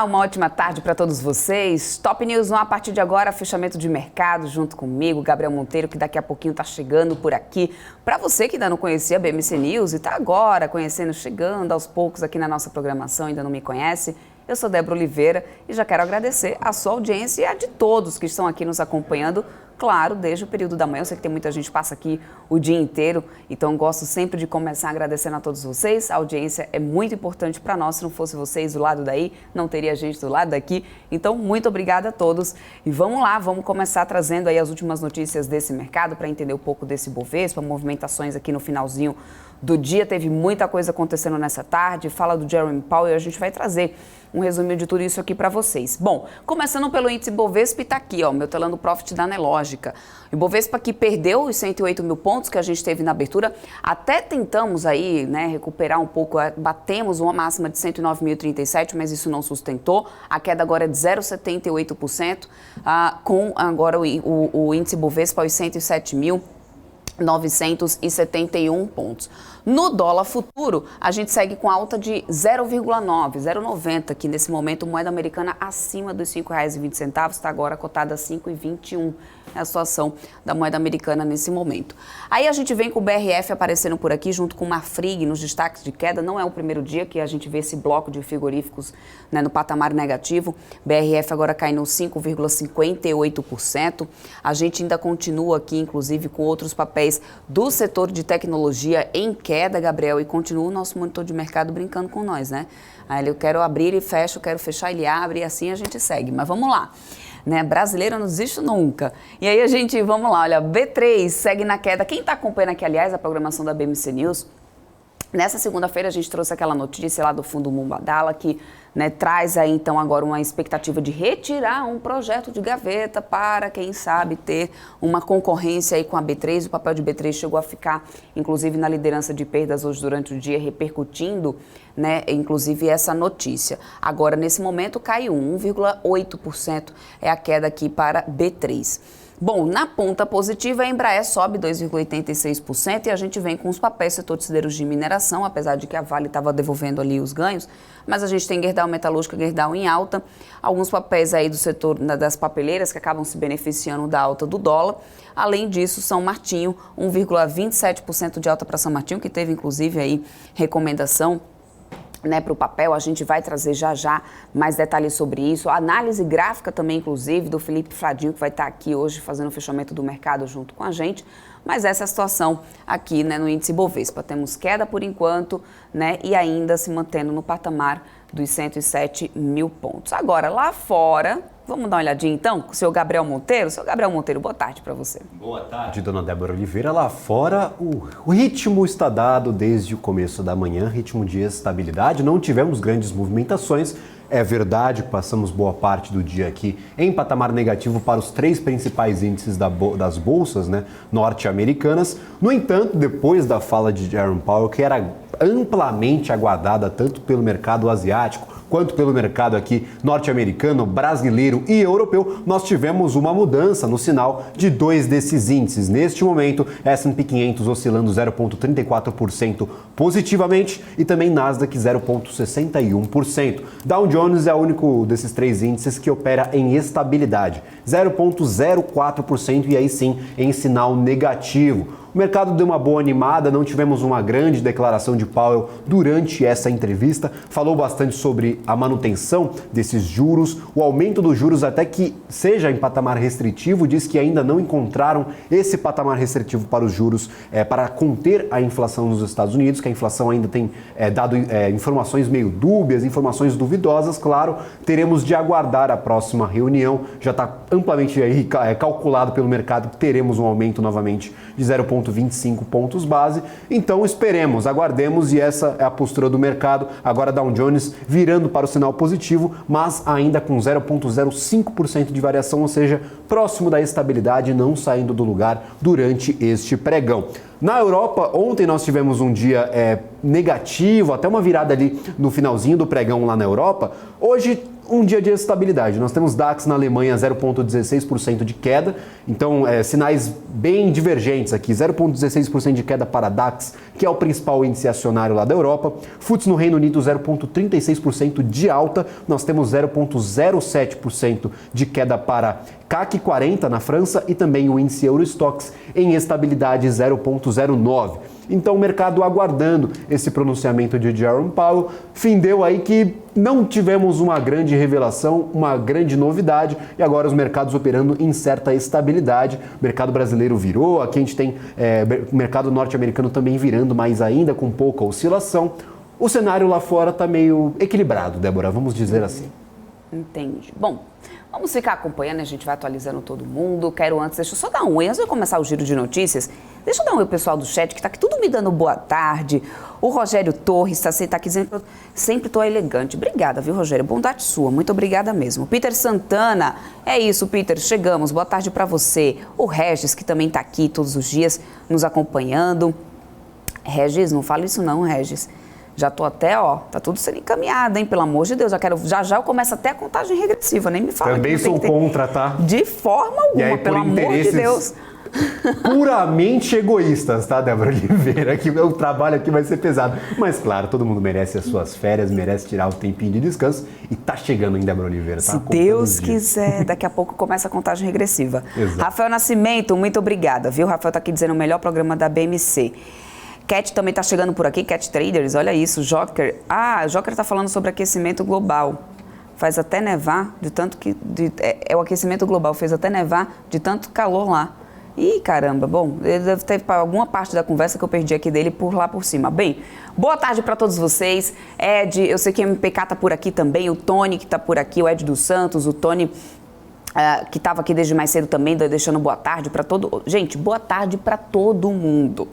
Olá, uma ótima tarde para todos vocês. Top News 1 a partir de agora, fechamento de mercado junto comigo, Gabriel Monteiro, que daqui a pouquinho está chegando por aqui. Para você que ainda não conhecia a BMC News e está agora conhecendo, chegando aos poucos aqui na nossa programação, ainda não me conhece, eu sou Débora Oliveira e já quero agradecer a sua audiência e a de todos que estão aqui nos acompanhando, claro, desde o período da manhã. Eu sei que tem muita gente que passa aqui o dia inteiro, então gosto sempre de começar agradecendo a todos vocês. A audiência é muito importante para nós. Se não fosse vocês do lado daí, não teria gente do lado daqui. Então, muito obrigada a todos. E vamos lá, vamos começar trazendo aí as últimas notícias desse mercado para entender um pouco desse Bovespa, movimentações aqui no finalzinho do dia. Teve muita coisa acontecendo nessa tarde. Fala do Jerome Powell e a gente vai trazer um resumo de tudo isso aqui para vocês. Bom, começando pelo índice Bovespa, está aqui, ó, meu telão do Profit da Nelogica. O Bovespa que perdeu os 108 mil pontos que a gente teve na abertura, até tentamos aí, né, recuperar um pouco, batemos uma máxima de 109.037, mas isso não sustentou. A queda agora é de 0,78%, com agora o índice Bovespa aos 107.971 pontos. No dólar futuro, a gente segue com alta de 0,9, 0,90, que nesse momento moeda americana acima dos R$ 5,20, está agora cotada a 5,21. É a situação da moeda americana nesse momento. Aí a gente vem com o BRF aparecendo por aqui, junto com o Marfrig nos destaques de queda. Não é o primeiro dia que a gente vê esse bloco de frigoríficos, né, no patamar negativo. BRF agora cai no 5,58%. A gente ainda continua aqui, inclusive, com outros papéis do setor de tecnologia em queda, Gabriel, e continua o nosso monitor de mercado brincando com nós, né? Aí eu quero abrir e fecho, eu quero fechar, ele abre e assim a gente segue. Mas vamos lá. Né? Brasileiro não desiste nunca. E aí a gente, vamos lá, olha, B3 segue na queda. Quem está acompanhando aqui, aliás, a programação da BMC News, nessa segunda-feira a gente trouxe aquela notícia lá do Fundo Mubadala que, né, traz aí então agora uma expectativa de retirar um projeto de gaveta para, quem sabe, ter uma concorrência aí com a B3. O papel de B3 chegou a ficar, inclusive, na liderança de perdas hoje durante o dia, repercutindo, né, inclusive essa notícia. Agora, nesse momento, caiu 1,8%, é a queda aqui para B3. Bom, na ponta positiva, a Embraer sobe 2,86% e a gente vem com os papéis setor de siderurgia de mineração, apesar de que a Vale estava devolvendo ali os ganhos, mas a gente tem Gerdau Metalúrgica, Gerdau em alta, alguns papéis aí do setor das papeleiras que acabam se beneficiando da alta do dólar. Além disso, São Martinho, 1,27% de alta para São Martinho, que teve inclusive aí recomendação, né, para o papel. A gente vai trazer já mais detalhes sobre isso. A análise gráfica também, inclusive, do Felipe Fradinho, que vai estar aqui hoje fazendo o fechamento do mercado junto com a gente. Mas essa é a situação aqui, né, no índice Bovespa. Temos queda por enquanto, né, e ainda se mantendo no patamar dos 107 mil pontos. Agora, lá fora, vamos dar uma olhadinha então com o senhor Gabriel Monteiro. Senhor Gabriel Monteiro, boa tarde para você. Boa tarde, dona Débora Oliveira. Lá fora, o ritmo está dado desde o começo da manhã, ritmo de estabilidade. Não tivemos grandes movimentações. É verdade que passamos boa parte do dia aqui em patamar negativo para os três principais índices das bolsas, né, norte-americanas. No entanto, depois da fala de Jerome Powell, que era amplamente aguardada tanto pelo mercado asiático quanto pelo mercado aqui norte-americano, brasileiro e europeu, nós tivemos uma mudança no sinal de dois desses índices. Neste momento, S&P 500 oscilando 0,34% positivamente e também Nasdaq 0,61%. Dow Jones é o único desses três índices que opera em estabilidade, 0,04% e aí sim em sinal negativo. O mercado deu uma boa animada, não tivemos uma grande declaração de Powell durante essa entrevista. Falou bastante sobre a manutenção desses juros, o aumento dos juros até que seja em patamar restritivo. Diz que ainda não encontraram esse patamar restritivo para os juros para conter a inflação nos Estados Unidos, que a inflação ainda tem dado informações meio dúbias, informações duvidosas. Claro, teremos de aguardar a próxima reunião. Já está amplamente aí calculado pelo mercado que teremos um aumento novamente de 0,25 pontos base. Então esperemos, aguardemos, e essa é a postura do mercado. Agora Dow Jones virando para o sinal positivo, mas ainda com 0,05% de variação, ou seja, próximo da estabilidade, não saindo do lugar durante este pregão. Na Europa, ontem nós tivemos um dia negativo, até uma virada ali no finalzinho do pregão lá na Europa. Hoje um dia de estabilidade. Nós temos DAX na Alemanha 0,16% de queda, então sinais bem divergentes aqui, 0,16% de queda para DAX, que é o principal índice acionário lá da Europa. FTSE no Reino Unido 0,36% de alta, nós temos 0,07% de queda para CAC 40 na França e também o índice Eurostoxx em estabilidade 0,09%. Então o mercado aguardando esse pronunciamento de Jerome Powell, findeu aí que não tivemos uma grande revelação, uma grande novidade e agora os mercados operando em certa estabilidade. O mercado brasileiro virou, aqui a gente tem o mercado norte-americano também virando, mas ainda com pouca oscilação. O cenário lá fora está meio equilibrado, Débora, vamos dizer assim. Entendi. Bom, vamos ficar acompanhando, a gente vai atualizando todo mundo. Quero antes, deixa eu só dar um oi, antes de eu começar o giro de notícias, deixa eu dar um oi ao pessoal do chat que está aqui tudo me dando boa tarde. O Rogério Torres está aqui dizendo que eu sempre estou elegante. Obrigada, viu, Rogério? Bondade sua, muito obrigada mesmo. Peter Santana, é isso, Peter, chegamos, boa tarde para você. O Regis, que também está aqui todos os dias nos acompanhando. Regis, não fala isso não, Regis. Já tô até, tá tudo sendo encaminhado, hein? Pelo amor de Deus, já eu começo até a contagem regressiva, nem me fala. Também sou contra, tá? De forma alguma, aí, pelo amor de Deus. Puramente egoístas, tá, Débora Oliveira? Que o trabalho aqui vai ser pesado. Mas, claro, todo mundo merece as suas férias, merece tirar o tempinho de descanso. E tá chegando, hein, Débora Oliveira? Tá? Se Deus quiser, daqui a pouco começa a contagem regressiva. Exato. Rafael Nascimento, muito obrigada, viu? Rafael tá aqui dizendo o melhor programa da BMC. Cat também está chegando por aqui, Cat Traders, olha isso, Joker. Joker está falando sobre aquecimento global. Faz até nevar, de tanto que... o aquecimento global fez até nevar de tanto calor lá. Ih, caramba, bom, ele deve ter alguma parte da conversa que eu perdi aqui dele por lá por cima. Bem, boa tarde para todos vocês. Ed, eu sei que o MPK está por aqui também, o Tony que está por aqui, o Ed dos Santos, o Tony... que estava aqui desde mais cedo também, deixando boa tarde para todo... Gente, boa tarde para todo mundo.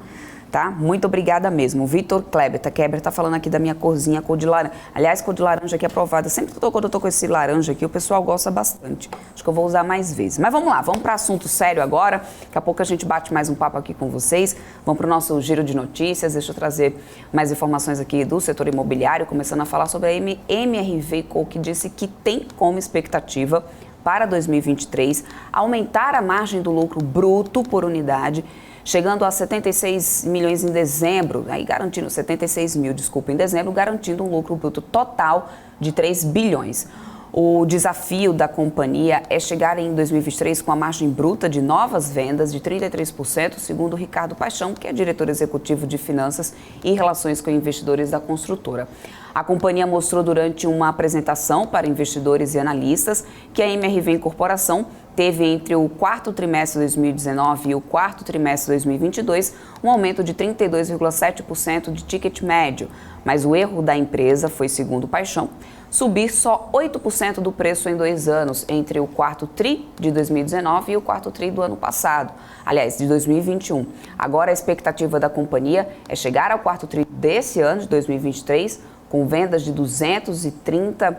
Tá? Muito obrigada mesmo. Vitor Kleber tá falando aqui da minha corzinha, cor de laranja. Aliás, cor de laranja aqui é aprovada. Sempre quando eu tô com esse laranja aqui, o pessoal gosta bastante. Acho que eu vou usar mais vezes. Mas vamos lá, vamos para assunto sério agora. Daqui a pouco a gente bate mais um papo aqui com vocês. Vamos para o nosso giro de notícias. Deixa eu trazer mais informações aqui do setor imobiliário, começando a falar sobre a MRV Co, que disse que tem como expectativa para 2023 aumentar a margem do lucro bruto por unidade, chegando a 76 milhões em dezembro, aí garantindo 76 mil, desculpa, em dezembro, garantindo um lucro bruto total de 3 bilhões. O desafio da companhia é chegar em 2023 com a margem bruta de novas vendas de 33%, segundo Ricardo Paixão, que é diretor executivo de Finanças e Relações com Investidores da construtora. A companhia mostrou durante uma apresentação para investidores e analistas que a MRV Incorporação teve entre o quarto trimestre de 2019 e o quarto trimestre de 2022 um aumento de 32,7% de ticket médio, mas o erro da empresa foi, segundo Paixão, subir só 8% do preço em 2 anos, entre o quarto TRI de 2019 e o quarto TRI do ano passado, aliás, de 2021. Agora a expectativa da companhia é chegar ao quarto TRI desse ano, de 2023, com vendas de R$230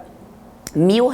mil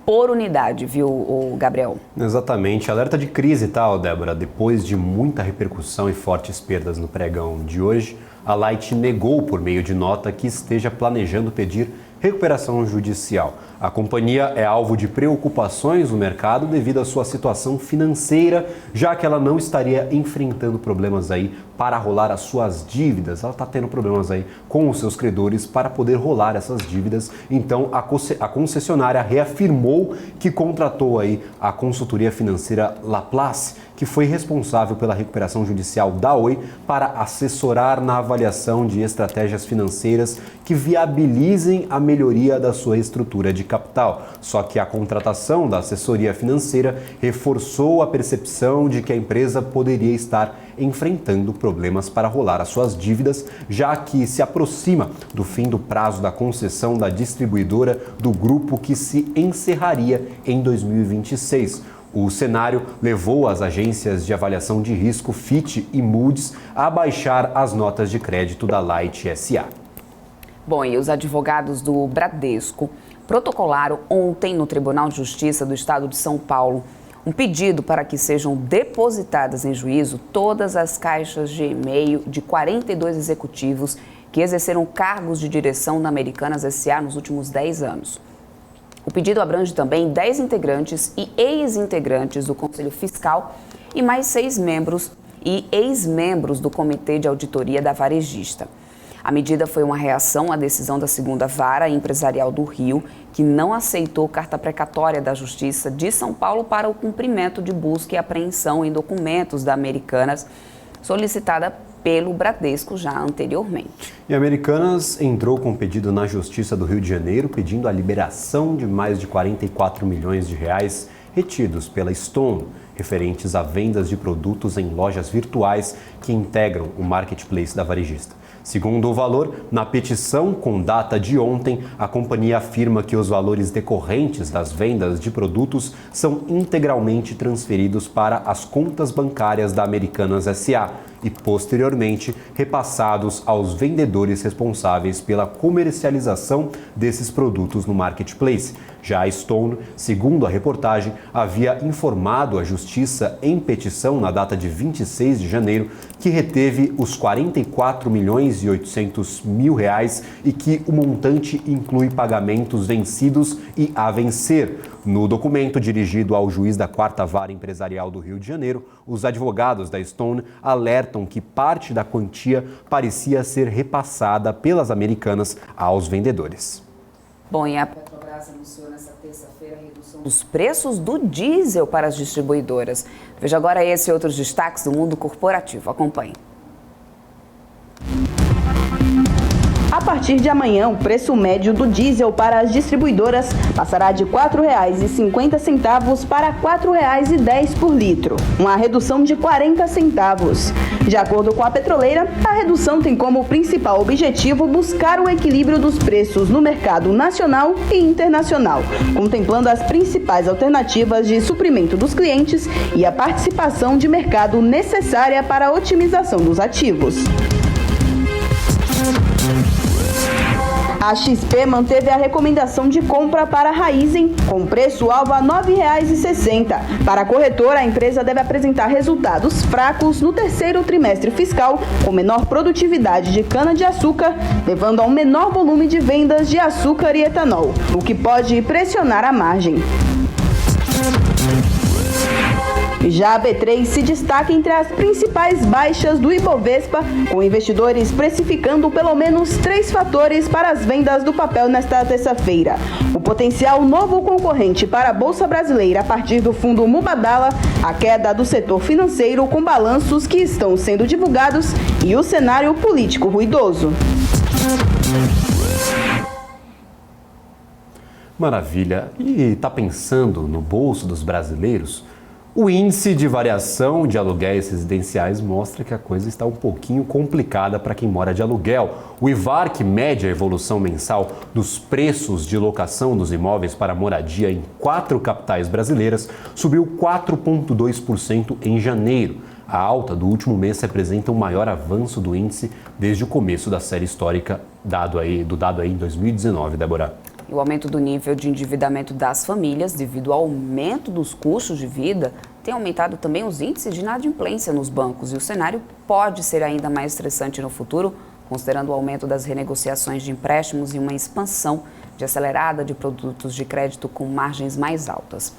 por unidade, viu, o Gabriel? Exatamente. Alerta de crise, tal, Débora. Depois de muita repercussão e fortes perdas no pregão de hoje, a Light negou por meio de nota que esteja planejando pedir recuperação judicial. A companhia é alvo de preocupações no mercado devido à sua situação financeira, já que ela não estaria enfrentando problemas aí para rolar as suas dívidas. Ela está tendo problemas aí com os seus credores para poder rolar essas dívidas. Então, a concessionária reafirmou que contratou aí a consultoria financeira Laplace, que foi responsável pela recuperação judicial da Oi para assessorar na avaliação de estratégias financeiras que viabilizem a melhoria da sua estrutura de capital. Só que a contratação da assessoria financeira reforçou a percepção de que a empresa poderia estar enfrentando problemas para rolar as suas dívidas, já que se aproxima do fim do prazo da concessão da distribuidora do grupo, que se encerraria em 2026. O cenário levou as agências de avaliação de risco Fitch e Moody's a baixar as notas de crédito da Light S.A. Bom, e os advogados do Bradesco protocolaram ontem no Tribunal de Justiça do Estado de São Paulo um pedido para que sejam depositadas em juízo todas as caixas de e-mail de 42 executivos que exerceram cargos de direção na Americanas S.A. nos últimos 10 anos. O pedido abrange também 10 integrantes e ex-integrantes do Conselho Fiscal e mais 6 membros e ex-membros do Comitê de Auditoria da Varejista. A medida foi uma reação à decisão da segunda Vara Empresarial do Rio, que não aceitou carta precatória da Justiça de São Paulo para o cumprimento de busca e apreensão em documentos da Americanas, solicitada pelo Bradesco já anteriormente. E a Americanas entrou com um pedido na Justiça do Rio de Janeiro pedindo a liberação de mais de 44 milhões de reais retidos pela Stone, referentes a vendas de produtos em lojas virtuais que integram o marketplace da varejista. Segundo o valor, na petição com data de ontem, a companhia afirma que os valores decorrentes das vendas de produtos são integralmente transferidos para as contas bancárias da Americanas S.A. e, posteriormente, repassados aos vendedores responsáveis pela comercialização desses produtos no marketplace. Já a Stone, segundo a reportagem, havia informado a Justiça em petição na data de 26 de janeiro que reteve os 44 milhões e 800 mil reais e que o montante inclui pagamentos vencidos e a vencer. No documento dirigido ao juiz da 4ª Vara Empresarial do Rio de Janeiro, os advogados da Stone alertam que parte da quantia parecia ser repassada pelas Americanas aos vendedores. Bom, e a Petrobras anunciou nesta terça-feira a redução dos preços do diesel para as distribuidoras. Veja agora esse e outros destaques do mundo corporativo. Acompanhe. A partir de amanhã, o preço médio do diesel para as distribuidoras passará de R$ 4,50 para R$ 4,10 por litro, uma redução de 40 centavos. De acordo com a petroleira, a redução tem como principal objetivo buscar o equilíbrio dos preços no mercado nacional e internacional, contemplando as principais alternativas de suprimento dos clientes e a participação de mercado necessária para a otimização dos ativos. A XP manteve a recomendação de compra para a Raízen, com preço-alvo a R$ 9,60. Para a corretora, a empresa deve apresentar resultados fracos no terceiro trimestre fiscal, com menor produtividade de cana-de-açúcar, levando a um menor volume de vendas de açúcar e etanol, o que pode pressionar a margem. Já a B3 se destaca entre as principais baixas do Ibovespa, com investidores precificando pelo menos 3 fatores para as vendas do papel nesta terça-feira. O potencial novo concorrente para a Bolsa Brasileira a partir do fundo Mubadala, a queda do setor financeiro com balanços que estão sendo divulgados e o cenário político ruidoso. Maravilha. E está pensando no bolso dos brasileiros? O índice de variação de aluguéis residenciais mostra que a coisa está um pouquinho complicada para quem mora de aluguel. O IVAR, que mede a evolução mensal dos preços de locação dos imóveis para moradia em 4 capitais brasileiras, subiu 4,2% em janeiro. A alta do último mês representa o maior avanço do índice desde o começo da série histórica dado aí em 2019, Débora. O aumento do nível de endividamento das famílias, devido ao aumento dos custos de vida, tem aumentado também os índices de inadimplência nos bancos. E o cenário pode ser ainda mais estressante no futuro, considerando o aumento das renegociações de empréstimos e uma expansão acelerada de produtos de crédito com margens mais altas.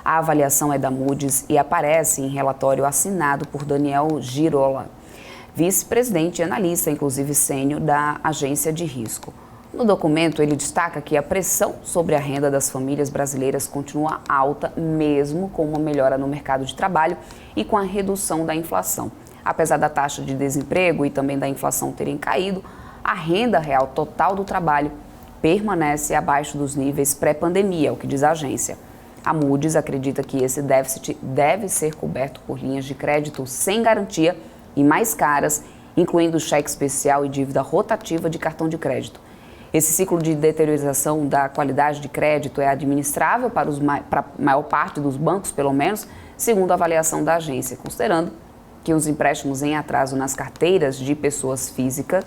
A avaliação é da Moody's e aparece em relatório assinado por Daniel Girola, vice-presidente e analista, inclusive sênior, da agência de risco. No documento, ele destaca que a pressão sobre a renda das famílias brasileiras continua alta, mesmo com uma melhora no mercado de trabalho e com a redução da inflação. Apesar da taxa de desemprego e também da inflação terem caído, a renda real total do trabalho permanece abaixo dos níveis pré-pandemia, o que diz a agência. A Moody's acredita que esse déficit deve ser coberto por linhas de crédito sem garantia e mais caras, incluindo cheque especial e dívida rotativa de cartão de crédito. Esse ciclo de deterioração da qualidade de crédito é administrável para a maior parte dos bancos, pelo menos, segundo a avaliação da agência, considerando que os empréstimos em atraso nas carteiras de pessoas físicas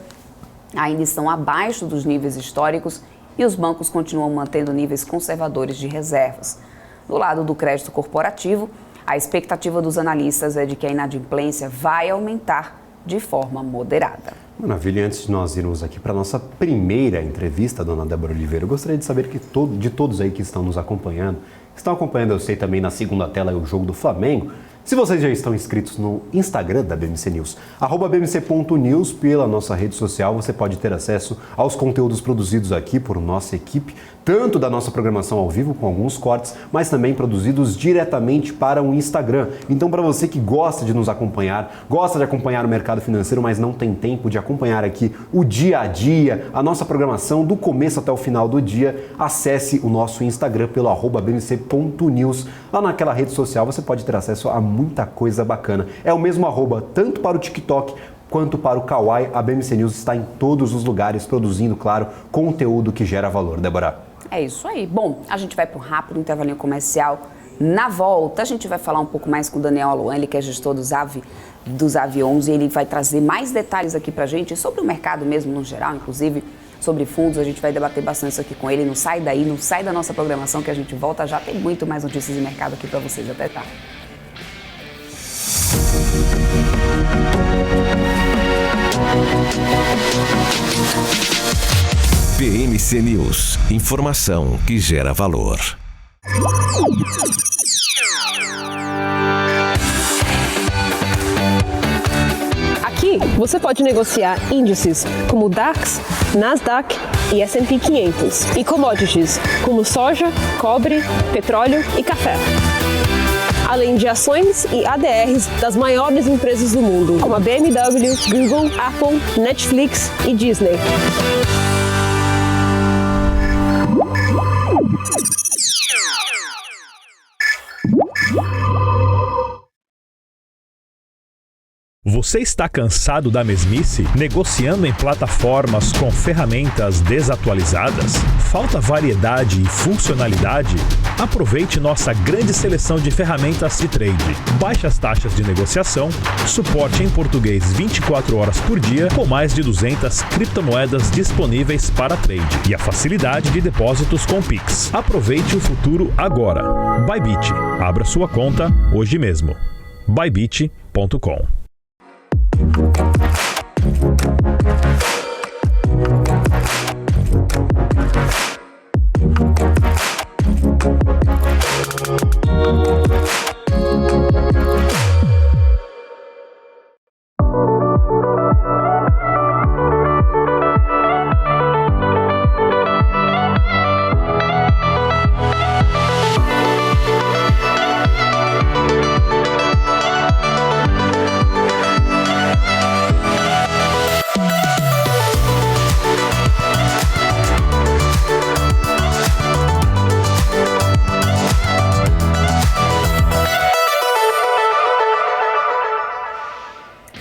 ainda estão abaixo dos níveis históricos e os bancos continuam mantendo níveis conservadores de reservas. Do lado do crédito corporativo, a expectativa dos analistas é de que a inadimplência vai aumentar de forma moderada. Maravilha, e antes de nós irmos aqui para a nossa primeira entrevista, dona Débora Oliveira, eu gostaria de saber de todos aí que estão nos acompanhando, eu sei também na segunda tela o jogo do Flamengo, se vocês já estão inscritos no Instagram da BMC News, @bmc.news, pela nossa rede social, você pode ter acesso aos conteúdos produzidos aqui por nossa equipe, tanto da nossa programação ao vivo, com alguns cortes, mas também produzidos diretamente para o Instagram. Então, para você que gosta de nos acompanhar, gosta de acompanhar o mercado financeiro, mas não tem tempo de acompanhar aqui o dia a dia, a nossa programação do começo até o final do dia, acesse o nosso Instagram pelo @bmc.news. Lá naquela rede social você pode ter acesso a muita coisa bacana. É o mesmo arroba tanto para o TikTok quanto para o Kawaii. A BMC News está em todos os lugares, produzindo, claro, conteúdo que gera valor. Débora. É isso aí. Bom, a gente vai para um rápido intervalinho comercial. Na volta, a gente vai falar um pouco mais com o Daniel Aloan, ele que é gestor dos Avions, e ele vai trazer mais detalhes aqui para a gente sobre o mercado mesmo no geral, inclusive sobre fundos. A gente vai debater bastante isso aqui com ele. Não sai daí, não sai da nossa programação, que a gente volta já. Tem muito mais notícias de mercado aqui para vocês. Até tá. BMC News, informação que gera valor. Aqui você pode negociar índices como o DAX, Nasdaq e S&P 500 e commodities como soja, cobre, petróleo e café. Além de ações e ADRs das maiores empresas do mundo, como a BMW, Google, Apple, Netflix e Disney. Você está cansado da mesmice? Negociando em plataformas com ferramentas desatualizadas? Falta variedade e funcionalidade? Aproveite nossa grande seleção de ferramentas de trade. Baixas taxas de negociação, suporte em português 24 horas por dia, com mais de 200 criptomoedas disponíveis para trade e a facilidade de depósitos com Pix. Aproveite o futuro agora. Bybit. Abra sua conta hoje mesmo. Bybit.com.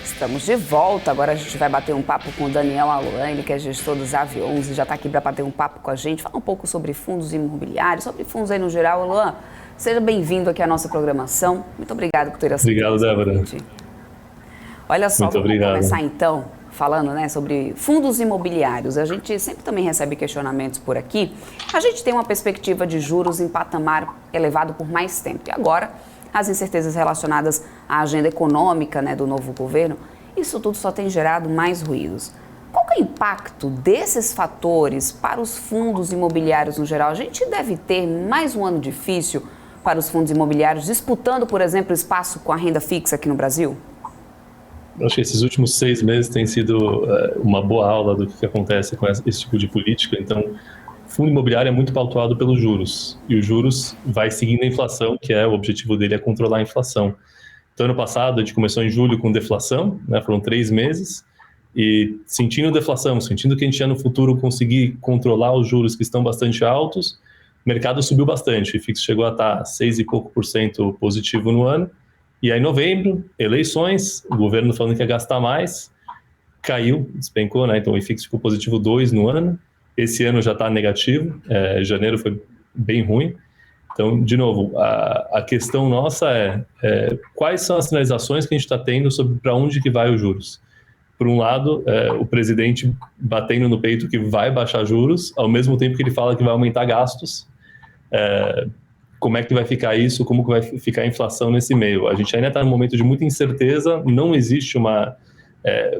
Estamos de volta, agora a gente vai bater um papo com o Daniel Aloan, ele que é gestor dos Avions e já está aqui para bater um papo com a gente, falar um pouco sobre fundos imobiliários, sobre fundos aí no geral. Aloan, seja bem-vindo aqui à nossa programação. Muito obrigado por ter aceitado. Obrigado, Débora. Olha só, muito vamos começar então falando, né, sobre fundos imobiliários. A gente sempre também recebe questionamentos por aqui. A gente tem uma perspectiva de juros em patamar elevado por mais tempo. E agora, as incertezas relacionadas à agenda econômica, né, do novo governo, isso tudo só tem gerado mais ruídos. Qual que é o impacto desses fatores para os fundos imobiliários no geral? A gente deve ter mais um ano difícil para os fundos imobiliários, disputando, por exemplo, espaço com a renda fixa aqui no Brasil? Acho que esses últimos 6 meses têm sido uma boa aula do que acontece com esse tipo de política. Então, fundo imobiliário é muito pautuado pelos juros, e os juros vai seguindo a inflação, que é o objetivo dele é controlar a inflação. Então, ano passado, a gente começou em julho com deflação, né, foram 3 meses, e sentindo deflação, sentindo que a gente ia no futuro conseguir controlar os juros que estão bastante altos, o mercado subiu bastante, o IFIX chegou a estar 6 e pouco por cento positivo no ano, e aí em novembro, eleições, o governo falando que ia gastar mais, caiu, despencou, né, então o IFIX ficou positivo 2 no ano, esse ano já está negativo, janeiro foi bem ruim. Então, de novo, a questão nossa é quais são as sinalizações que a gente está tendo sobre para onde que vai os juros. Por um lado, o presidente batendo no peito que vai baixar juros, ao mesmo tempo que ele fala que vai aumentar gastos. Como é que vai ficar isso? Como que vai ficar a inflação nesse meio? A gente ainda está num momento de muita incerteza, não existe uma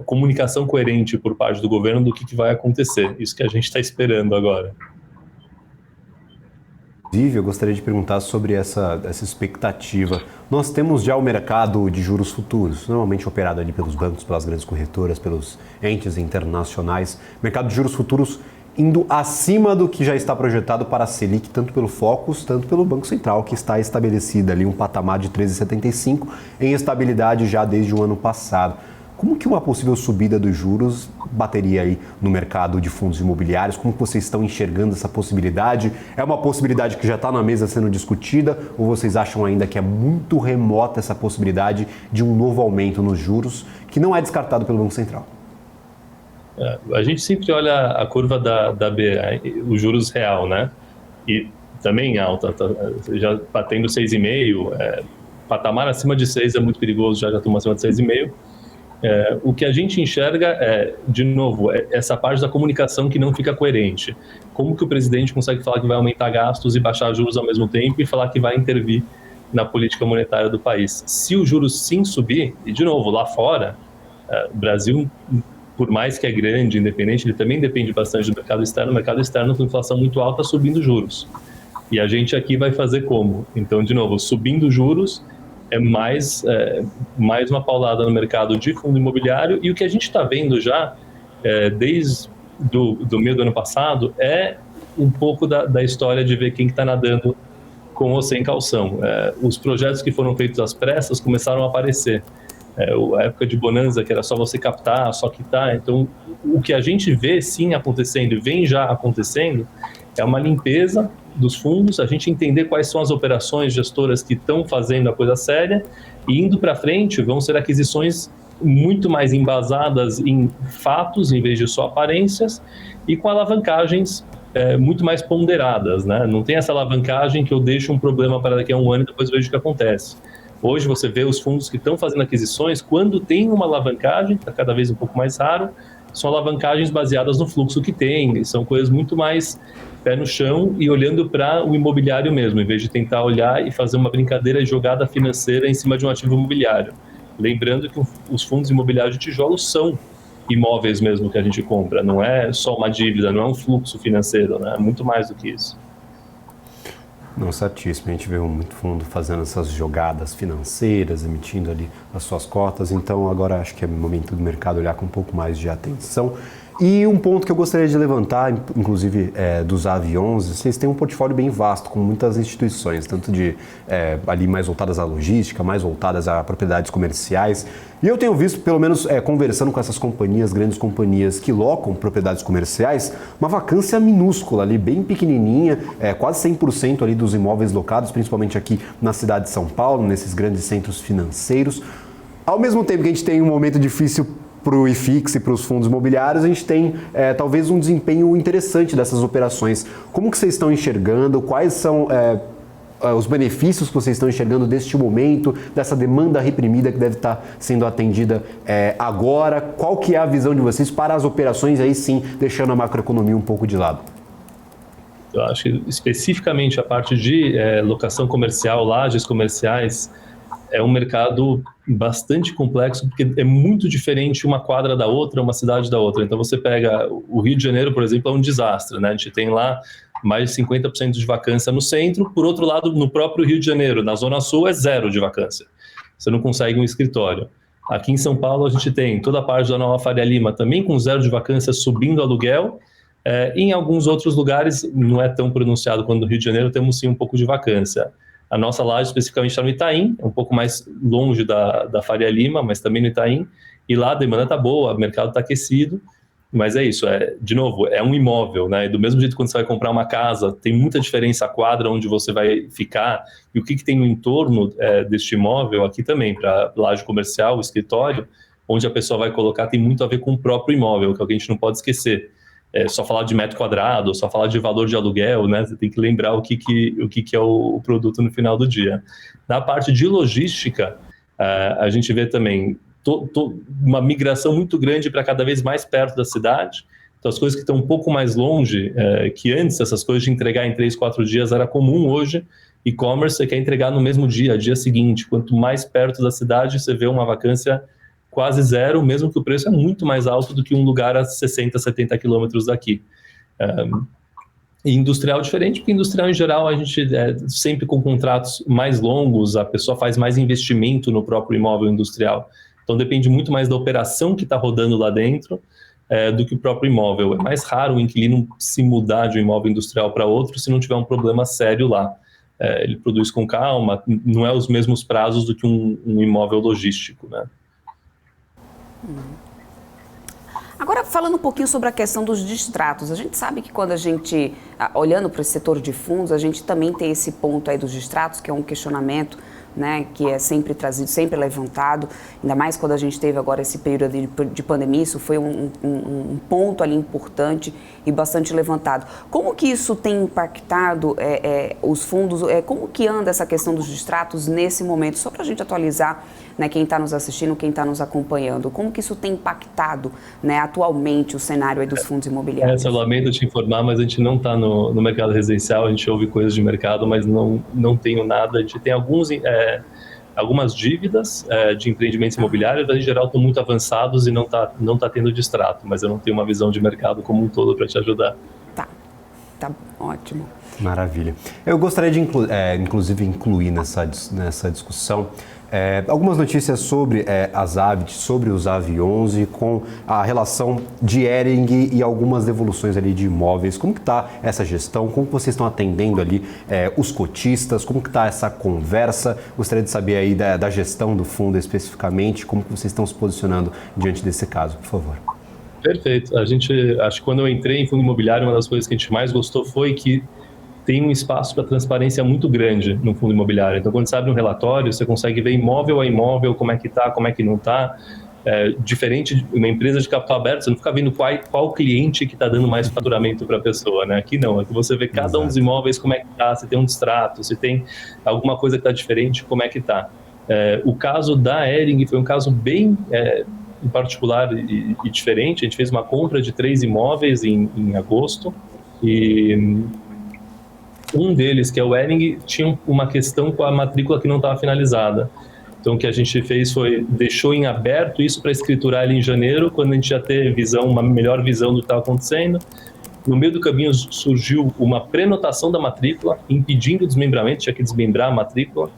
comunicação coerente por parte do governo do que vai acontecer. Isso que a gente está esperando agora. Inclusive, eu gostaria de perguntar sobre essa expectativa. Nós temos já o mercado de juros futuros, normalmente operado ali pelos bancos, pelas grandes corretoras, pelos entes internacionais. Mercado de juros futuros indo acima do que já está projetado para a Selic, tanto pelo Focus, tanto pelo Banco Central, que está estabelecido ali um patamar de 13,75 em estabilidade já desde o ano passado. Como que uma possível subida dos juros bateria aí no mercado de fundos imobiliários? Como que vocês estão enxergando essa possibilidade? É uma possibilidade que já está na mesa sendo discutida ou vocês acham ainda que é muito remota essa possibilidade de um novo aumento nos juros, que não é descartado pelo Banco Central? A gente sempre olha a curva da os juros real, né? E também alta, já batendo 6,5, patamar acima de 6 é muito perigoso, já estamos acima de 6,5. O que a gente enxerga de novo, essa parte da comunicação que não fica coerente. Como que o presidente consegue falar que vai aumentar gastos e baixar juros ao mesmo tempo e falar que vai intervir na política monetária do país? Se o juros sim subir, e de novo, lá fora, o Brasil, por mais que é grande, independente, ele também depende bastante do mercado externo com inflação muito alta, subindo juros. E a gente aqui vai fazer como? Então, de novo, subindo juros é mais uma paulada no mercado de fundo imobiliário, e o que a gente está vendo já, desde do meio do ano passado, é um pouco da história de ver quem está nadando com ou sem calção. Os projetos que foram feitos às pressas começaram a aparecer. A época de bonança, que era só você captar, só quitar. Então, o que a gente vê sim acontecendo, e vem já acontecendo, é uma limpeza dos fundos, a gente entender quais são as operações gestoras que estão fazendo a coisa séria, e indo para frente vão ser aquisições muito mais embasadas em fatos, em vez de só aparências, e com alavancagens muito mais ponderadas, né? Não tem essa alavancagem que eu deixo um problema para daqui a um ano e depois vejo o que acontece. Hoje você vê os fundos que estão fazendo aquisições, quando tem uma alavancagem, que está cada vez um pouco mais raro, são alavancagens baseadas no fluxo que tem, são coisas muito mais pé no chão e olhando para o imobiliário mesmo, em vez de tentar olhar e fazer uma brincadeira de jogada financeira em cima de um ativo imobiliário. Lembrando que os fundos imobiliários de tijolos são imóveis mesmo que a gente compra, não é só uma dívida, não é um fluxo financeiro, né? É muito mais do que isso. Não, certíssimo. A gente vê muito fundo fazendo essas jogadas financeiras, emitindo ali as suas cotas. Então, agora acho que é momento do mercado olhar com um pouco mais de atenção. E um ponto que eu gostaria de levantar, inclusive dos AV11, vocês têm um portfólio bem vasto, com muitas instituições, tanto de ali mais voltadas à logística, mais voltadas a propriedades comerciais. E eu tenho visto, pelo menos conversando com essas companhias, grandes companhias que locam propriedades comerciais, uma vacância minúscula ali, bem pequenininha, quase 100% ali dos imóveis locados, principalmente aqui na cidade de São Paulo, nesses grandes centros financeiros. Ao mesmo tempo que a gente tem um momento difícil para o IFIX e para os fundos imobiliários, a gente tem talvez um desempenho interessante dessas operações. Como que vocês estão enxergando? Quais são os benefícios que vocês estão enxergando deste momento, dessa demanda reprimida que deve estar sendo atendida agora? Qual que é a visão de vocês para as operações, aí sim, deixando a macroeconomia um pouco de lado? Eu acho que especificamente a parte de locação comercial, lajes comerciais, é um mercado bastante complexo, porque é muito diferente uma quadra da outra, uma cidade da outra. Então você pega o Rio de Janeiro, por exemplo, é um desastre, né? A gente tem lá mais de 50% de vacância no centro. Por outro lado, no próprio Rio de Janeiro, na Zona Sul, é 0 de vacância. Você não consegue um escritório. Aqui em São Paulo, a gente tem toda a parte da Nova Faria Lima também com 0 de vacância, subindo aluguel. Em alguns outros lugares, não é tão pronunciado quanto no Rio de Janeiro, temos sim um pouco de vacância. A nossa laje especificamente está no Itaim, é um pouco mais longe da Faria Lima, mas também no Itaim, e lá a demanda está boa, o mercado está aquecido, mas é isso, de novo, é um imóvel, né? E do mesmo jeito que quando você vai comprar uma casa, tem muita diferença a quadra onde você vai ficar e o que tem no entorno deste imóvel, aqui também, para laje comercial, escritório, onde a pessoa vai colocar, tem muito a ver com o próprio imóvel, que é o que a gente não pode esquecer. Só falar de metro quadrado, só falar de valor de aluguel, né? Você tem que lembrar o que é o produto no final do dia. Na parte de logística, a gente vê também uma migração muito grande para cada vez mais perto da cidade. Então, as coisas que estão um pouco mais longe, que antes essas coisas de entregar em 3, 4 dias era comum, hoje e-commerce você quer entregar no mesmo dia seguinte. Quanto mais perto da cidade, você vê uma vacância quase zero, mesmo que o preço é muito mais alto do que um lugar a 60, 70 quilômetros daqui. E industrial diferente, porque industrial em geral a gente sempre com contratos mais longos, a pessoa faz mais investimento no próprio imóvel industrial. Então depende muito mais da operação que está rodando lá dentro do que o próprio imóvel. É mais raro o inquilino se mudar de um imóvel industrial para outro se não tiver um problema sério lá. Ele produz com calma, não é os mesmos prazos do que um imóvel logístico, né? Agora, falando um pouquinho sobre a questão dos distratos, a gente sabe que quando a gente, olhando para esse setor de fundos, a gente também tem esse ponto aí dos distratos, que é um questionamento, né, que é sempre trazido, sempre levantado, ainda mais quando a gente teve agora esse período de pandemia, isso foi um ponto ali importante e bastante levantado. Como que isso tem impactado os fundos, como que anda essa questão dos distratos nesse momento? Só para a gente atualizar, né, quem está nos assistindo, quem está nos acompanhando, como que isso tem impactado, né, atualmente o cenário aí dos fundos imobiliários? Eu lamento te informar, mas a gente não está no mercado residencial, a gente ouve coisas de mercado, mas não tenho nada. A gente tem algumas dívidas de empreendimentos imobiliários, mas em geral estão muito avançados e não tá tendo distrato, mas eu não tenho uma visão de mercado como um todo para te ajudar. Tá ótimo. Maravilha. Eu gostaria de inclusive incluir nessa discussão algumas notícias sobre as Avit, sobre os AV11, com a relação de Hering e algumas devoluções ali de imóveis. Como que está essa gestão? Como que vocês estão atendendo ali os cotistas? Como que está essa conversa? Gostaria de saber aí da gestão do fundo especificamente, como que vocês estão se posicionando diante desse caso, por favor. Perfeito. Acho que quando eu entrei em fundo imobiliário, uma das coisas que a gente mais gostou foi que tem um espaço para transparência muito grande no fundo imobiliário. Então, quando você abre um relatório, você consegue ver imóvel a imóvel, como é que está, como é que não está. Diferente de uma empresa de capital aberto, você não fica vendo qual cliente que está dando mais faturamento para a pessoa, né? Aqui não, aqui você vê cada um dos imóveis, como é que está, se tem um distrato, se tem alguma coisa que está diferente, como é que está. O caso da Hering foi um caso bem em particular e diferente. A gente fez uma compra de 3 imóveis em agosto e um deles, que é o Hering, tinha uma questão com a matrícula que não estava finalizada. Então, o que a gente fez foi, deixou em aberto isso para escriturar ele em janeiro, quando a gente já teve uma melhor visão do que estava acontecendo. No meio do caminho surgiu uma prenotação da matrícula, impedindo o desmembramento, tinha que desmembrar a matrícula.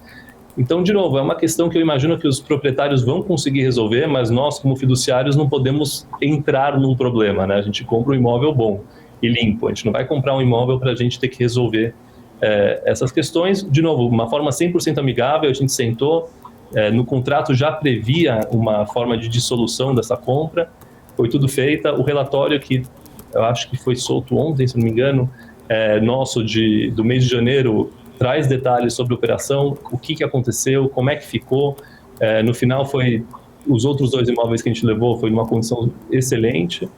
Então, de novo, é uma questão que eu imagino que os proprietários vão conseguir resolver, mas nós, como fiduciários, não podemos entrar num problema, né? A gente compra um imóvel bom e limpo. A gente não vai comprar um imóvel para a gente ter que resolver essas questões. De novo, uma forma 100% amigável, a gente sentou, no contrato já previa uma forma de dissolução dessa compra, foi tudo feita. O relatório que eu acho que foi solto ontem, se não me engano, nosso do mês de janeiro, traz detalhes sobre a operação, o que aconteceu, como é que ficou. No final, os outros 2 imóveis que a gente levou foi numa condição excelente.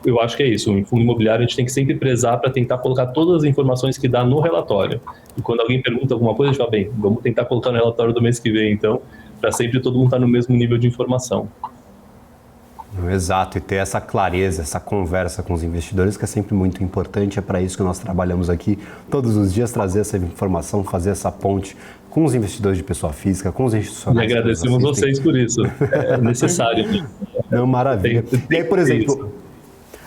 Eu acho que é isso, em fundo imobiliário a gente tem que sempre prezar para tentar colocar todas as informações que dá no relatório. E quando alguém pergunta alguma coisa, a gente fala, bem, vamos tentar colocar no relatório do mês que vem, então, para sempre todo mundo estar no mesmo nível de informação. Exato, e ter essa clareza, essa conversa com os investidores, que é sempre muito importante. É para isso que nós trabalhamos aqui todos os dias, trazer essa informação, fazer essa ponte com os investidores de pessoa física, com os institucionais. E agradecemos vocês por isso, é necessário. Não, maravilha. E aí, por exemplo,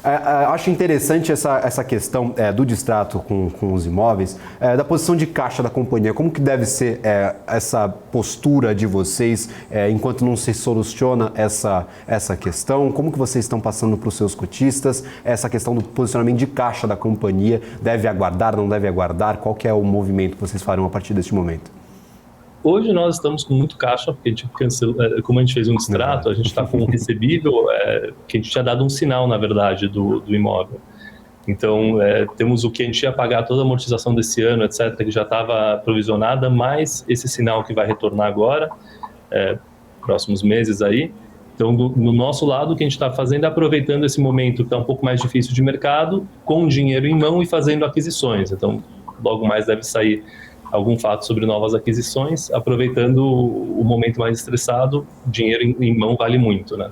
acho interessante essa questão do distrato com os imóveis, da posição de caixa da companhia. Como que deve ser essa postura de vocês enquanto não se soluciona essa questão? Como que vocês estão passando para os seus cotistas? Essa questão do posicionamento de caixa da companhia, deve aguardar, não deve aguardar? Qual que é o movimento que vocês farão a partir deste momento? Hoje nós estamos com muito caixa, porque a gente como a gente fez um distrato, a gente está com um recebível que a gente tinha dado um sinal, na verdade, do imóvel. Então, temos o que a gente ia pagar, toda a amortização desse ano, etc., que já estava provisionada, mais esse sinal que vai retornar agora, próximos meses aí. Então, no nosso lado, o que a gente está fazendo é aproveitando esse momento que está um pouco mais difícil de mercado, com dinheiro em mão e fazendo aquisições. Então, logo mais deve sair algum fato sobre novas aquisições, aproveitando o momento mais estressado. Dinheiro em mão vale muito, né?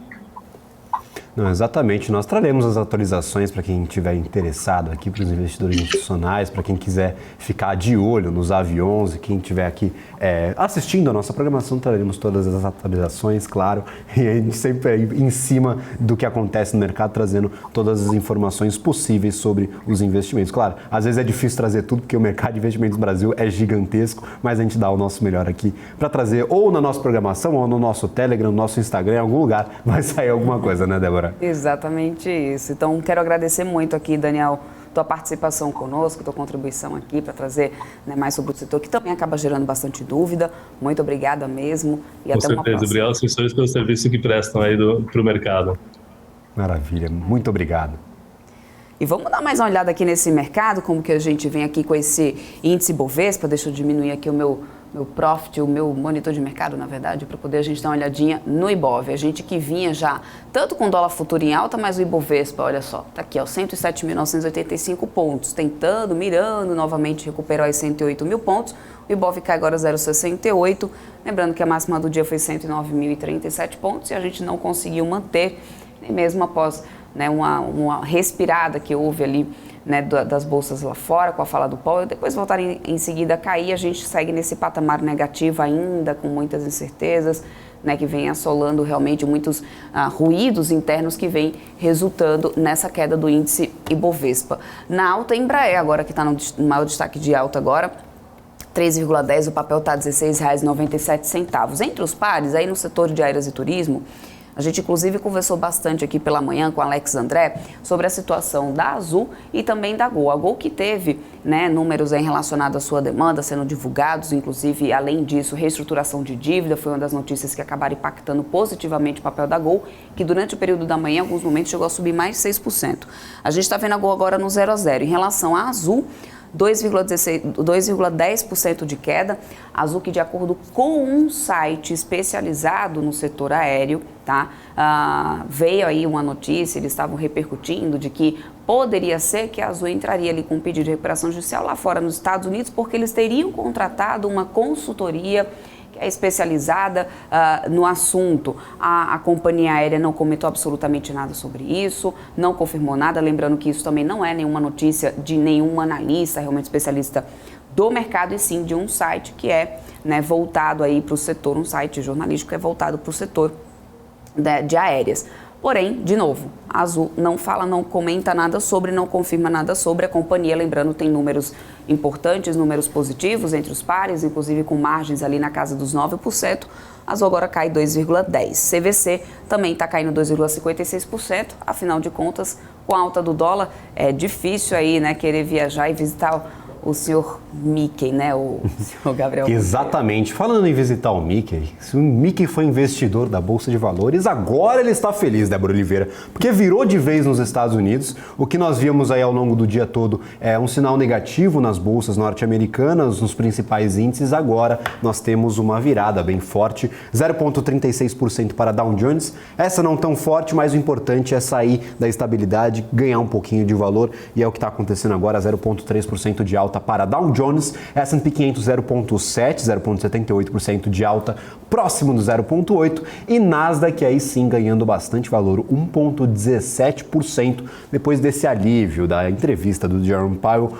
Não, exatamente. Nós traremos as atualizações para quem estiver interessado aqui, para os investidores institucionais, para quem quiser ficar de olho nos aviões, quem estiver aqui assistindo a nossa programação, traremos todas as atualizações, claro, e a gente sempre aí em cima do que acontece no mercado, trazendo todas as informações possíveis sobre os investimentos. Claro, às vezes é difícil trazer tudo, porque o mercado de investimentos no Brasil é gigantesco, mas a gente dá o nosso melhor aqui para trazer ou na nossa programação, ou no nosso Telegram, no nosso Instagram, em algum lugar vai sair alguma coisa, né, Débora? Exatamente isso. Então, quero agradecer muito aqui, Daniel, tua participação conosco, tua contribuição aqui para trazer, né, mais sobre o setor, que também acaba gerando bastante dúvida. Muito obrigada mesmo e até uma próxima. Obrigado aos assessores pelo serviço que prestam aí para o mercado. Maravilha, muito obrigado. E vamos dar mais uma olhada aqui nesse mercado, como que a gente vem aqui com esse índice Bovespa. Deixa eu diminuir aqui o meu profit, o meu monitor de mercado, na verdade, para poder a gente dar uma olhadinha no Ibov. A gente que vinha já tanto com o dólar futuro em alta, mas o Ibovespa, olha só, tá aqui, ó, 107.985 pontos, tentando, mirando novamente recuperar os 108 mil pontos. O Ibov cai agora 0,68, lembrando que a máxima do dia foi 109.037 pontos e a gente não conseguiu manter, nem mesmo após, né, uma respirada que houve ali, né, das bolsas lá fora, com a fala do Powell, depois voltarem em seguida a cair, a gente segue nesse patamar negativo ainda, com muitas incertezas, né, que vem assolando realmente muitos ruídos internos que vem resultando nessa queda do índice Ibovespa. Na alta, Embraer, agora que está no maior destaque de alta agora, 3,10, o papel está R$ 16,97. Entre os pares, aí no setor de aéreos e turismo, a gente, inclusive, conversou bastante aqui pela manhã com o Alex André sobre a situação da Azul e também da Gol. A Gol que teve, né, números aí relacionados à sua demanda sendo divulgados, inclusive, além disso, reestruturação de dívida, foi uma das notícias que acabaram impactando positivamente o papel da Gol, que durante o período da manhã, em alguns momentos, chegou a subir mais de 6%. A gente está vendo a Gol agora no 0 a 0. Em relação à Azul, 2,10% de queda. Azul que, de acordo com um site especializado no setor aéreo, tá? Veio aí uma notícia, eles estavam repercutindo de que poderia ser que a Azul entraria ali com um pedido de recuperação judicial lá fora nos Estados Unidos, porque eles teriam contratado uma consultoria que é especializada no assunto. A companhia aérea não comentou absolutamente nada sobre isso, não confirmou nada, lembrando que isso também não é nenhuma notícia de nenhum analista, realmente especialista do mercado, e sim de um site que é, né, voltado aí para o setor, um site jornalístico que é voltado para o setor de aéreas. Porém, de novo, a Azul não fala, não comenta nada sobre, não confirma nada sobre. A companhia, lembrando, tem números importantes, números positivos entre os pares, inclusive com margens ali na casa dos 9%. A Azul agora cai 2,10%. CVC também está caindo 2,56%. Afinal de contas, com a alta do dólar, é difícil aí, né, querer viajar e visitar o senhor Mickey, né, o senhor Gabriel. Exatamente. Falando em visitar o Mickey, se o Mickey foi investidor da Bolsa de Valores, agora ele está feliz, Débora Oliveira, porque virou de vez nos Estados Unidos. O que nós víamos aí ao longo do dia todo é um sinal negativo nas bolsas norte-americanas, nos principais índices. Agora nós temos uma virada bem forte, 0,36% para Dow Jones. Essa não tão forte, mas o importante é sair da estabilidade, ganhar um pouquinho de valor, e é o que está acontecendo agora, 0,3% de alta para Dow Jones, S&P 500 0,7%, 0,78% de alta, próximo do 0,8%, e Nasdaq aí sim ganhando bastante valor, 1,17%, depois desse alívio da entrevista do Jerome Powell.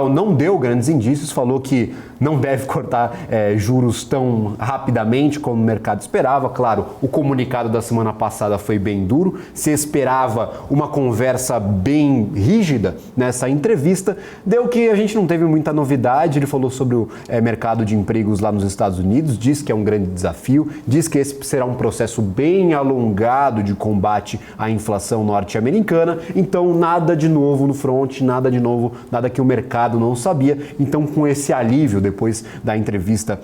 Não deu grandes indícios, falou que não deve cortar juros tão rapidamente como o mercado esperava. Claro, o comunicado da semana passada foi bem duro, se esperava uma conversa bem rígida nessa entrevista, deu que a gente não teve muita novidade. Ele falou sobre o mercado de empregos lá nos Estados Unidos, diz que é um grande desafio, diz que esse será um processo bem alongado de combate à inflação norte-americana. Então, nada de novo no front, nada de novo, nada que o mercado não sabia. Então, com esse alívio, depois da entrevista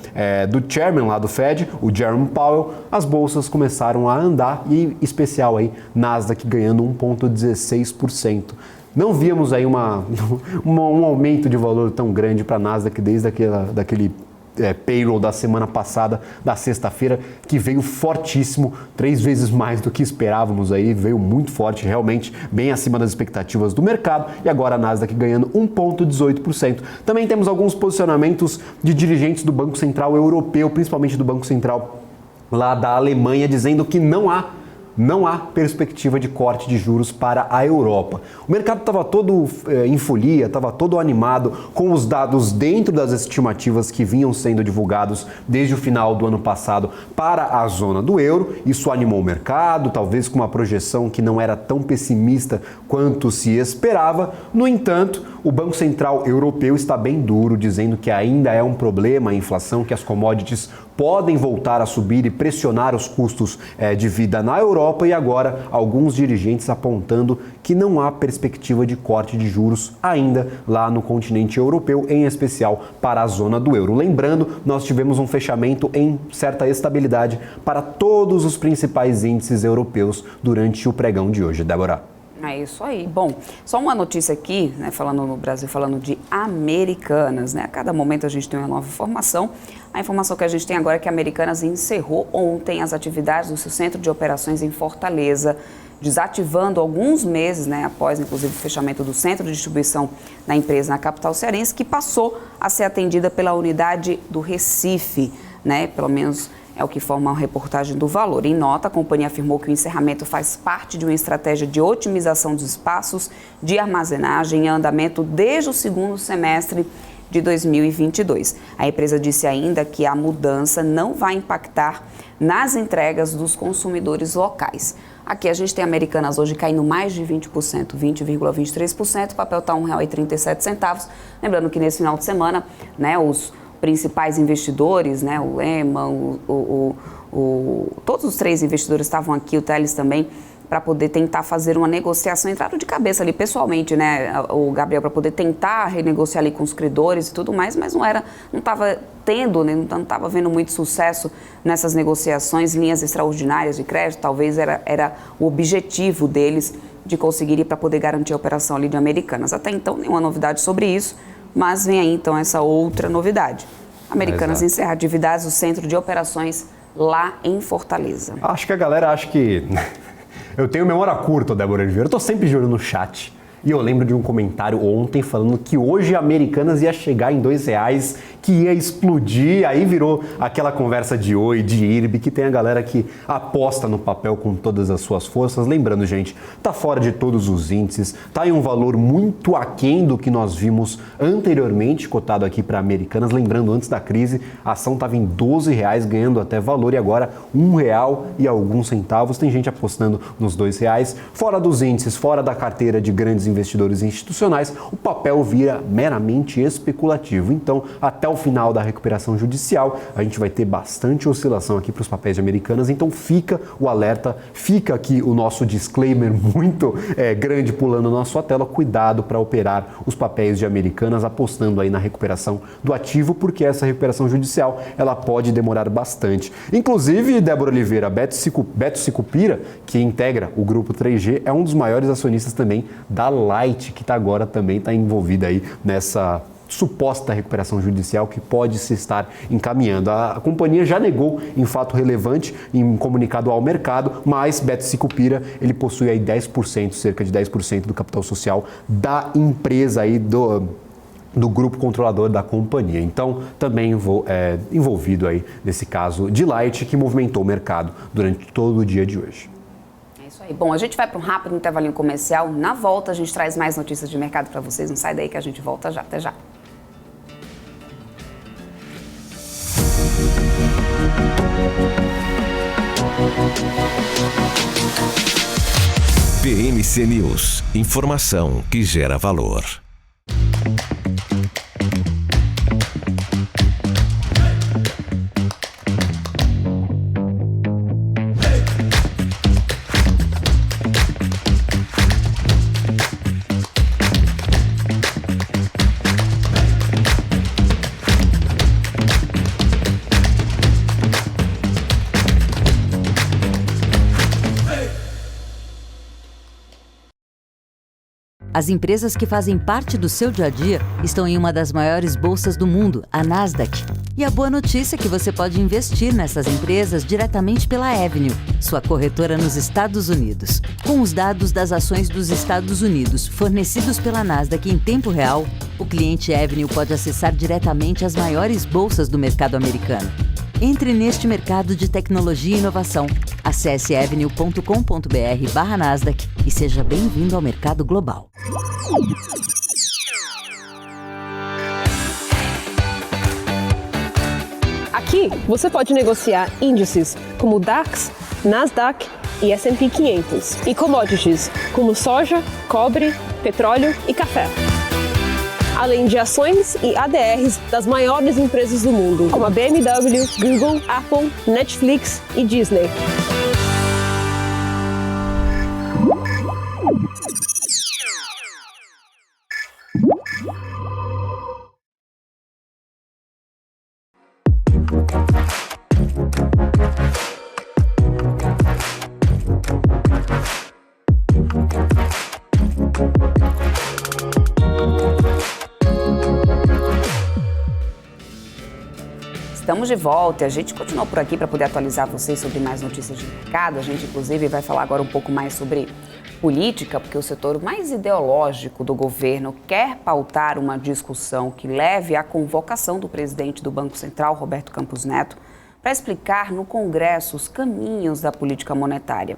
do chairman lá do Fed, o Jerome Powell, as bolsas começaram a andar, e em especial aí, Nasdaq ganhando 1,16%. Não víamos aí um aumento de valor tão grande para a Nasdaq desde daquele payroll da semana passada, da sexta-feira, que veio fortíssimo, 3 vezes mais do que esperávamos aí, veio muito forte, realmente bem acima das expectativas do mercado, e agora a Nasdaq ganhando 1,18%. Também temos alguns posicionamentos de dirigentes do Banco Central Europeu, principalmente do Banco Central lá da Alemanha, dizendo que não há não há perspectiva de corte de juros para a Europa. O mercado estava todo em folia, estava todo animado com os dados dentro das estimativas que vinham sendo divulgados desde o final do ano passado para a zona do euro. Isso animou o mercado, talvez com uma projeção que não era tão pessimista quanto se esperava. No entanto, o Banco Central Europeu está bem duro, dizendo que ainda é um problema a inflação, que as commodities podem voltar a subir e pressionar os custos de vida na Europa, e agora alguns dirigentes apontando que não há perspectiva de corte de juros ainda lá no continente europeu, em especial para a zona do euro. Lembrando, nós tivemos um fechamento em certa estabilidade para todos os principais índices europeus durante o pregão de hoje. Débora. É isso aí. Bom, só uma notícia aqui, né, falando no Brasil, falando de Americanas, né? A cada momento a gente tem uma nova informação. A informação que a gente tem agora é que a Americanas encerrou ontem as atividades do seu centro de operações em Fortaleza, desativando alguns meses, né, após inclusive o fechamento do centro de distribuição da empresa na capital cearense, que passou a ser atendida pela unidade do Recife, né? Pelo menos é o que forma a reportagem do Valor. Em nota, a companhia afirmou que o encerramento faz parte de uma estratégia de otimização dos espaços de armazenagem em andamento desde o segundo semestre de 2022. A empresa disse ainda que a mudança não vai impactar nas entregas dos consumidores locais. Aqui a gente tem Americanas hoje caindo mais de 20%, 20,23%, o papel está R$ 1,37. Lembrando que nesse final de semana, né, os principais investidores, né, o Lehman, todos os três investidores estavam aqui, o Teles também, para poder tentar fazer uma negociação, entraram de cabeça ali pessoalmente, né, o Gabriel, para poder tentar renegociar ali com os credores e tudo mais, mas não estava tendo, né, não estava vendo muito sucesso nessas negociações, linhas extraordinárias de crédito, talvez era o objetivo deles de conseguir ir para poder garantir a operação ali de Americanas. Até então, nenhuma novidade sobre isso, mas vem aí então essa outra novidade. Americanas encerra atividades do centro de operações lá em Fortaleza. Acho que a galera acha que... Eu tenho memória curta, Débora Oliveira. Eu tô sempre de olho no chat. E eu lembro de um comentário ontem falando que hoje a Americanas ia chegar em R$2, que ia explodir. Aí virou aquela conversa de oi, de IRB, que tem a galera que aposta no papel com todas as suas forças. Lembrando, gente, tá fora de todos os índices, tá em um valor muito aquém do que nós vimos anteriormente cotado aqui para Americanas. Lembrando, antes da crise, a ação estava em R$12, ganhando até valor, e agora R$1 e alguns centavos. Tem gente apostando nos R$2. Fora dos índices, fora da carteira de grandes investidores institucionais, o papel vira meramente especulativo. Então, até o final da recuperação judicial, a gente vai ter bastante oscilação aqui para os papéis de Americanas. Então, fica o alerta, fica aqui o nosso disclaimer muito grande pulando na sua tela. Cuidado para operar os papéis de Americanas, apostando aí na recuperação do ativo, porque essa recuperação judicial, ela pode demorar bastante. Inclusive, Débora Oliveira, Beto Sicupira, que integra o grupo 3G, é um dos maiores acionistas também da Light, que agora também está envolvida aí nessa suposta recuperação judicial que pode se estar encaminhando. A companhia já negou em fato relevante em comunicado ao mercado, mas Beto Sicupira, ele possui aí 10%, cerca de 10% do capital social da empresa aí do grupo controlador da companhia. Então, também envolvido aí nesse caso de Light, que movimentou o mercado durante todo o dia de hoje. Bom, a gente vai para um rápido intervalinho comercial. Na volta, a gente traz mais notícias de mercado para vocês. Não sai daí que a gente volta já. Até já. PMC News. Informação que gera valor. As empresas que fazem parte do seu dia a dia estão em uma das maiores bolsas do mundo, a Nasdaq. E a boa notícia é que você pode investir nessas empresas diretamente pela Avenue, sua corretora nos Estados Unidos. Com os dados das ações dos Estados Unidos fornecidos pela Nasdaq em tempo real, o cliente Avenue pode acessar diretamente as maiores bolsas do mercado americano. Entre neste mercado de tecnologia e inovação. A Acesse avenue.com.br/Nasdaq e seja bem-vindo ao mercado global. Aqui você pode negociar índices como DAX, Nasdaq e S&P 500 e commodities como soja, cobre, petróleo e café. Além de ações e ADRs das maiores empresas do mundo, como a BMW, Google, Apple, Netflix e Disney. Estamos de volta e a gente continua por aqui para poder atualizar vocês sobre mais notícias de mercado. A gente, inclusive, vai falar agora um pouco mais sobre política, porque o setor mais ideológico do governo quer pautar uma discussão que leve à convocação do presidente do Banco Central, Roberto Campos Neto, para explicar no Congresso os caminhos da política monetária.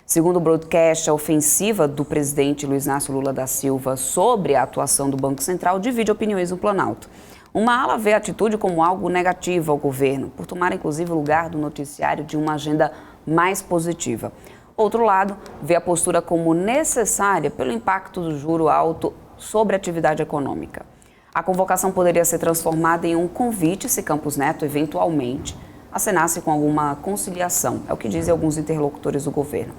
Segundo o broadcast, a ofensiva do presidente Luiz Inácio Lula da Silva sobre a atuação do Banco Central divide opiniões no Planalto. Uma ala vê a atitude como algo negativo ao governo, por tomar inclusive o lugar do noticiário de uma agenda mais positiva. Outro lado vê a postura como necessária pelo impacto do juro alto sobre a atividade econômica. A convocação poderia ser transformada em um convite se Campos Neto eventualmente acenasse com alguma conciliação, é o que dizem alguns interlocutores do governo.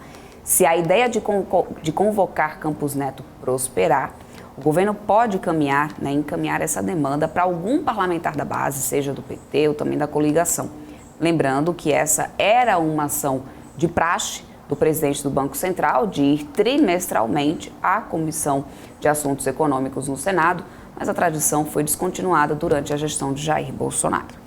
Se a ideia de convocar Campos Neto prosperar, o governo pode encaminhar essa demanda para algum parlamentar da base, seja do PT ou também da coligação. Lembrando que essa era uma ação de praxe do presidente do Banco Central de ir trimestralmente à Comissão de Assuntos Econômicos no Senado, mas a tradição foi descontinuada durante a gestão de Jair Bolsonaro.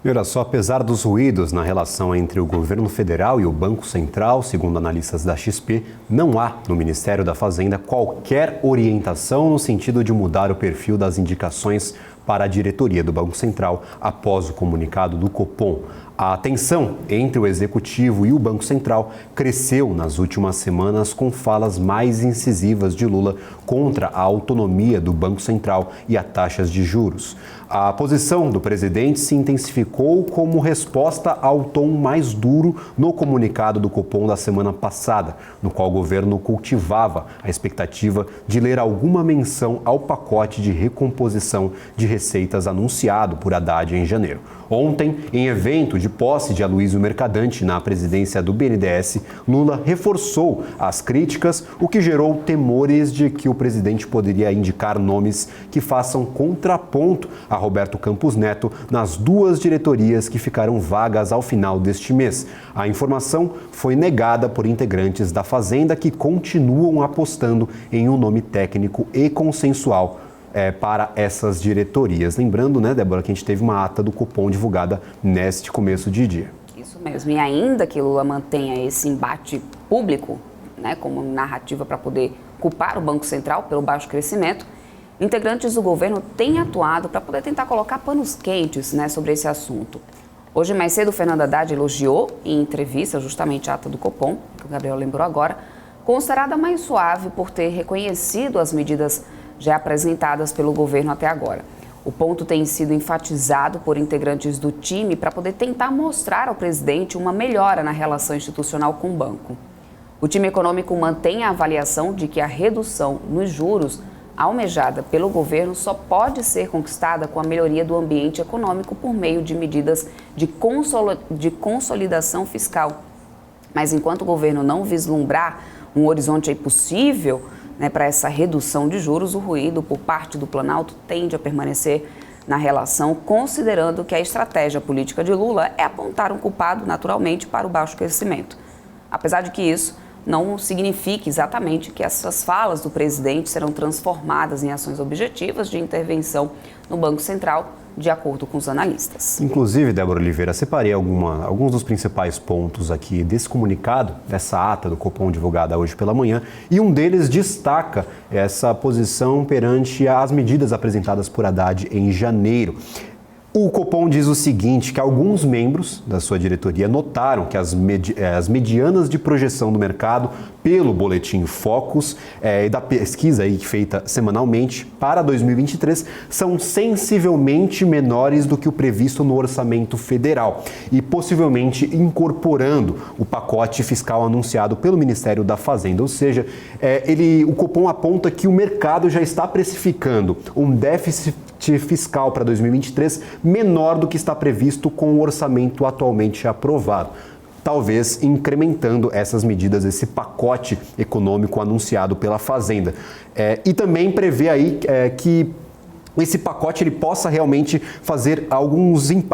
E olha só, apesar dos ruídos na relação entre o governo federal e o Banco Central, segundo analistas da XP, não há no Ministério da Fazenda qualquer orientação no sentido de mudar o perfil das indicações para a diretoria do Banco Central após o comunicado do Copom. A tensão entre o Executivo e o Banco Central cresceu nas últimas semanas com falas mais incisivas de Lula contra a autonomia do Banco Central e as taxas de juros. A posição do presidente se intensificou como resposta ao tom mais duro no comunicado do Copom da semana passada, no qual o governo cultivava a expectativa de ler alguma menção ao pacote de recomposição de receitas anunciado por Haddad em janeiro. Ontem, em evento de posse de Aloysio Mercadante na presidência do BNDES, Lula reforçou as críticas, o que gerou temores de que o presidente poderia indicar nomes que façam contraponto a Roberto Campos Neto nas duas diretorias que ficaram vagas ao final deste mês. A informação foi negada por integrantes da Fazenda que continuam apostando em um nome técnico e consensual para essas diretorias. Lembrando, né, Débora, que a gente teve uma ata do Copom divulgada neste começo de dia. Isso mesmo. E ainda que Lula mantenha esse embate público, né, como narrativa para poder culpar o Banco Central pelo baixo crescimento, integrantes do governo têm atuado para poder tentar colocar panos quentes, né, sobre esse assunto. Hoje, mais cedo, o Fernando Haddad elogiou em entrevista justamente a ata do Copom, que o Gabriel lembrou agora, considerada mais suave por ter reconhecido as medidas já apresentadas pelo governo até agora. O ponto tem sido enfatizado por integrantes do time para poder tentar mostrar ao presidente uma melhora na relação institucional com o banco. O time econômico mantém a avaliação de que a redução nos juros almejada pelo governo só pode ser conquistada com a melhoria do ambiente econômico por meio de medidas de consolidação fiscal. Mas enquanto o governo não vislumbrar um horizonte possível, né, para essa redução de juros, o ruído por parte do Planalto tende a permanecer na relação, considerando que a estratégia política de Lula é apontar um culpado naturalmente para o baixo crescimento. Apesar de que isso não significa exatamente que essas falas do presidente serão transformadas em ações objetivas de intervenção no Banco Central, de acordo com os analistas. Inclusive, Débora Oliveira, separei alguns dos principais pontos aqui desse comunicado, dessa ata do Copom divulgada hoje pela manhã, e um deles destaca essa posição perante as medidas apresentadas por Haddad em janeiro. O Copom diz o seguinte, que alguns membros da sua diretoria notaram que as medianas de projeção do mercado pelo boletim Focus e da pesquisa aí feita semanalmente para 2023 são sensivelmente menores do que o previsto no orçamento federal e possivelmente incorporando o pacote fiscal anunciado pelo Ministério da Fazenda. Ou seja, o Copom aponta que o mercado já está precificando um déficit fiscal para 2023 menor do que está previsto com o orçamento atualmente aprovado, talvez incrementando essas medidas, esse pacote econômico anunciado pela Fazenda. E também prevê aí que esse pacote ele possa realmente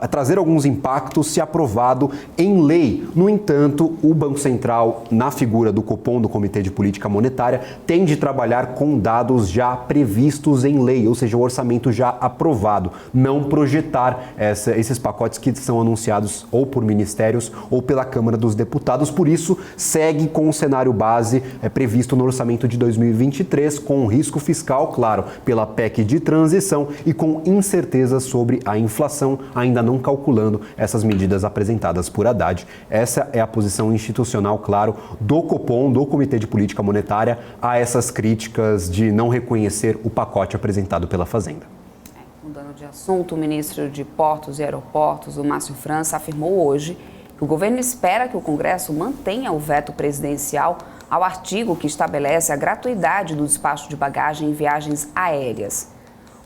trazer alguns impactos se aprovado em lei. No entanto, o Banco Central, na figura do Copom, do Comitê de Política Monetária, tem de trabalhar com dados já previstos em lei, ou seja, o orçamento já aprovado, não projetar esses pacotes que são anunciados ou por ministérios ou pela Câmara dos Deputados. Por isso, segue com o cenário base previsto no orçamento de 2023, com risco fiscal, claro, pela PEC de transição, e com incerteza sobre a inflação, ainda não calculando essas medidas apresentadas por Haddad. Essa é a posição institucional, claro, do Copom, do Comitê de Política Monetária, a essas críticas de não reconhecer o pacote apresentado pela Fazenda. Mudando de assunto, o ministro de Portos e Aeroportos, o Márcio França, afirmou hoje que o governo espera que o Congresso mantenha o veto presidencial ao artigo que estabelece a gratuidade do despacho de bagagem em viagens aéreas.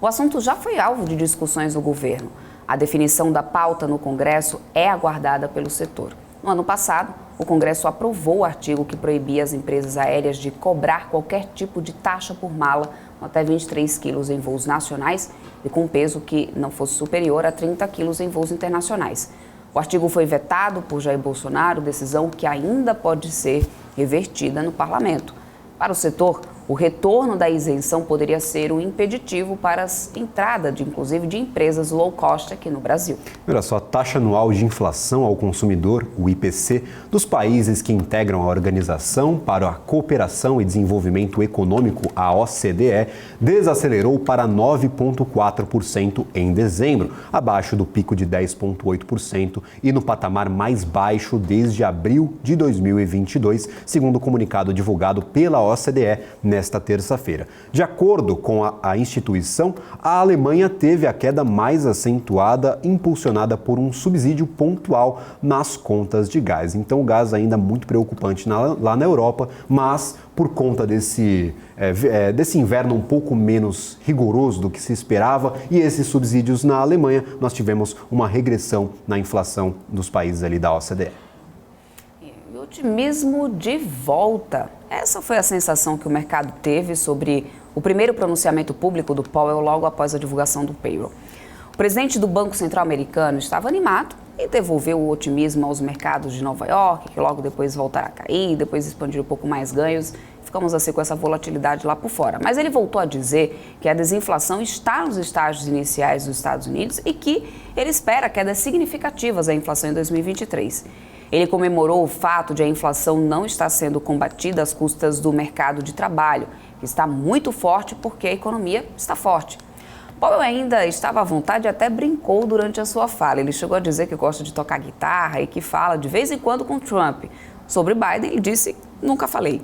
O assunto já foi alvo de discussões no governo. A definição da pauta no Congresso é aguardada pelo setor. No ano passado, o Congresso aprovou o artigo que proibia as empresas aéreas de cobrar qualquer tipo de taxa por mala com até 23 quilos em voos nacionais e com peso que não fosse superior a 30 quilos em voos internacionais. O artigo foi vetado por Jair Bolsonaro, decisão que ainda pode ser revertida no parlamento. Para o setor, o retorno da isenção poderia ser um impeditivo para a entrada, inclusive, de empresas low cost aqui no Brasil. Olha só, a taxa anual de inflação ao consumidor, o IPC, dos países que integram a Organização para a Cooperação e Desenvolvimento Econômico, a OCDE, desacelerou para 9,4% em dezembro, abaixo do pico de 10,8% e no patamar mais baixo desde abril de 2022, segundo o comunicado divulgado pela OCDE nesta terça-feira. De acordo com a instituição, a Alemanha teve a queda mais acentuada, impulsionada por um subsídio pontual nas contas de gás. Então, o gás ainda muito preocupante lá na Europa, mas por conta desse inverno um pouco menos rigoroso do que se esperava e esses subsídios na Alemanha, nós tivemos uma regressão na inflação dos países ali da OCDE. E otimismo de volta. Essa foi a sensação que o mercado teve sobre o primeiro pronunciamento público do Powell logo após a divulgação do payroll. O presidente do Banco Central americano estava animado e devolveu o otimismo aos mercados de Nova York, que logo depois voltaram a cair, depois expandir um pouco mais ganhos. Ficamos assim com essa volatilidade lá por fora. Mas ele voltou a dizer que a desinflação está nos estágios iniciais dos Estados Unidos e que ele espera quedas significativas da inflação em 2023. Ele comemorou o fato de a inflação não estar sendo combatida às custas do mercado de trabalho, que está muito forte porque a economia está forte. Powell ainda estava à vontade e até brincou durante a sua fala. Ele chegou a dizer que gosta de tocar guitarra e que fala de vez em quando com Trump. Sobre Biden, ele disse, nunca falei.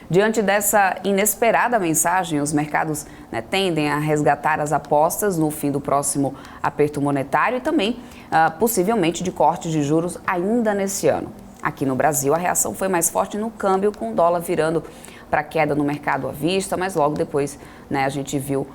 Diante dessa inesperada mensagem, os mercados tendem a resgatar as apostas no fim do próximo aperto monetário e também, possivelmente, de cortes de juros ainda nesse ano. Aqui no Brasil, a reação foi mais forte no câmbio, com o dólar virando para queda no mercado à vista, mas logo depois a gente viu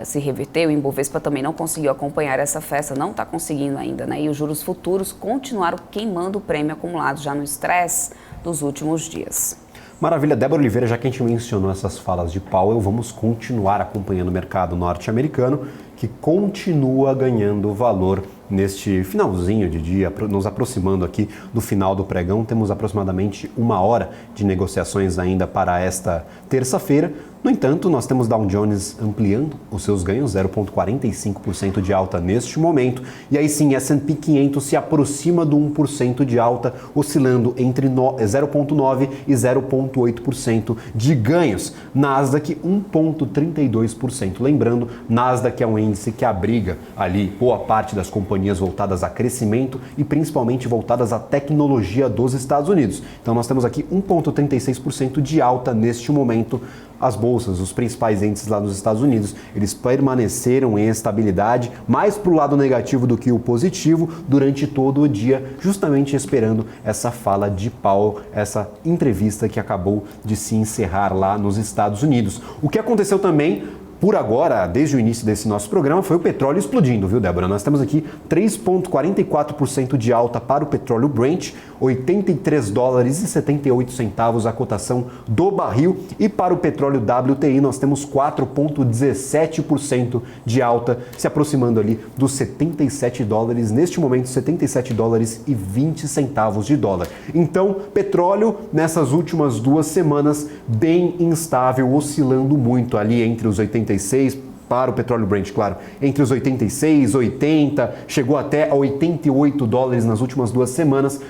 se reverter. O Ibovespa também não conseguiu acompanhar essa festa, não está conseguindo ainda, e os juros futuros continuaram queimando o prêmio acumulado já no estresse dos últimos dias. Maravilha, Débora Oliveira, já que a gente mencionou essas falas de Powell, vamos continuar acompanhando o mercado norte-americano, que continua ganhando valor neste finalzinho de dia, nos aproximando aqui do final do pregão. Temos aproximadamente 1 hora de negociações ainda para esta terça-feira. No entanto, nós temos Dow Jones ampliando os seus ganhos, 0,45% de alta neste momento. E aí sim, S&P 500 se aproxima do 1% de alta, oscilando entre 0,9% e 0,8% de ganhos. Nasdaq, 1,32%. Lembrando, Nasdaq é um índice que abriga ali boa parte das companhias voltadas a crescimento e principalmente voltadas à tecnologia dos Estados Unidos. Então nós temos aqui 1,36% de alta neste momento. As bolsas, os principais índices lá nos Estados Unidos, eles permaneceram em estabilidade, mais para o lado negativo do que o positivo, durante todo o dia, justamente esperando essa fala de Powell, essa entrevista que acabou de se encerrar lá nos Estados Unidos. O que aconteceu também, por agora, desde o início desse nosso programa, foi o petróleo explodindo, viu, Débora? Nós temos aqui 3,44% de alta para o petróleo Brent, 83 dólares e 78 centavos a cotação do barril. E para o petróleo WTI, nós temos 4,17% de alta, se aproximando ali dos 77 dólares. Neste momento, 77 dólares e 20 centavos de dólar. Então, petróleo, nessas últimas 2 semanas, bem instável, oscilando muito ali entre os 86 para o petróleo Brent, claro, entre os 86, 80, chegou até a 88 dólares nas últimas 2 semanas.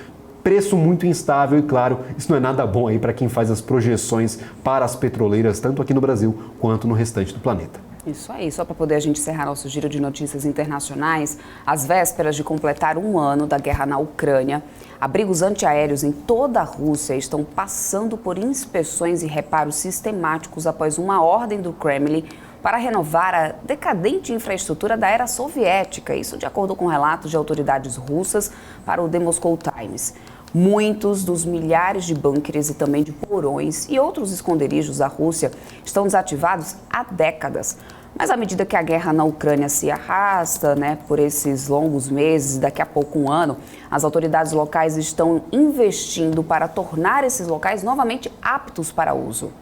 Preço muito instável e, claro, isso não é nada bom aí para quem faz as projeções para as petroleiras, tanto aqui no Brasil quanto no restante do planeta. Isso aí, só para poder a gente encerrar nosso giro de notícias internacionais, às vésperas de completar 1 ano da guerra na Ucrânia, abrigos antiaéreos em toda a Rússia estão passando por inspeções e reparos sistemáticos após uma ordem do Kremlin para renovar a decadente infraestrutura da era soviética, isso de acordo com relatos de autoridades russas para o The Moscow Times. Muitos dos milhares de bunkers e também de porões e outros esconderijos da Rússia estão desativados há décadas. Mas à medida que a guerra na Ucrânia se arrasta, por esses longos meses, daqui a pouco 1 ano, as autoridades locais estão investindo para tornar esses locais novamente aptos para uso.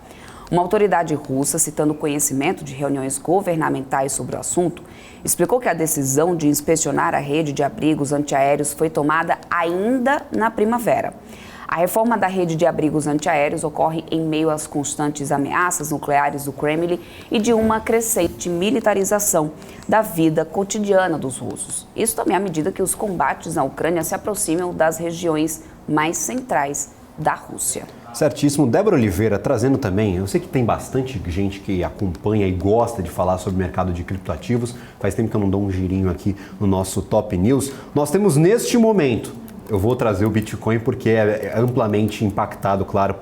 Uma autoridade russa, citando conhecimento de reuniões governamentais sobre o assunto, explicou que a decisão de inspecionar a rede de abrigos antiaéreos foi tomada ainda na primavera. A reforma da rede de abrigos antiaéreos ocorre em meio às constantes ameaças nucleares do Kremlin e de uma crescente militarização da vida cotidiana dos russos. Isso também à medida que os combates na Ucrânia se aproximam das regiões mais centrais da Rússia. Certíssimo. Débora Oliveira, trazendo também, eu sei que tem bastante gente que acompanha e gosta de falar sobre o mercado de criptoativos, faz tempo que eu não dou um girinho aqui no nosso Top News. Nós temos neste momento, eu vou trazer o Bitcoin porque é amplamente impactado, claro,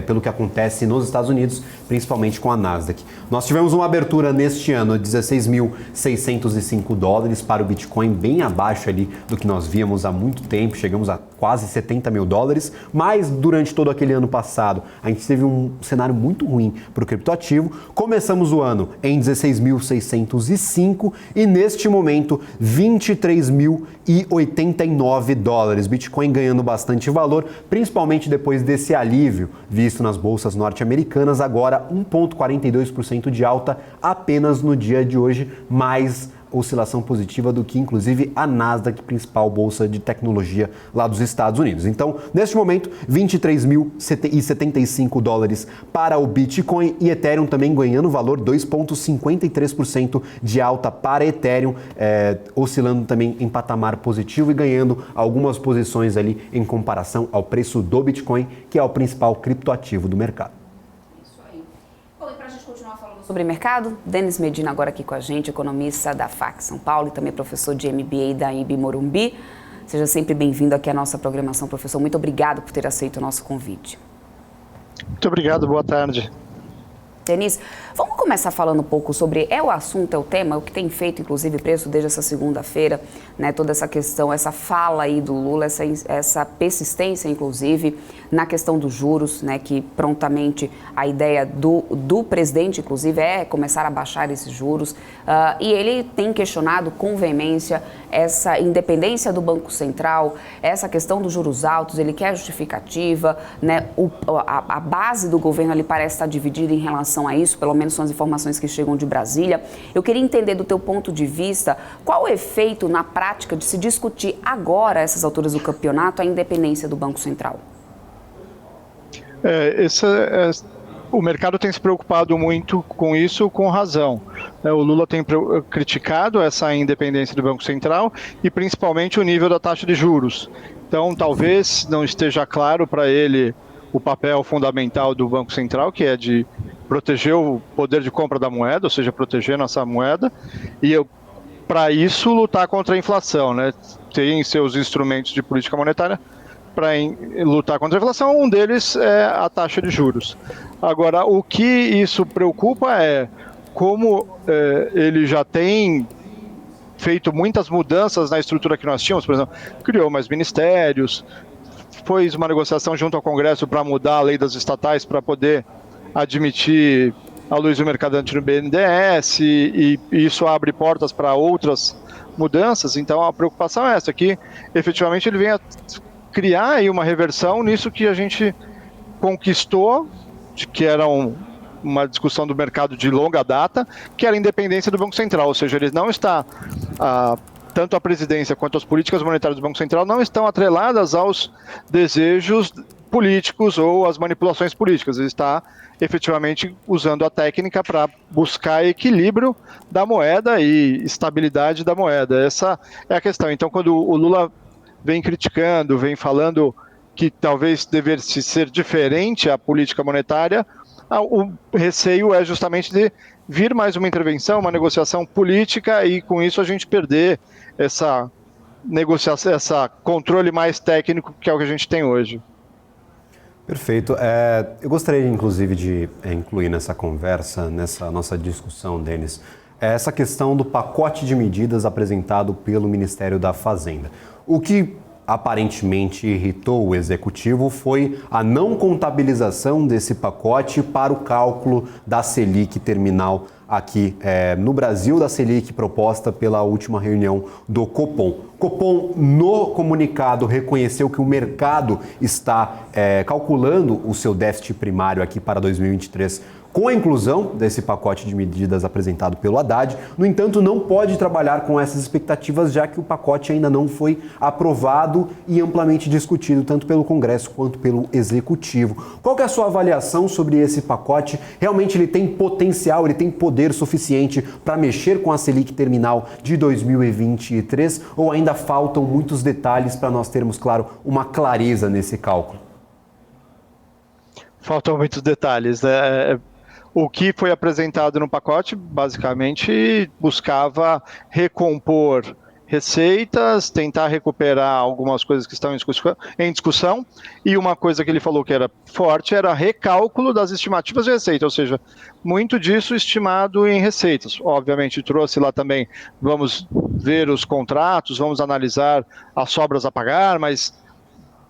pelo que acontece nos Estados Unidos, principalmente com a Nasdaq. Nós tivemos uma abertura neste ano de 16.605 dólares para o Bitcoin, bem abaixo ali do que nós víamos há muito tempo, chegamos a quase 70 mil dólares, mas durante todo aquele ano passado a gente teve um cenário muito ruim para o criptoativo. Começamos o ano em 16.605 e neste momento 23.089 dólares. Bitcoin ganhando bastante valor, principalmente depois desse alívio visto nas bolsas norte-americanas, agora 1,42% de alta apenas no dia de hoje, mais oscilação positiva do que inclusive a Nasdaq, principal bolsa de tecnologia lá dos Estados Unidos. Então, neste momento, 23.075 dólares para o Bitcoin e Ethereum também ganhando valor, 2,53% de alta para Ethereum, oscilando também em patamar positivo e ganhando algumas posições ali em comparação ao preço do Bitcoin, que é o principal criptoativo do mercado. Sobre mercado, Denis Medina agora aqui com a gente, economista da FAC São Paulo e também professor de MBA da IB Morumbi. Seja sempre bem-vindo aqui à nossa programação, professor. Muito obrigado por ter aceito o nosso convite. Muito obrigado, boa tarde. Denis, vamos começar falando um pouco sobre, o assunto, o tema, o que tem feito, inclusive, preço desde essa segunda-feira, toda essa questão, essa fala aí do Lula, essa persistência, inclusive, na questão dos juros, que prontamente a ideia do presidente, inclusive, é começar a baixar esses juros, e ele tem questionado com veemência essa independência do Banco Central, essa questão dos juros altos, ele quer justificativa, a base do governo ali parece estar dividida em relação a isso, pelo menos são as informações que chegam de Brasília. Eu queria entender do teu ponto de vista, qual o efeito na prática de se discutir agora, a essas alturas do campeonato, a independência do Banco Central? o mercado tem se preocupado muito com isso, com razão. O Lula tem criticado essa independência do Banco Central e principalmente o nível da taxa de juros. Então, talvez não esteja claro para ele o papel fundamental do Banco Central, que é de proteger o poder de compra da moeda, ou seja, proteger nossa moeda, e para isso lutar contra a inflação, né? Tem seus instrumentos de política monetária para lutar contra a inflação, um deles é a taxa de juros. Agora, o que isso preocupa é como ele já tem feito muitas mudanças na estrutura que nós tínhamos, por exemplo, criou mais ministérios, fez uma negociação junto ao Congresso para mudar a lei das estatais para poder admitir a luz do mercadante no BNDES, e isso abre portas para outras mudanças. Então a preocupação é essa, que efetivamente ele venha criar aí uma reversão nisso que a gente conquistou, que era uma discussão do mercado de longa data, que era a independência do Banco Central, ou seja, ele não está, tanto a presidência quanto as políticas monetárias do Banco Central não estão atreladas aos desejos políticos ou às manipulações políticas, ele está efetivamente usando a técnica para buscar equilíbrio da moeda e estabilidade da moeda. Essa é a questão. Então, quando o Lula vem criticando, vem falando que talvez devesse ser diferente a política monetária, o receio é justamente de vir mais uma intervenção, uma negociação política, e com isso a gente perder essa negociação, esse controle mais técnico que é o que a gente tem hoje. Perfeito. Eu gostaria, inclusive, de incluir nessa conversa, nessa nossa discussão, Denis, essa questão do pacote de medidas apresentado pelo Ministério da Fazenda. O que aparentemente irritou o Executivo foi a não contabilização desse pacote para o cálculo da Selic terminal aqui no Brasil, da Selic proposta pela última reunião do Copom. Copom, no comunicado, reconheceu que o mercado está calculando o seu déficit primário aqui para 2023 com a inclusão desse pacote de medidas apresentado pelo Haddad. No entanto, não pode trabalhar com essas expectativas, já que o pacote ainda não foi aprovado e amplamente discutido, tanto pelo Congresso quanto pelo Executivo. Qual que é a sua avaliação sobre esse pacote? Realmente ele tem potencial, ele tem poder suficiente para mexer com a Selic terminal de 2023? Ou ainda faltam muitos detalhes para nós termos, claro, uma clareza nesse cálculo? Faltam muitos detalhes, né? O que foi apresentado no pacote, basicamente, buscava recompor receitas, tentar recuperar algumas coisas que estão em discussão, e uma coisa que ele falou que era forte era recálculo das estimativas de receita, ou seja, muito disso estimado em receitas. Obviamente trouxe lá também, vamos ver os contratos, vamos analisar as sobras a pagar, mas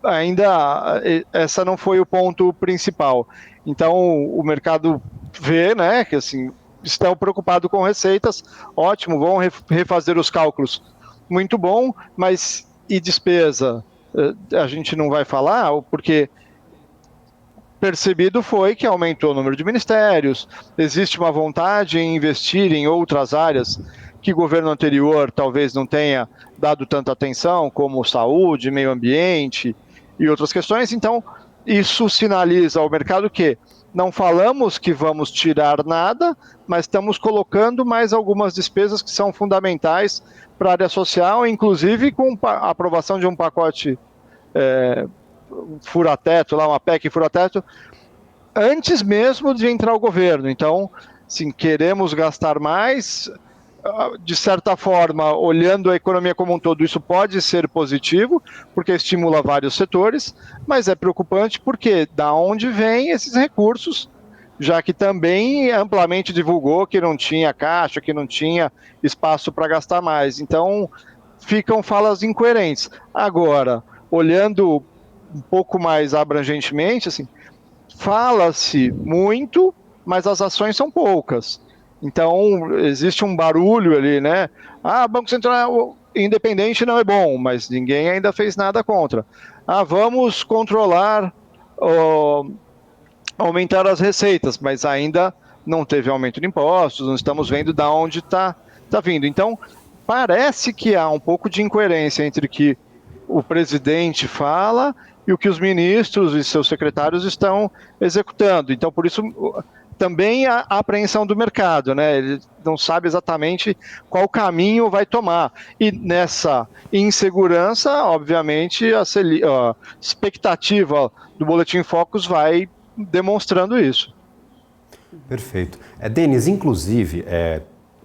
ainda essa não foi o ponto principal. Então o mercado vê, né, que assim, estão preocupados com receitas, ótimo, vão refazer os cálculos, muito bom, mas e despesa? A gente não vai falar, porque percebido foi que aumentou o número de ministérios, existe uma vontade em investir em outras áreas que o governo anterior talvez não tenha dado tanta atenção, como saúde, meio ambiente e outras questões. Então, isso sinaliza ao mercado que não falamos que vamos tirar nada, mas estamos colocando mais algumas despesas que são fundamentais para a área social, inclusive com a aprovação de um pacote fura-teto, lá uma PEC fura-teto, antes mesmo de entrar o governo. Então, sim, queremos gastar mais. De certa forma, olhando a economia como um todo, isso pode ser positivo, porque estimula vários setores, mas é preocupante porque da onde vêm esses recursos, já que também amplamente divulgou que não tinha caixa, que não tinha espaço para gastar mais. Então, ficam falas incoerentes. Agora, olhando um pouco mais abrangentemente, assim, fala-se muito, mas as ações são poucas. Então, existe um barulho ali, né? Banco Central independente não é bom, mas ninguém ainda fez nada contra. Vamos controlar, aumentar as receitas, mas ainda não teve aumento de impostos, não estamos vendo de onde está vindo. Então, parece que há um pouco de incoerência entre o que o presidente fala e o que os ministros e seus secretários estão executando. Então, por isso, também a apreensão do mercado, né? Ele não sabe exatamente qual caminho vai tomar. E nessa insegurança, obviamente, a expectativa do Boletim Focus vai demonstrando isso. Perfeito. Denis, inclusive,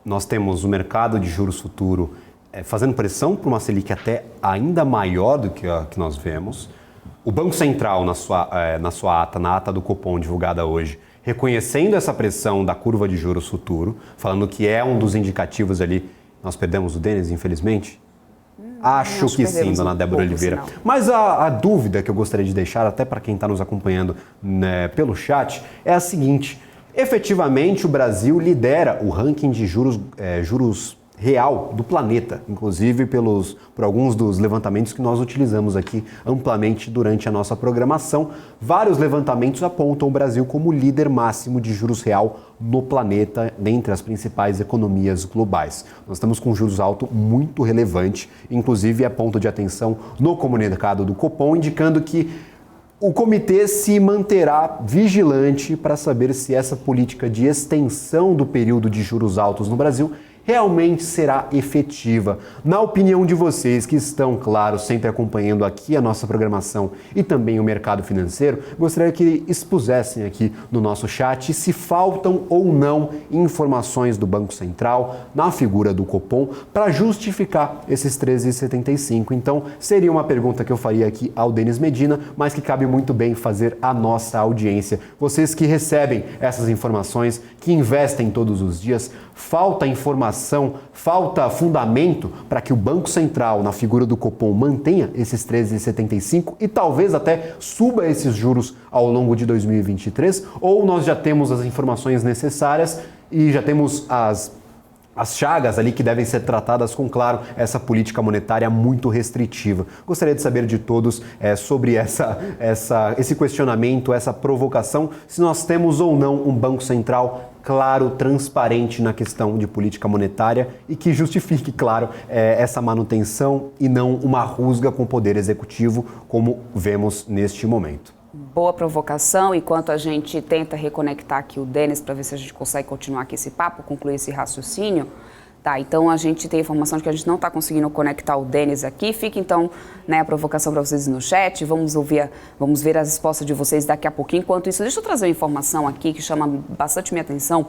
nós temos o mercado de juros futuro fazendo pressão para uma Selic até ainda maior do que a que nós vemos. O Banco Central, na sua ata, na ata do Copom divulgada hoje, reconhecendo essa pressão da curva de juros futuro, falando que é um dos indicativos ali. Nós perdemos o Denis, infelizmente? Acho que sim, dona Débora Oliveira. Mas a dúvida que eu gostaria de deixar, até para quem está nos acompanhando, né, pelo chat, é a seguinte: efetivamente o Brasil lidera o ranking de juros real do planeta, inclusive por alguns dos levantamentos que nós utilizamos aqui amplamente durante a nossa programação. Vários levantamentos apontam o Brasil como líder máximo de juros real no planeta, dentre as principais economias globais. Nós estamos com juros altos muito relevante, inclusive é ponto de atenção no comunicado do Copom, indicando que o comitê se manterá vigilante para saber se essa política de extensão do período de juros altos no Brasil realmente será efetiva. Na opinião de vocês que estão, claro, sempre acompanhando aqui a nossa programação e também o mercado financeiro, gostaria que expusessem aqui no nosso chat se faltam ou não informações do Banco Central na figura do Copom para justificar esses 13,75. Então, seria uma pergunta que eu faria aqui ao Denis Medina, mas que cabe muito bem fazer à nossa audiência. Vocês que recebem essas informações, que investem todos os dias, falta informação, falta fundamento para que o Banco Central, na figura do Copom, mantenha esses 13,75 e talvez até suba esses juros ao longo de 2023? Ou nós já temos as informações necessárias e já temos as chagas ali que devem ser tratadas com, claro, essa política monetária muito restritiva? Gostaria de saber de todos sobre esse questionamento, essa provocação, se nós temos ou não um Banco Central claro, transparente na questão de política monetária e que justifique, claro, essa manutenção e não uma rusga com o poder executivo, como vemos neste momento. Boa provocação. Enquanto a gente tenta reconectar aqui o Denis para ver se a gente consegue continuar aqui esse papo, concluir esse raciocínio. Tá, então a gente tem informação de que a gente não está conseguindo conectar o Denis aqui. Fica então, né, a provocação para vocês no chat. Vamos ver as respostas de vocês daqui a pouquinho. Enquanto isso, deixa eu trazer uma informação aqui que chama bastante minha atenção.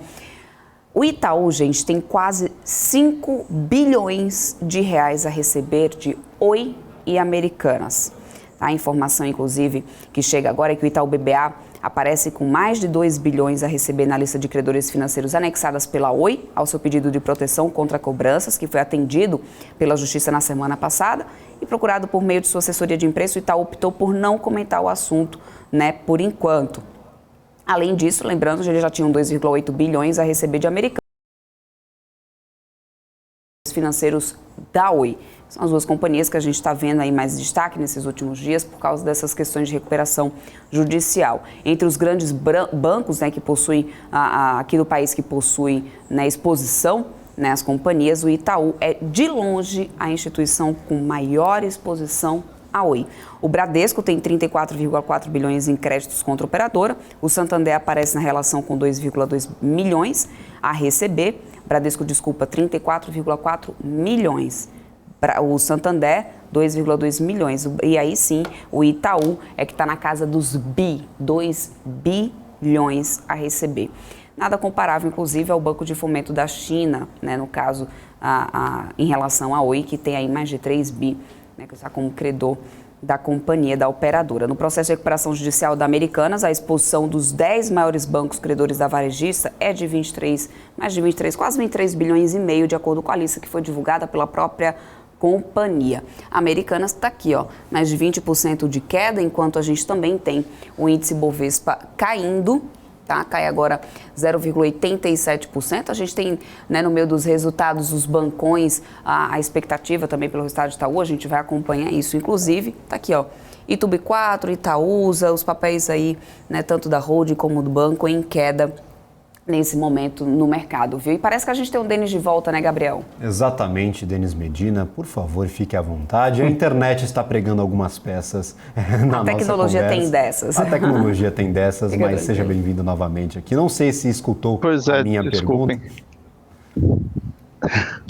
O Itaú, gente, tem quase 5 bilhões de reais a receber de Oi e Americanas. A informação, inclusive, que chega agora é que o Itaú BBA aparece com mais de 2 bilhões a receber na lista de credores financeiros anexadas pela Oi ao seu pedido de proteção contra cobranças, que foi atendido pela Justiça na semana passada e procurado por meio de sua assessoria de imprensa. O Itaú optou por não comentar o assunto, né, por enquanto. Além disso, lembrando que eles já tinham 2,8 bilhões a receber de Americanas financeiros da Oi. São as duas companhias que a gente está vendo aí mais destaque nesses últimos dias por causa dessas questões de recuperação judicial. Entre os grandes bancos, né, que possuem aqui do país que possuem, né, exposição, né, as companhias, o Itaú é de longe a instituição com maior exposição à Oi. O Bradesco tem 34,4 bilhões em créditos contra a operadora. O Santander aparece na relação com 2,2 milhões a receber. Bradesco, 34,4 milhões. O Santander, 2,2 milhões. E aí sim, o Itaú é que está na casa dos 2 bilhões a receber. Nada comparável, inclusive, ao Banco de Fomento da China, né, no caso, em relação à Oi, que tem aí mais de 3 bi, né, que está como credor da companhia, da operadora. No processo de recuperação judicial da Americanas, a exposição dos 10 maiores bancos credores da varejista é de quase 23 bilhões e meio, de acordo com a lista que foi divulgada pela própria companhia. A Americanas está aqui, ó, mais de 20% de queda, enquanto a gente também tem o índice Bovespa caindo, tá? Cai agora 0,87%. A gente tem, né, no meio dos resultados dos bancões, a expectativa também pelo resultado de Itaú, a gente vai acompanhar isso, inclusive, tá aqui, ó, Itubi 4, Itaúsa, os papéis aí, né, tanto da holding como do banco em queda nesse momento no mercado, viu? E parece que a gente tem um Denis de volta, né, Gabriel? Exatamente, Denis Medina, por favor, fique à vontade. A internet está pregando algumas peças na nossa conversa. A tecnologia tem dessas. A tecnologia tem dessas, Fica mas seja bem-vindo novamente aqui. Não sei se escutou a minha desculpem. pergunta.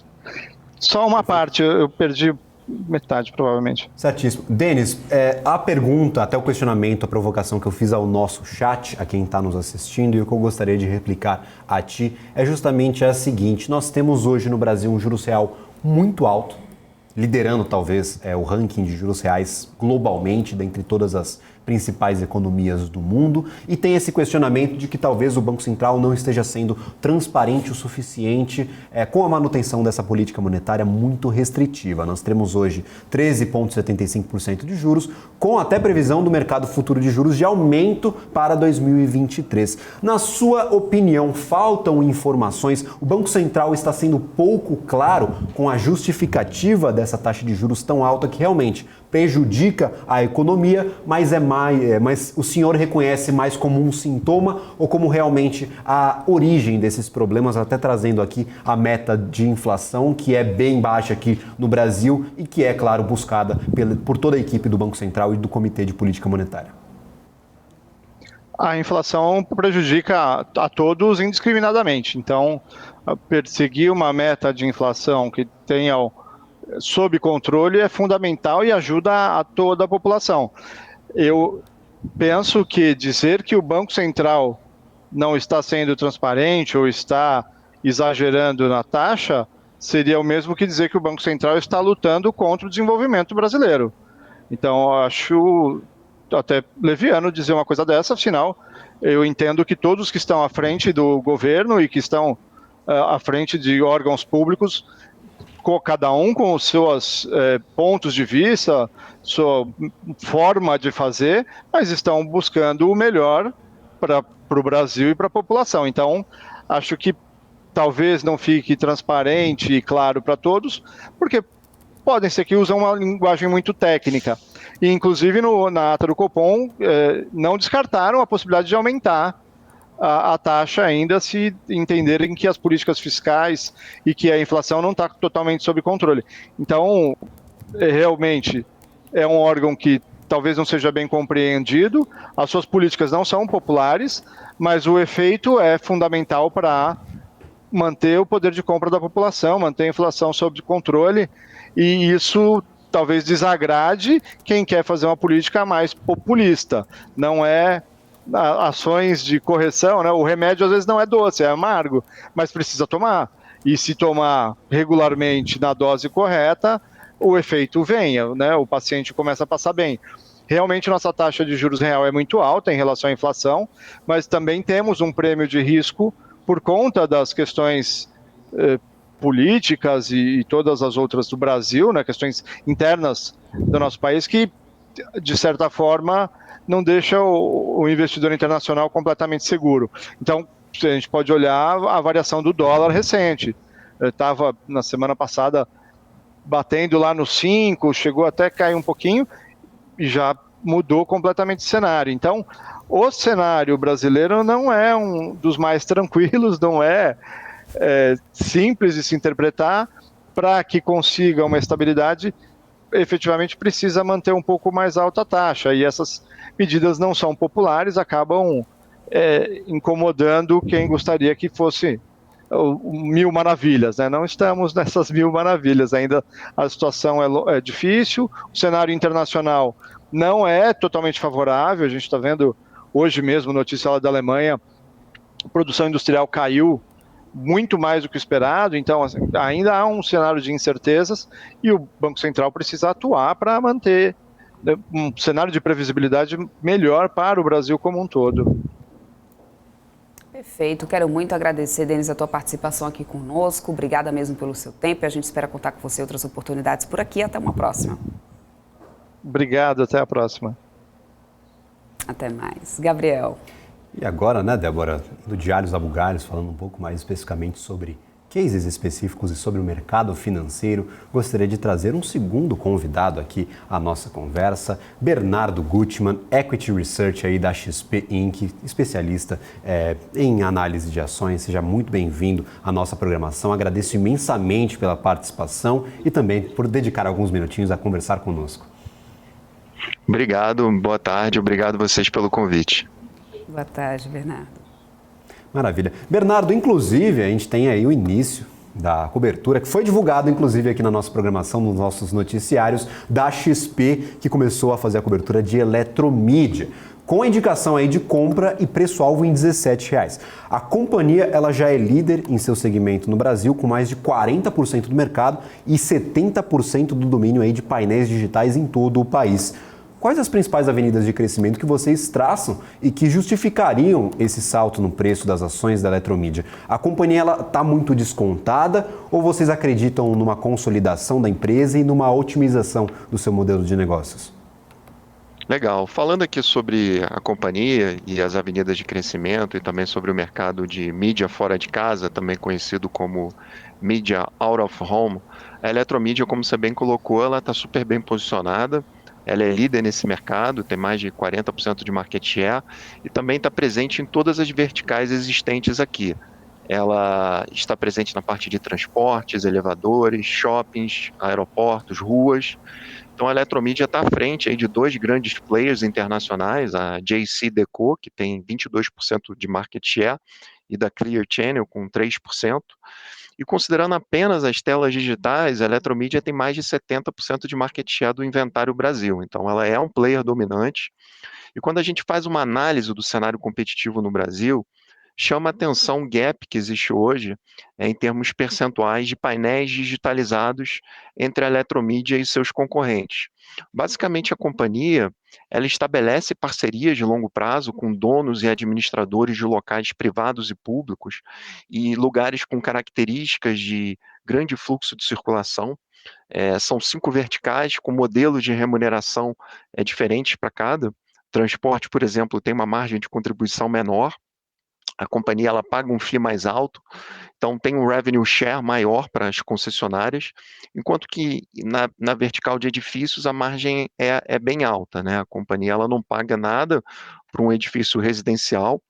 Só uma parte, eu perdi metade, provavelmente. Certíssimo. Denis, a pergunta, até o questionamento, a provocação que eu fiz ao nosso chat, a quem está nos assistindo, e o que eu gostaria de replicar a ti, é justamente a seguinte: nós temos hoje no Brasil um juros real muito alto, liderando talvez o ranking de juros reais globalmente, dentre todas as principais economias do mundo, e tem esse questionamento de que talvez o Banco Central não esteja sendo transparente o suficiente com a manutenção dessa política monetária muito restritiva. Nós temos hoje 13,75% de juros, com até previsão do mercado futuro de juros de aumento para 2023. Na sua opinião, faltam informações? O Banco Central está sendo pouco claro com a justificativa dessa taxa de juros tão alta que realmente prejudica a economia, mas o senhor reconhece mais como um sintoma ou como realmente a origem desses problemas, até trazendo aqui a meta de inflação, que é bem baixa aqui no Brasil e que é, claro, buscada por toda a equipe do Banco Central e do Comitê de Política Monetária? A inflação prejudica a todos indiscriminadamente. Então, perseguir uma meta de inflação que tenha sob controle é fundamental e ajuda a toda a população. Eu penso que dizer que o Banco Central não está sendo transparente ou está exagerando na taxa seria o mesmo que dizer que o Banco Central está lutando contra o desenvolvimento brasileiro. Então, eu acho até leviano dizer uma coisa dessa, afinal, eu entendo que todos que estão à frente do governo e que estão à frente de órgãos públicos, cada um com os seus pontos de vista, sua forma de fazer, mas estão buscando o melhor para o Brasil e para a população. Então, acho que talvez não fique transparente e claro para todos, porque podem ser que usam uma linguagem muito técnica. E, inclusive, na ata do Copom, não descartaram a possibilidade de aumentar a taxa ainda, se entenderem que as políticas fiscais e que a inflação não está totalmente sob controle. Então, realmente, é um órgão que talvez não seja bem compreendido, as suas políticas não são populares, mas o efeito é fundamental para manter o poder de compra da população, manter a inflação sob controle, e isso talvez desagrade quem quer fazer uma política mais populista. Não é ações de correção, né? O remédio às vezes não é doce, é amargo, mas precisa tomar. E se tomar regularmente na dose correta, o efeito vem, né? O paciente começa a passar bem. Realmente nossa taxa de juros real é muito alta em relação à inflação, mas também temos um prêmio de risco por conta das questões políticas e todas as outras do Brasil, né? Questões internas do nosso país que, de certa forma, não deixa o investidor internacional completamente seguro. Então, a gente pode olhar a variação do dólar recente. Estava, na semana passada, batendo lá no 5, chegou até a cair um pouquinho e já mudou completamente o cenário. Então, o cenário brasileiro não é um dos mais tranquilos, não é simples de se interpretar. Para que consiga uma estabilidade, efetivamente precisa manter um pouco mais alta a taxa, e essas medidas não são populares, acabam incomodando quem gostaria que fosse mil maravilhas, né? Não estamos nessas mil maravilhas, ainda a situação é difícil, o cenário internacional não é totalmente favorável, a gente está vendo hoje mesmo notícia lá da Alemanha, a produção industrial caiu muito mais do que esperado, então assim, ainda há um cenário de incertezas e o Banco Central precisa atuar para manter um cenário de previsibilidade melhor para o Brasil como um todo. Perfeito, quero muito agradecer, Denis, a tua participação aqui conosco, obrigada mesmo pelo seu tempo e a gente espera contar com você em outras oportunidades por aqui, até uma próxima. Obrigado, até a próxima. Até mais. Gabriel. E agora, né, Débora, do Diários a Bugalhos, falando um pouco mais especificamente sobre cases específicos e sobre o mercado financeiro, gostaria de trazer um segundo convidado aqui à nossa conversa, Bernardo Gutmann, Equity Research aí da XP Inc., especialista em análise de ações. Seja muito bem-vindo à nossa programação. Agradeço imensamente pela participação e também por dedicar alguns minutinhos a conversar conosco. Obrigado, boa tarde, obrigado vocês pelo convite. Boa tarde, Bernardo. Maravilha. Bernardo, inclusive, a gente tem aí o início da cobertura, que foi divulgado, inclusive, aqui na nossa programação, nos nossos noticiários, da XP, que começou a fazer a cobertura de Eletromídia, com a indicação aí de compra e preço-alvo em R$17. A companhia ela já é líder em seu segmento no Brasil, com mais de 40% do mercado e 70% do domínio aí de painéis digitais em todo o país. Quais as principais avenidas de crescimento que vocês traçam e que justificariam esse salto no preço das ações da Eletromídia? A companhia está muito descontada ou vocês acreditam numa consolidação da empresa e numa otimização do seu modelo de negócios? Legal. Falando aqui sobre a companhia e as avenidas de crescimento e também sobre o mercado de mídia fora de casa, também conhecido como mídia out of home, a Eletromídia, como você bem colocou, ela está super bem posicionada. Ela é líder nesse mercado, tem mais de 40% de market share e também está presente em todas as verticais existentes aqui. Ela está presente na parte de transportes, elevadores, shoppings, aeroportos, ruas. Então a Eletromídia está à frente aí de dois grandes players internacionais, a JCDecaux, que tem 22% de market share, e da Clear Channel, com 3%. E considerando apenas as telas digitais, a Eletromídia tem mais de 70% de market share do inventário Brasil. Então ela é um player dominante. E quando a gente faz uma análise do cenário competitivo no Brasil, chama a atenção o gap que existe hoje em termos percentuais de painéis digitalizados entre a Eletromídia e seus concorrentes. Basicamente, a companhia ela estabelece parcerias de longo prazo com donos e administradores de locais privados e públicos e lugares com características de grande fluxo de circulação. São 5 verticais com modelos de remuneração diferentes para cada. Transporte, por exemplo, tem uma margem de contribuição menor. A companhia ela paga um FII mais alto, então tem um revenue share maior para as concessionárias, enquanto que na vertical de edifícios a margem é bem alta, né? A companhia ela não paga nada para um edifício residencial,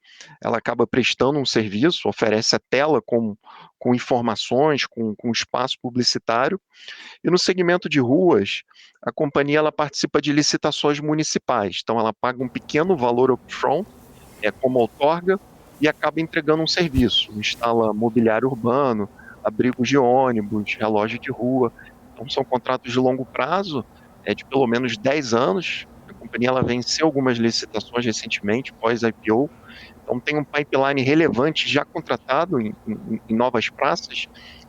ela acaba prestando um serviço, oferece a tela com informações, com espaço publicitário, e no segmento de ruas, a companhia ela participa de licitações municipais, então ela paga um pequeno valor upfront, como outorga, e acaba entregando um serviço, instala mobiliário urbano, abrigos de ônibus, relógio de rua. Então são contratos de longo prazo, de pelo menos 10 anos. A companhia ela venceu algumas licitações recentemente, pós-IPO, então tem um pipeline relevante já contratado em novas praças,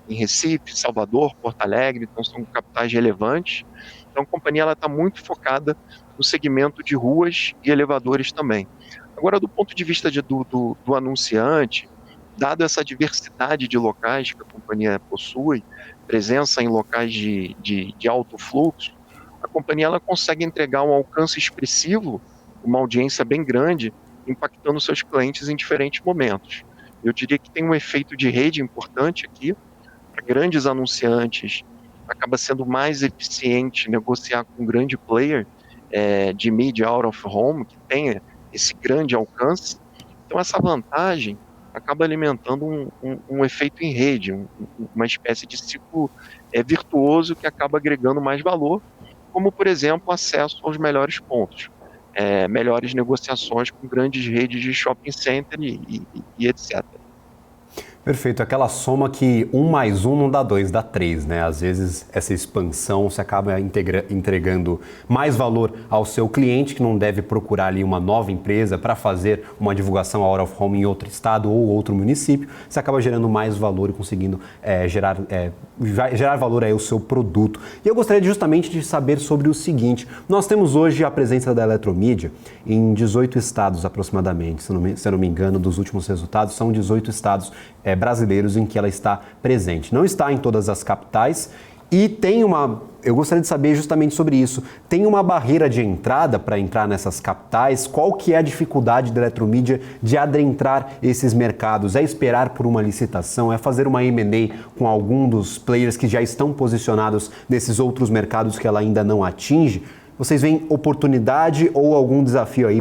em Recife, Salvador, Porto Alegre, então são capitais relevantes. Então a companhia está muito focada no segmento de ruas e elevadores também. Agora, do ponto de vista do anunciante, dado essa diversidade de locais que a companhia possui, presença em locais de alto fluxo, a companhia ela consegue entregar um alcance expressivo, uma audiência bem grande, impactando seus clientes em diferentes momentos. Eu diria que tem um efeito de rede importante aqui, para grandes anunciantes, acaba sendo mais eficiente negociar com um grande player de mídia out of home, que tenha esse grande alcance. Então essa vantagem acaba alimentando um efeito em rede, uma espécie de ciclo virtuoso que acaba agregando mais valor, como por exemplo acesso aos melhores pontos, melhores negociações com grandes redes de shopping center e etc. Perfeito, aquela soma que 1 mais 1 não dá 2, dá 3, né? Às vezes essa expansão você acaba entregando mais valor ao seu cliente, que não deve procurar ali uma nova empresa para fazer uma divulgação out of home em outro estado ou outro município. Você acaba gerando mais valor e conseguindo gerar valor aí ao seu produto. E eu gostaria justamente de saber sobre o seguinte: nós temos hoje a presença da Eletromídia em 18 estados aproximadamente, se eu não me engano, dos últimos resultados, são 18 estados brasileiros em que ela está presente. Não está em todas as capitais E eu gostaria de saber justamente sobre isso, tem uma barreira de entrada para entrar nessas capitais? Qual que é a dificuldade da Eletromídia de adentrar esses mercados? É esperar por uma licitação? É fazer uma M&A com algum dos players que já estão posicionados nesses outros mercados que ela ainda não atinge? Vocês veem oportunidade ou algum desafio aí?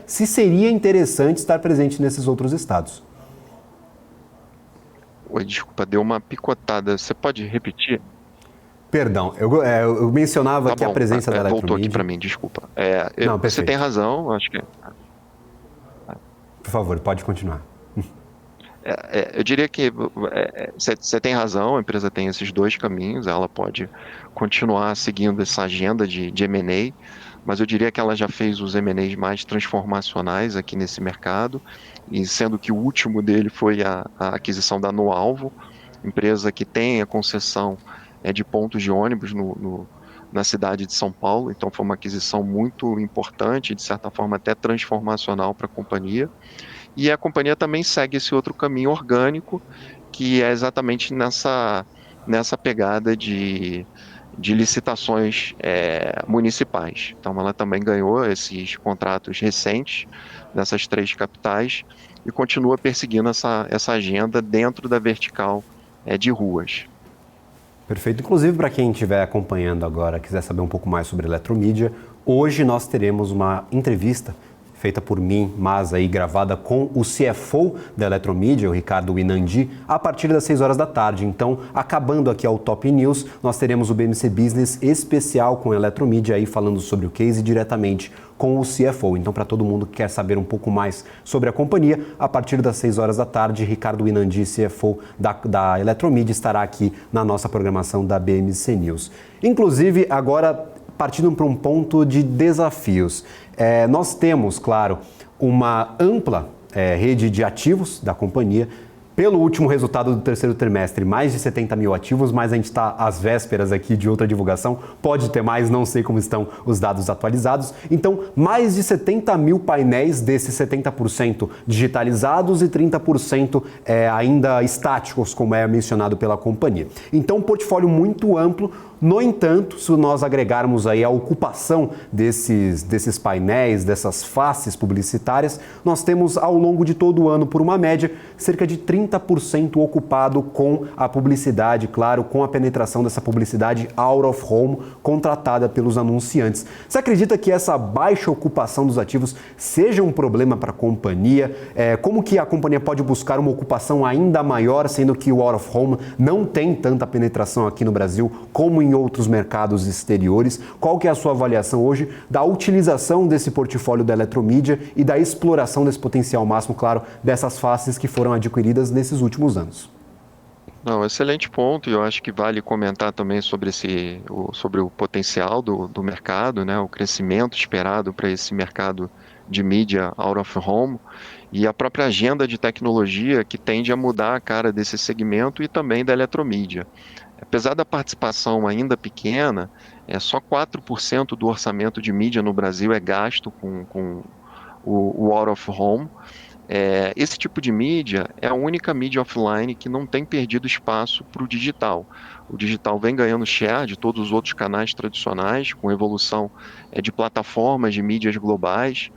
Se seria interessante estar presente nesses outros estados. Oi, desculpa, deu uma picotada. Você pode repetir? Perdão, eu mencionava Tá aqui bom, a presença da Eletromídia. voltou aqui para mim, desculpa. Não, Você perfeito. tem razão, acho que Por favor, pode continuar. eu diria que você tem razão, a empresa tem esses dois caminhos, ela pode continuar seguindo essa agenda de M&A, mas eu diria que ela já fez os M&As mais transformacionais aqui nesse mercado, e sendo que o último dele foi a aquisição da NoAlvo, empresa que tem a concessão de pontos de ônibus na cidade de São Paulo, então foi uma aquisição muito importante, de certa forma até transformacional para a companhia. E a companhia também segue esse outro caminho orgânico, que é exatamente nessa pegada de licitações municipais. Então, ela também ganhou esses contratos recentes nessas 3 capitais e continua perseguindo essa agenda dentro da vertical de ruas. Perfeito. Inclusive, para quem estiver acompanhando agora, quiser saber um pouco mais sobre Eletromídia, hoje nós teremos uma entrevista feita por mim, mas aí gravada com o CFO da Eletromídia, o Ricardo Winandi, a partir das 6 horas da tarde. Então, acabando aqui ao Top News, nós teremos o BMC Business especial com a Eletromídia aí falando sobre o case diretamente com o CFO. Então, para todo mundo que quer saber um pouco mais sobre a companhia, a partir das 6 horas da tarde, Ricardo Winandi, CFO da Eletromídia, estará aqui na nossa programação da BMC News. Inclusive, agora partindo para um ponto de desafios. Nós temos, claro, uma ampla rede de ativos da companhia. Pelo último resultado do terceiro trimestre, mais de 70 mil ativos, mas a gente está às vésperas aqui de outra divulgação. Pode ter mais, não sei como estão os dados atualizados. Então, mais de 70 mil painéis, desses 70% digitalizados e 30% ainda estáticos, como é mencionado pela companhia. Então, um portfólio muito amplo. No entanto, se nós agregarmos aí a ocupação desses painéis, dessas faces publicitárias, nós temos ao longo de todo o ano, por uma média, cerca de 30% ocupado com a publicidade, claro, com a penetração dessa publicidade out of home contratada pelos anunciantes. Você acredita que essa baixa ocupação dos ativos seja um problema para a companhia? Como que a companhia pode buscar uma ocupação ainda maior, sendo que o out of home não tem tanta penetração aqui no Brasil como em outros mercados exteriores? Qual que é a sua avaliação hoje da utilização desse portfólio da Eletromídia e da exploração desse potencial máximo, claro, dessas faces que foram adquiridas nesses últimos anos? Não, excelente ponto, e eu acho que vale comentar também sobre o potencial do mercado, né, o crescimento esperado para esse mercado de mídia out of home e a própria agenda de tecnologia que tende a mudar a cara desse segmento e também da eletromídia. Apesar da participação ainda pequena, só 4% do orçamento de mídia no Brasil é gasto com o out of home. Esse tipo de mídia é a única mídia offline que não tem perdido espaço para o digital. O digital vem ganhando share de todos os outros canais tradicionais, com evolução de plataformas de mídias globais,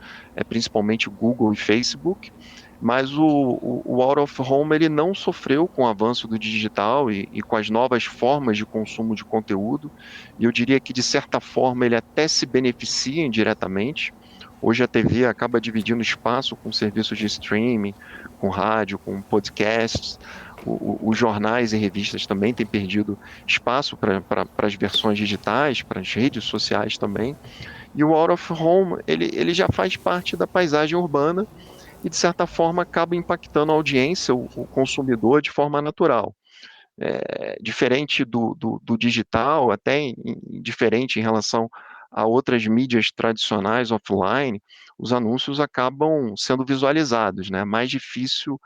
principalmente Google e Facebook. Mas o out of home ele não sofreu com o avanço do digital e com as novas formas de consumo de conteúdo. E eu diria que, de certa forma, ele até se beneficia indiretamente. Hoje a TV acaba dividindo espaço com serviços de streaming, com rádio, com podcasts. Os jornais e revistas também têm perdido espaço para as versões digitais, para as redes sociais também. E o out of home ele já faz parte da paisagem urbana e, de certa forma, acaba impactando a audiência, o consumidor, de forma natural. Diferente do digital, até diferente em relação a outras mídias tradicionais offline, os anúncios acabam sendo visualizados, né? Mais difícil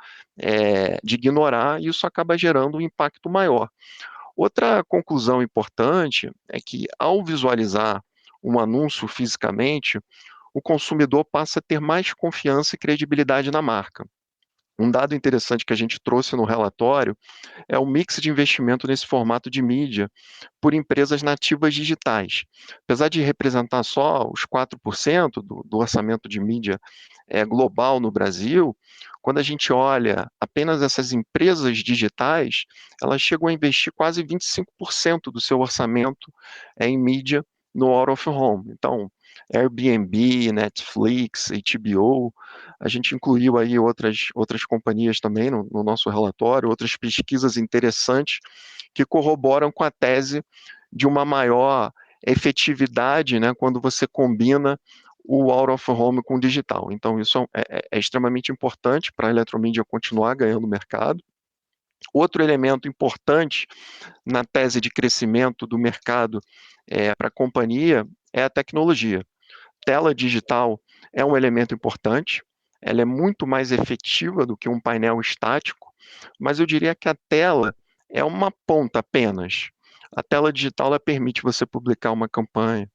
de ignorar, e isso acaba gerando um impacto maior. Outra conclusão importante é que, ao visualizar um anúncio fisicamente, o consumidor passa a ter mais confiança e credibilidade na marca. Um dado interessante que a gente trouxe no relatório é o mix de investimento nesse formato de mídia por empresas nativas digitais. Apesar de representar só os 4% do orçamento de mídia global no Brasil, quando a gente olha apenas essas empresas digitais, elas chegam a investir quase 25% do seu orçamento em mídia no out of home. Então, Airbnb, Netflix, HBO, a gente incluiu aí outras companhias também no nosso relatório, outras pesquisas interessantes que corroboram com a tese de uma maior efetividade, né, quando você combina o out of home com o digital. Então, isso é extremamente importante para a eletromídia continuar ganhando mercado. Outro elemento importante na tese de crescimento do mercado para a companhia é a tecnologia. Tela digital é um elemento importante, ela é muito mais efetiva do que um painel estático, mas eu diria que a tela é uma ponta apenas. A tela digital ela permite você publicar uma campanha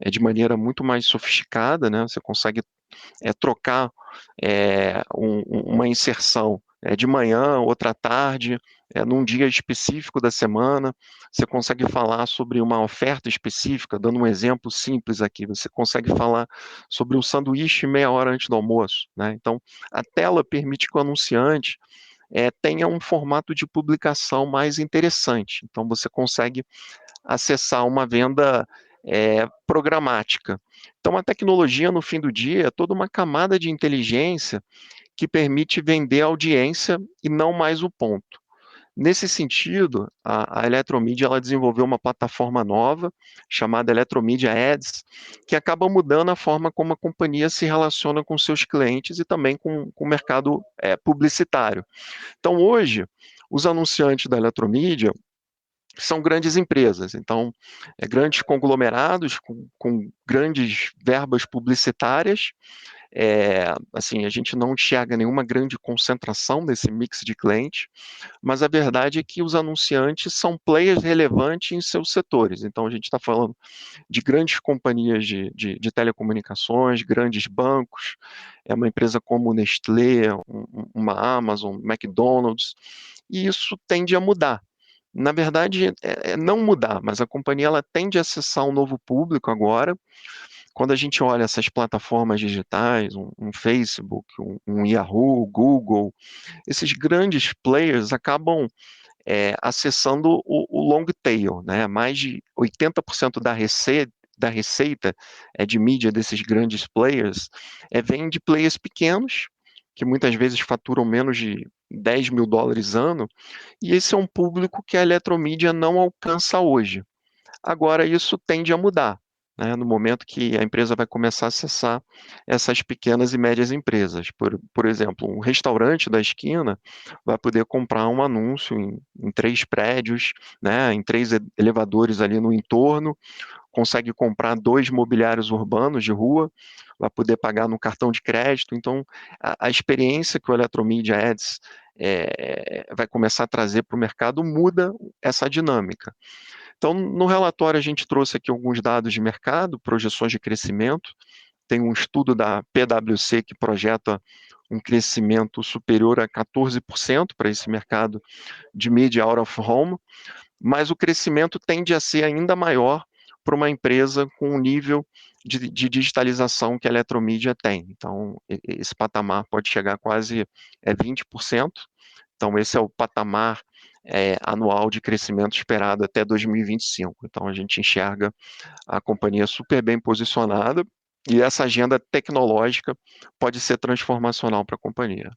de maneira muito mais sofisticada, né? Você consegue trocar uma inserção de manhã, outra tarde, num dia específico da semana, você consegue falar sobre uma oferta específica, dando um exemplo simples aqui, você consegue falar sobre um sanduíche meia hora antes do almoço, né? Então, a tela permite que o anunciante tenha um formato de publicação mais interessante, então você consegue acessar uma venda programática. Então, a tecnologia, no fim do dia, é toda uma camada de inteligência que permite vender a audiência e não mais o ponto. Nesse sentido, a Eletromidia ela desenvolveu uma plataforma nova, chamada Eletromidia Ads, que acaba mudando a forma como a companhia se relaciona com seus clientes e também com o mercado publicitário. Então, hoje, os anunciantes da Eletromidia são grandes empresas, então, grandes conglomerados com grandes verbas publicitárias. Assim, a gente não enxerga nenhuma grande concentração nesse mix de clientes, mas a verdade é que os anunciantes são players relevantes em seus setores. Então, a gente está falando de grandes companhias de telecomunicações, grandes bancos, uma empresa como Nestlé, uma Amazon, McDonald's, e isso tende a mudar. Na verdade, não mudar, mas a companhia ela tende a acessar um novo público agora. Quando a gente olha essas plataformas digitais, um Facebook, um Yahoo, Google, esses grandes players acabam acessando o long tail, né? Mais de 80% da receita de mídia desses grandes players vem de players pequenos, que muitas vezes faturam menos de $10 mil ano, e esse é um público que a eletromídia não alcança hoje. Agora, isso tende a mudar, né, no momento que a empresa vai começar a acessar essas pequenas e médias empresas. Por exemplo, um restaurante da esquina vai poder comprar um anúncio em 3 prédios, né, em 3 elevadores ali no entorno, consegue comprar 2 mobiliários urbanos de rua, vai poder pagar no cartão de crédito. Então, a experiência que o Eletromidia Ads vai começar a trazer para o mercado muda essa dinâmica. Então, no relatório a gente trouxe aqui alguns dados de mercado, projeções de crescimento. Tem um estudo da PwC que projeta um crescimento superior a 14% para esse mercado de mídia out of home, mas o crescimento tende a ser ainda maior para uma empresa com um nível de digitalização que a eletromídia tem. Então, esse patamar pode chegar a quase 20%. Então, esse é o patamar anual de crescimento esperado até 2025. Então, a gente enxerga a companhia super bem posicionada e essa agenda tecnológica pode ser transformacional para a companhia.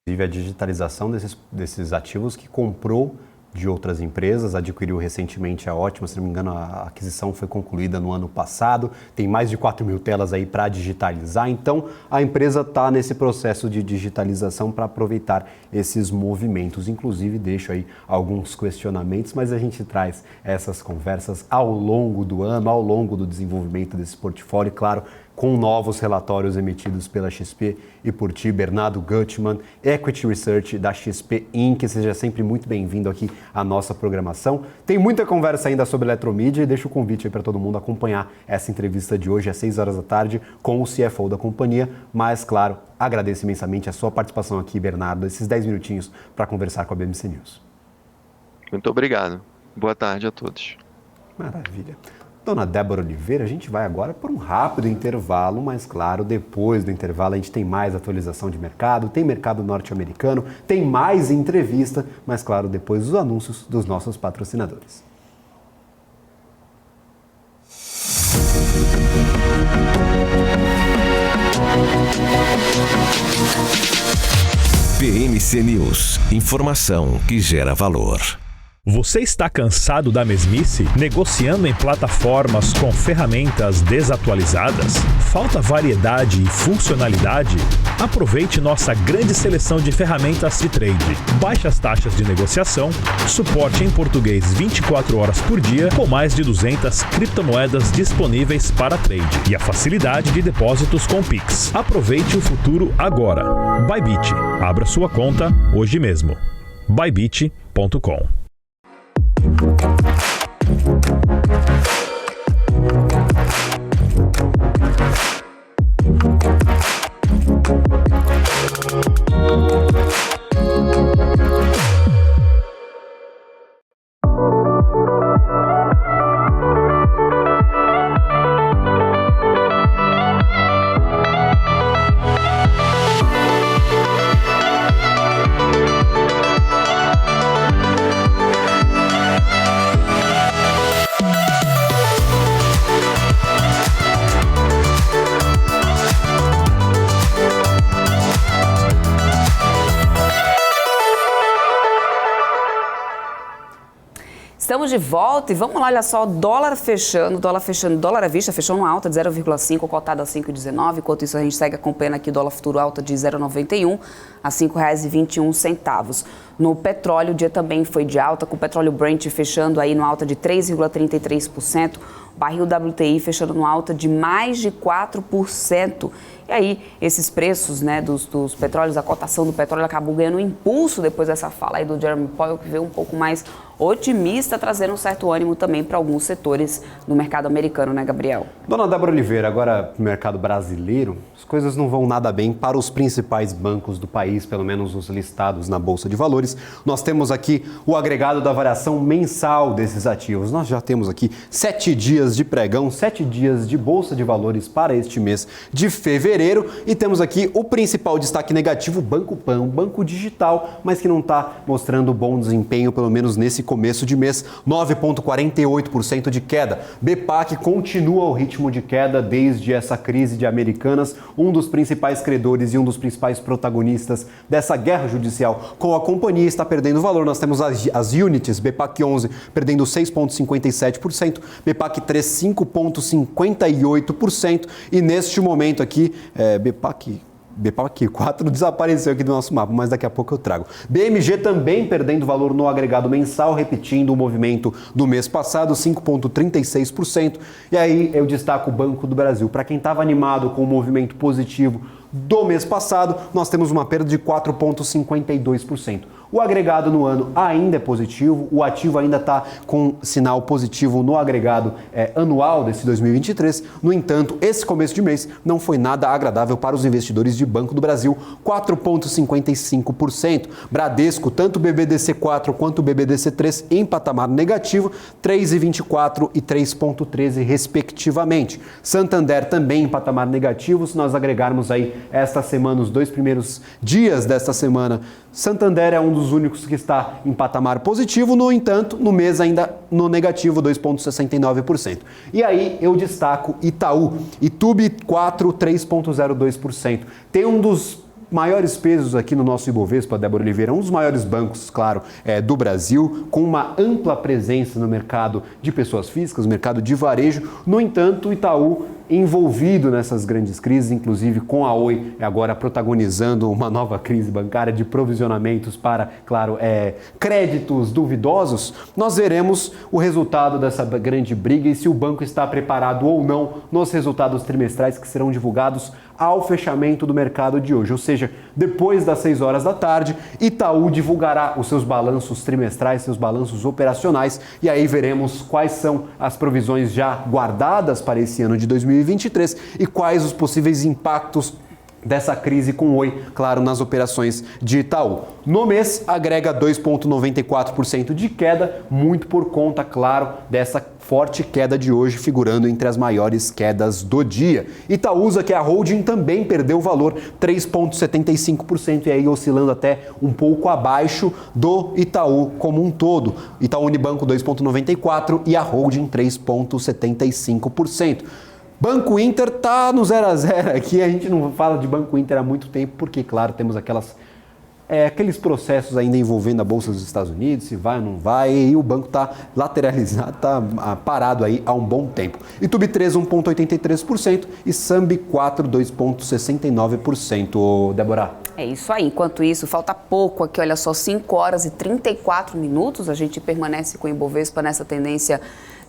Inclusive, a digitalização desses ativos que comprou de outras empresas, adquiriu recentemente a Ótima, se não me engano a aquisição foi concluída no ano passado, tem mais de 4 mil telas aí para digitalizar, então a empresa está nesse processo de digitalização para aproveitar esses movimentos, inclusive deixo aí alguns questionamentos, mas a gente traz essas conversas ao longo do ano, ao longo do desenvolvimento desse portfólio, claro, com novos relatórios emitidos pela XP e por ti, Bernardo Gutmann, Equity Research da XP Inc. Seja sempre muito bem-vindo aqui à nossa programação. Tem muita conversa ainda sobre eletromídia e deixo o convite aí para todo mundo acompanhar essa entrevista de hoje às 6 horas da tarde com o CFO da companhia. Mas, claro, agradeço imensamente a sua participação aqui, Bernardo, esses 10 minutinhos para conversar com a BMC News. Muito obrigado. Boa tarde a todos. Maravilha. Dona Débora Oliveira, a gente vai agora por um rápido intervalo, mas claro, depois do intervalo a gente tem mais atualização de mercado, tem mercado norte-americano, tem mais entrevista, mas claro, depois os anúncios dos nossos patrocinadores. BMC News, informação que gera valor. Você está cansado da mesmice? Negociando em plataformas com ferramentas desatualizadas? Falta variedade e funcionalidade? Aproveite nossa grande seleção de ferramentas de trade. Baixas taxas de negociação, suporte em português 24 horas por dia, com mais de 200 criptomoedas disponíveis para trade e a facilidade de depósitos com Pix. Aproveite o futuro agora. Bybit. Abra sua conta hoje mesmo. Bybit.com. Estamos de volta e vamos lá, olha só, dólar à vista, fechou numa alta de 0,5, cotado a 5,19, enquanto isso a gente segue acompanhando aqui o dólar futuro alta de 0,91 a R$ 5,21. No petróleo, o dia também foi de alta, com o petróleo Brent fechando aí no alta de 3,33%, o barril WTI fechando no alta de mais de 4%. E aí, esses preços, né, dos petróleos, a cotação do petróleo acabou ganhando um impulso depois dessa fala aí do Jeremy Powell, que veio um pouco mais otimista, trazendo um certo ânimo também para alguns setores do mercado americano, né, Gabriel? Dona Débora Oliveira, agora no mercado brasileiro, as coisas não vão nada bem para os principais bancos do país, pelo menos os listados na Bolsa de Valores. Nós temos aqui o agregado da variação mensal desses ativos. Nós já temos aqui 7 dias de pregão, 7 dias de Bolsa de Valores para este mês de fevereiro. E temos aqui o principal destaque negativo, Banco Pan, um banco digital, mas que não está mostrando bom desempenho, pelo menos nesse começo de mês, 9,48% de queda. BPAC continua o ritmo de queda desde essa crise de Americanas, um dos principais credores e um dos principais protagonistas dessa guerra judicial com a companhia está perdendo valor. Nós temos as units, BPAC 11 perdendo 6,57%, BPAC 3 5,58% e neste momento aqui, BPAC 4 desapareceu aqui do nosso mapa, mas daqui a pouco eu trago. BMG também perdendo valor no agregado mensal, repetindo o movimento do mês passado, 5,36%. E aí eu destaco o Banco do Brasil. Para quem estava animado com o movimento positivo do mês passado, nós temos uma perda de 4,52%. O agregado no ano ainda é positivo, o ativo ainda está com sinal positivo no agregado anual desse 2023. No entanto, esse começo de mês não foi nada agradável para os investidores de Banco do Brasil, 4,55%. Bradesco, tanto o BBDC4 quanto o BBDC3 em patamar negativo, 3,24% e 3,13% respectivamente. Santander também em patamar negativo, se nós agregarmos aí esta semana, os 2 primeiros dias desta semana, Santander é um dos únicos que está em patamar positivo, no entanto, no mês ainda no negativo, 2,69%. E aí eu destaco Itaú, Itube 4, 3,02%. Tem um dos maiores pesos aqui no nosso Ibovespa, Débora Oliveira, um dos maiores bancos, claro, do Brasil, com uma ampla presença no mercado de pessoas físicas, no mercado de varejo. No entanto, o Itaú envolvido nessas grandes crises, inclusive com a Oi agora protagonizando uma nova crise bancária de provisionamentos para, claro, créditos duvidosos, nós veremos o resultado dessa grande briga e se o banco está preparado ou não nos resultados trimestrais que serão divulgados ao fechamento do mercado de hoje. Ou seja, depois das 6 horas da tarde, Itaú divulgará os seus balanços trimestrais, seus balanços operacionais, e aí veremos quais são as provisões já guardadas para esse ano de 2023 e quais os possíveis impactos dessa crise com o Oi, claro, nas operações de Itaú. No mês, agrega 2,94% de queda, muito por conta, claro, dessa forte queda de hoje, figurando entre as maiores quedas do dia. Itaúsa, que é a holding, também perdeu valor, 3,75%, e aí oscilando até um pouco abaixo do Itaú como um todo. Itaú Unibanco 2,94% e a holding 3,75%. Banco Inter tá no 0 a 0 aqui, a gente não fala de Banco Inter há muito tempo, porque, claro, temos aqueles processos ainda envolvendo a Bolsa dos Estados Unidos, se vai ou não vai, e o banco está lateralizado, está parado aí há um bom tempo. Itube 3, 1,83% e Sambi 4, 2,69%, Débora. É isso aí. Enquanto isso, falta pouco aqui, olha só, 5 horas e 34 minutos, a gente permanece com o Ibovespa nessa tendência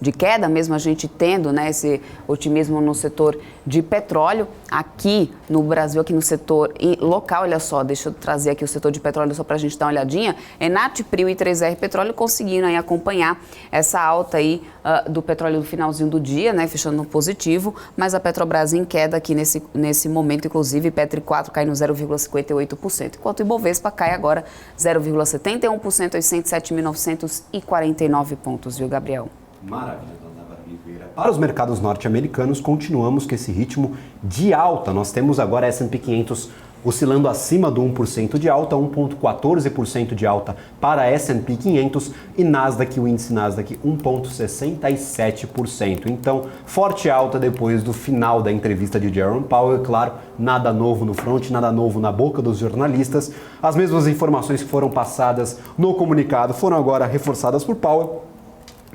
de queda, mesmo a gente tendo, né, esse otimismo no setor de petróleo. Aqui no Brasil, aqui no setor local, olha só, deixa eu trazer aqui o setor de petróleo só para a gente dar uma olhadinha. Enat, Prio e 3R Petróleo conseguiram aí acompanhar essa alta aí do petróleo no finalzinho do dia, né, fechando no positivo, mas a Petrobras em queda aqui nesse momento, inclusive, Petri 4 cai no 0,58%, enquanto o Ibovespa cai agora 0,71% aos 107.949 pontos, viu, Gabriel? Maravilha, dona Bárbara Oliveira. Para os mercados norte-americanos, continuamos com esse ritmo de alta. Nós temos agora S&P 500 oscilando acima do 1% de alta, 1,14% de alta para S&P 500 e Nasdaq, o índice Nasdaq, 1,67%. Então, forte alta depois do final da entrevista de Jerome Powell. Claro, nada novo no front, nada novo na boca dos jornalistas. As mesmas informações que foram passadas no comunicado foram agora reforçadas por Powell,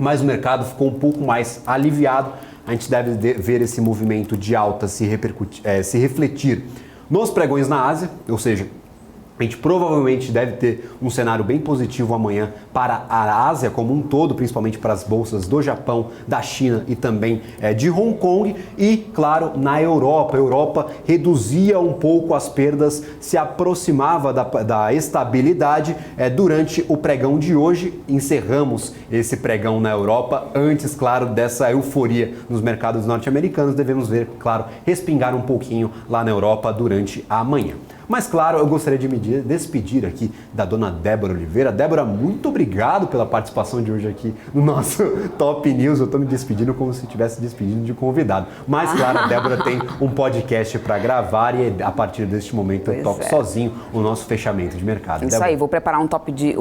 mas o mercado ficou um pouco mais aliviado. A gente deve ver esse movimento de alta se refletir nos pregões na Ásia, ou seja, a gente provavelmente deve ter um cenário bem positivo amanhã para a Ásia como um todo, principalmente para as bolsas do Japão, da China e também de Hong Kong. E, claro, na Europa. A Europa reduzia um pouco as perdas, se aproximava da estabilidade durante o pregão de hoje. Encerramos esse pregão na Europa. Antes, claro, dessa euforia nos mercados norte-americanos, devemos ver, claro, respingar um pouquinho lá na Europa durante a manhã. Mas, claro, eu gostaria de me despedir aqui da dona Débora Oliveira. Débora, muito obrigado pela participação de hoje aqui no nosso Top News. Eu estou me despedindo como se estivesse despedindo de convidado. Mas, claro, a Débora tem um podcast para gravar e a partir deste momento eu toco sozinho o nosso fechamento de mercado. Isso aí, vou preparar um papo de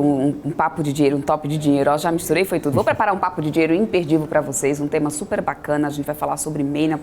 dinheiro, um top de dinheiro. Ó, já misturei, foi tudo. Vou preparar um papo de dinheiro imperdível para vocês, um tema super bacana. A gente vai falar sobre MEI no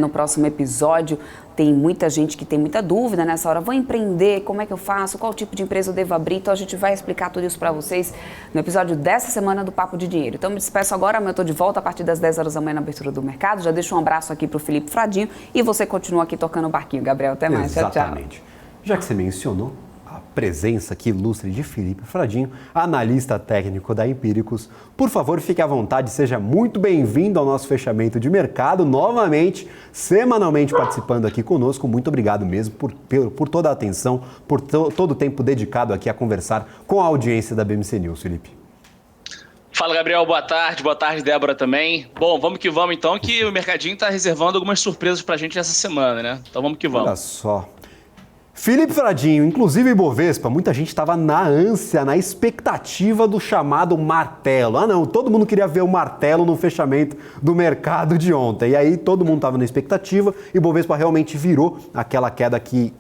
próximo episódio. Tem muita gente que tem muita dúvida nessa hora. Vou empreender, como é que eu faço? Qual tipo de empresa eu devo abrir? Então a gente vai explicar tudo isso para vocês no episódio dessa semana do Papo de Dinheiro. Então me despeço agora, amanhã eu estou de volta a partir das 10 horas da manhã na abertura do mercado. Já deixo um abraço aqui para o Felipe Fradinho e você continua aqui tocando o barquinho. Gabriel, até mais. Exatamente. Tchau, tchau. Já que você mencionou a presença aqui ilustre de Felipe Fradinho, analista técnico da Empíricos, por favor, fique à vontade, seja muito bem-vindo ao nosso fechamento de mercado, novamente, semanalmente participando aqui conosco. Muito obrigado mesmo por toda a atenção, por todo o tempo dedicado aqui a conversar com a audiência da BMC News, Felipe. Fala, Gabriel, boa tarde, Débora também. Bom, vamos que vamos então, que o mercadinho está reservando algumas surpresas pra gente essa semana, né? Então vamos que vamos. Olha só. Felipe Fradinho, inclusive Ibovespa, muita gente estava na ânsia, na expectativa do chamado martelo. Ah não, todo mundo queria ver o martelo no fechamento do mercado de ontem. E aí todo mundo estava na expectativa, e Ibovespa realmente virou aquela queda que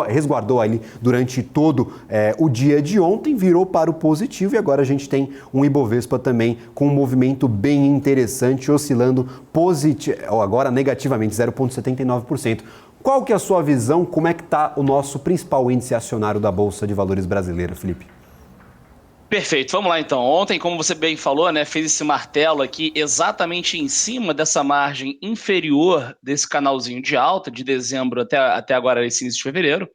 resguardou ali durante todo o dia de ontem, virou para o positivo, e agora a gente tem um Ibovespa também com um movimento bem interessante, oscilando agora negativamente, 0,79%. Qual que é a sua visão? Como é que está o nosso principal índice acionário da Bolsa de Valores brasileira, Felipe? Perfeito, vamos lá então. Ontem, como você bem falou, né, fez esse martelo aqui exatamente em cima dessa margem inferior desse canalzinho de alta, de dezembro até agora, esse início de fevereiro.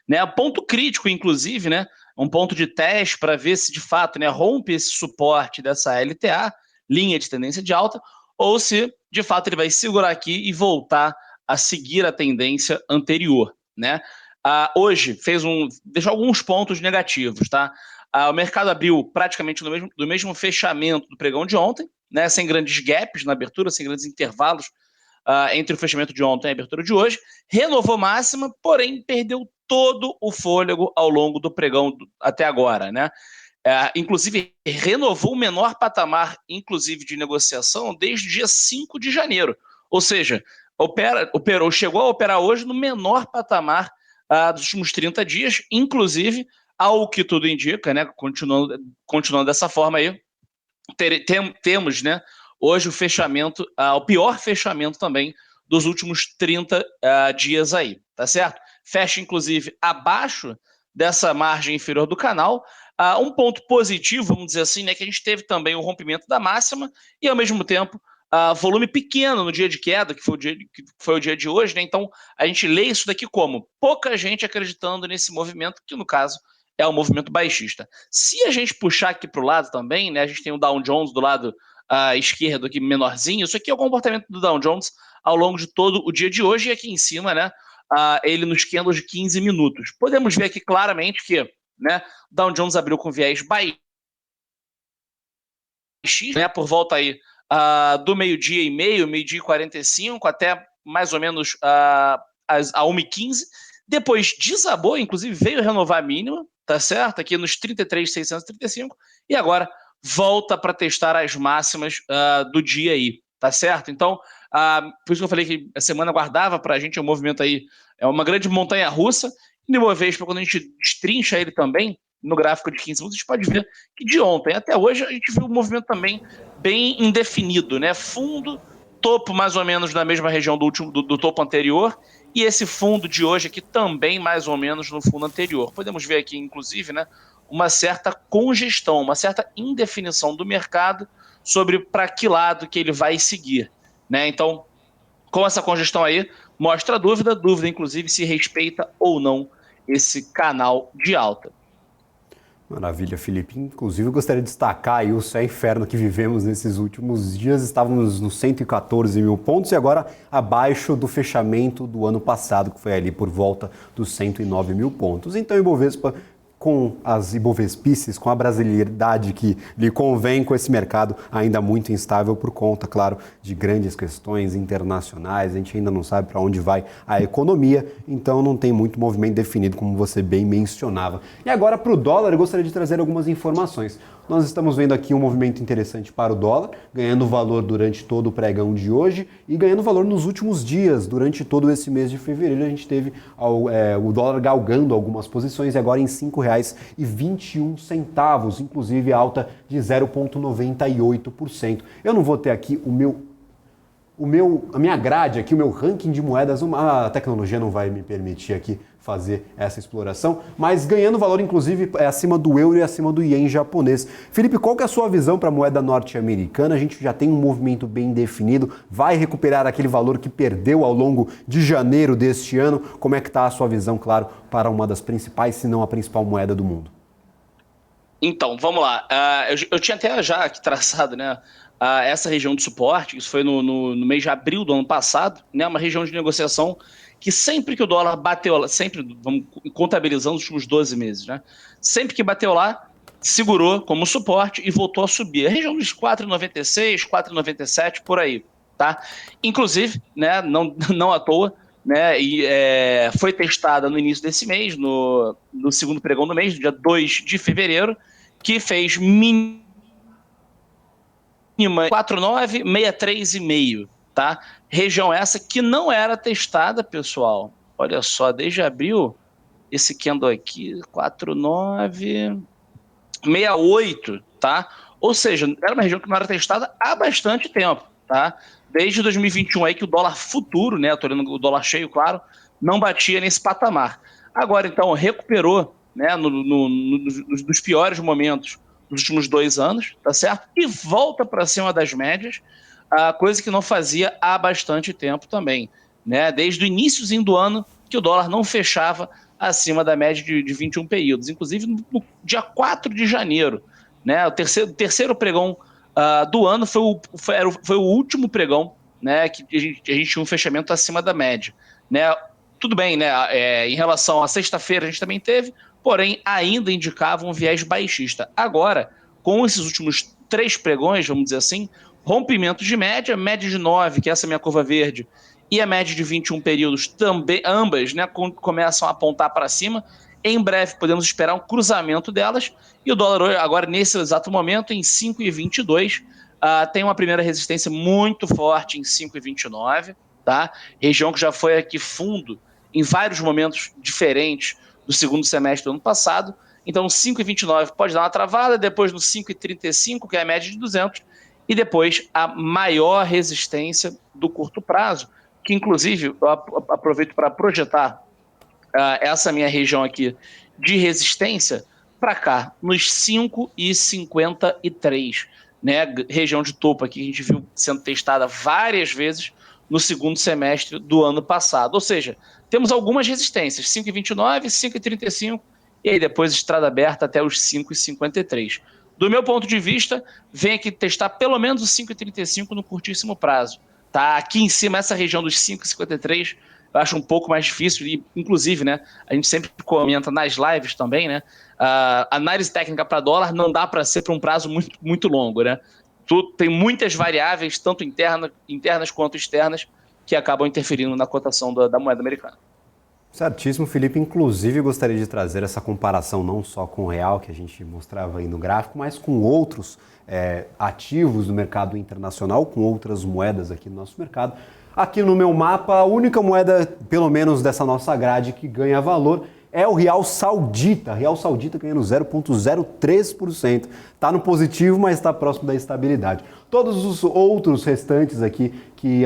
Né, ponto crítico, inclusive, né, um ponto de teste para ver se de fato, né, rompe esse suporte dessa LTA, linha de tendência de alta, ou se de fato ele vai segurar aqui e voltar a seguir a tendência anterior. Né? Hoje deixou alguns pontos negativos, tá? O mercado abriu praticamente do mesmo fechamento do pregão de ontem, né, sem grandes gaps na abertura, sem grandes intervalos entre o fechamento de ontem e a abertura de hoje. Renovou máxima, porém perdeu todo o fôlego ao longo do pregão até agora. Né? Inclusive, renovou o menor patamar, inclusive, de negociação desde o dia 5 de janeiro. Ou seja, chegou a operar hoje no menor patamar dos últimos 30 dias, inclusive, ao que tudo indica, né, continuando dessa forma aí, temos, né, hoje o fechamento, o pior fechamento também dos últimos 30 dias aí, tá certo? Fecha, inclusive, abaixo dessa margem inferior do canal. Um ponto positivo, vamos dizer assim, né, que a gente teve também o rompimento da máxima e, ao mesmo tempo, volume pequeno no dia de queda, que foi o dia de hoje, né? Então a gente lê isso daqui como pouca gente acreditando nesse movimento, que no caso é um movimento baixista. Se a gente puxar aqui para o lado também, né, a gente tem o Dow Jones do lado esquerdo aqui menorzinho, isso aqui é o comportamento do Dow Jones ao longo de todo o dia de hoje, e aqui em cima, né, ele nos candles de 15 minutos. Podemos ver aqui claramente que, né, o Dow Jones abriu com viés baixista, né, por volta aí do meio-dia e meio, meio-dia e 45, até mais ou menos a 1h15. Depois desabou, inclusive veio renovar a mínima, tá certo? Aqui nos 33.635, e agora volta para testar as máximas do dia aí, tá certo? Então, por isso que eu falei que a semana guardava para a gente um movimento aí, é uma grande montanha-russa, e de uma vez, quando a gente destrincha ele também, no gráfico de 15 minutos, a gente pode ver que de ontem até hoje a gente viu um movimento também bem indefinido, né? Fundo, topo mais ou menos na mesma região do topo anterior, e esse fundo de hoje aqui também mais ou menos no fundo anterior. Podemos ver aqui, inclusive, né, uma certa congestão, uma certa indefinição do mercado sobre para que lado que ele vai seguir. Né? Então, com essa congestão aí, mostra a dúvida, inclusive, se respeita ou não esse canal de alta. Maravilha, Felipe. Inclusive, eu gostaria de destacar aí o céu inferno que vivemos nesses últimos dias. Estávamos nos 114 mil pontos e agora abaixo do fechamento do ano passado, que foi ali por volta dos 109 mil pontos. Então, o Ibovespa, com as Ibovespices, com a brasilidade que lhe convém, com esse mercado ainda muito instável por conta, claro, de grandes questões internacionais. A gente ainda não sabe para onde vai a economia, então não tem muito movimento definido, como você bem mencionava. E agora, para o dólar, eu gostaria de trazer algumas informações. Nós estamos vendo aqui um movimento interessante para o dólar, ganhando valor durante todo o pregão de hoje e ganhando valor nos últimos dias. Durante todo esse mês de fevereiro, a gente teve o dólar galgando algumas posições e agora em R$ 5,21, inclusive alta de 0,98%. Eu não vou ter aqui a minha grade aqui, o meu ranking de moedas, a tecnologia não vai me permitir aqui fazer essa exploração, mas ganhando valor, inclusive, acima do euro e acima do ien japonês. Felipe, qual que é a sua visão para a moeda norte-americana? A gente já tem um movimento bem definido, vai recuperar aquele valor que perdeu ao longo de janeiro deste ano? Como é que está a sua visão, claro, para uma das principais, se não a principal moeda do mundo? Então, vamos lá. Eu tinha até já aqui traçado, né, essa região de suporte, isso foi no mês de abril do ano passado, né, uma região de negociação que sempre que o dólar bateu, sempre, vamos contabilizando os últimos 12 meses, né, sempre que bateu lá, segurou como suporte e voltou a subir. A região dos 4,96, 4,97, por aí, tá? Inclusive, né, não à toa, né, foi testada no início desse mês, no segundo pregão do mês, no dia 2 de fevereiro, que fez mínima 4,9, 63,5, tá? Região essa que não era testada, pessoal. Olha só, desde abril, esse candle aqui, 4,9, 68, tá? Ou seja, era uma região que não era testada há bastante tempo, tá? Desde 2021 aí que o dólar futuro, né, tô olhando o dólar cheio, claro, não batia nesse patamar. Agora, então, recuperou, né, nos piores momentos nos últimos 2 anos, tá certo? E volta para cima das médias, coisa que não fazia há bastante tempo também, né? Desde o iníciozinho do ano que o dólar não fechava acima da média de 21 períodos, inclusive no dia 4 de janeiro, né? O terceiro pregão do ano foi o último pregão, né, que a gente tinha um fechamento acima da média, né? Tudo bem, né? Em relação à sexta-feira a gente também teve, porém ainda indicava um viés baixista. Agora, com esses últimos 3 pregões, vamos dizer assim, rompimento de média de 9, que é essa minha curva verde, e a média de 21 períodos também, ambas, né, começam a apontar para cima. Em breve podemos esperar um cruzamento delas, e o dólar hoje, agora nesse exato momento, em 5,22, tem uma primeira resistência muito forte em 5,29, tá? Região que já foi aqui fundo em vários momentos diferentes do segundo semestre do ano passado. Então, 5,29 pode dar uma travada, depois no 5,35, que é a média de 200, e depois a maior resistência do curto prazo, que inclusive eu aproveito para projetar essa minha região aqui de resistência para cá, nos 5,53, né? Região de topo aqui que a gente viu sendo testada várias vezes no segundo semestre do ano passado. Ou seja, temos algumas resistências, 5,29, 5,35, e aí depois estrada aberta até os 5,53. Do meu ponto de vista, vem aqui testar pelo menos os 5,35 no curtíssimo prazo. Tá aqui em cima, essa região dos 5,53, eu acho um pouco mais difícil, e inclusive, né, a gente sempre comenta nas lives também, né, análise técnica para dólar não dá para ser para um prazo muito, muito longo, né? Tem muitas variáveis, tanto internas quanto externas, que acabam interferindo na cotação da moeda americana. Certíssimo, Felipe. Inclusive, gostaria de trazer essa comparação não só com o real, que a gente mostrava aí no gráfico, mas com outros ativos do mercado internacional, com outras moedas aqui no nosso mercado. Aqui no meu mapa, a única moeda, pelo menos dessa nossa grade, que ganha valor é o Real Saudita. Real Saudita ganhando 0,03%. Está no positivo, mas está próximo da estabilidade. Todos os outros restantes aqui que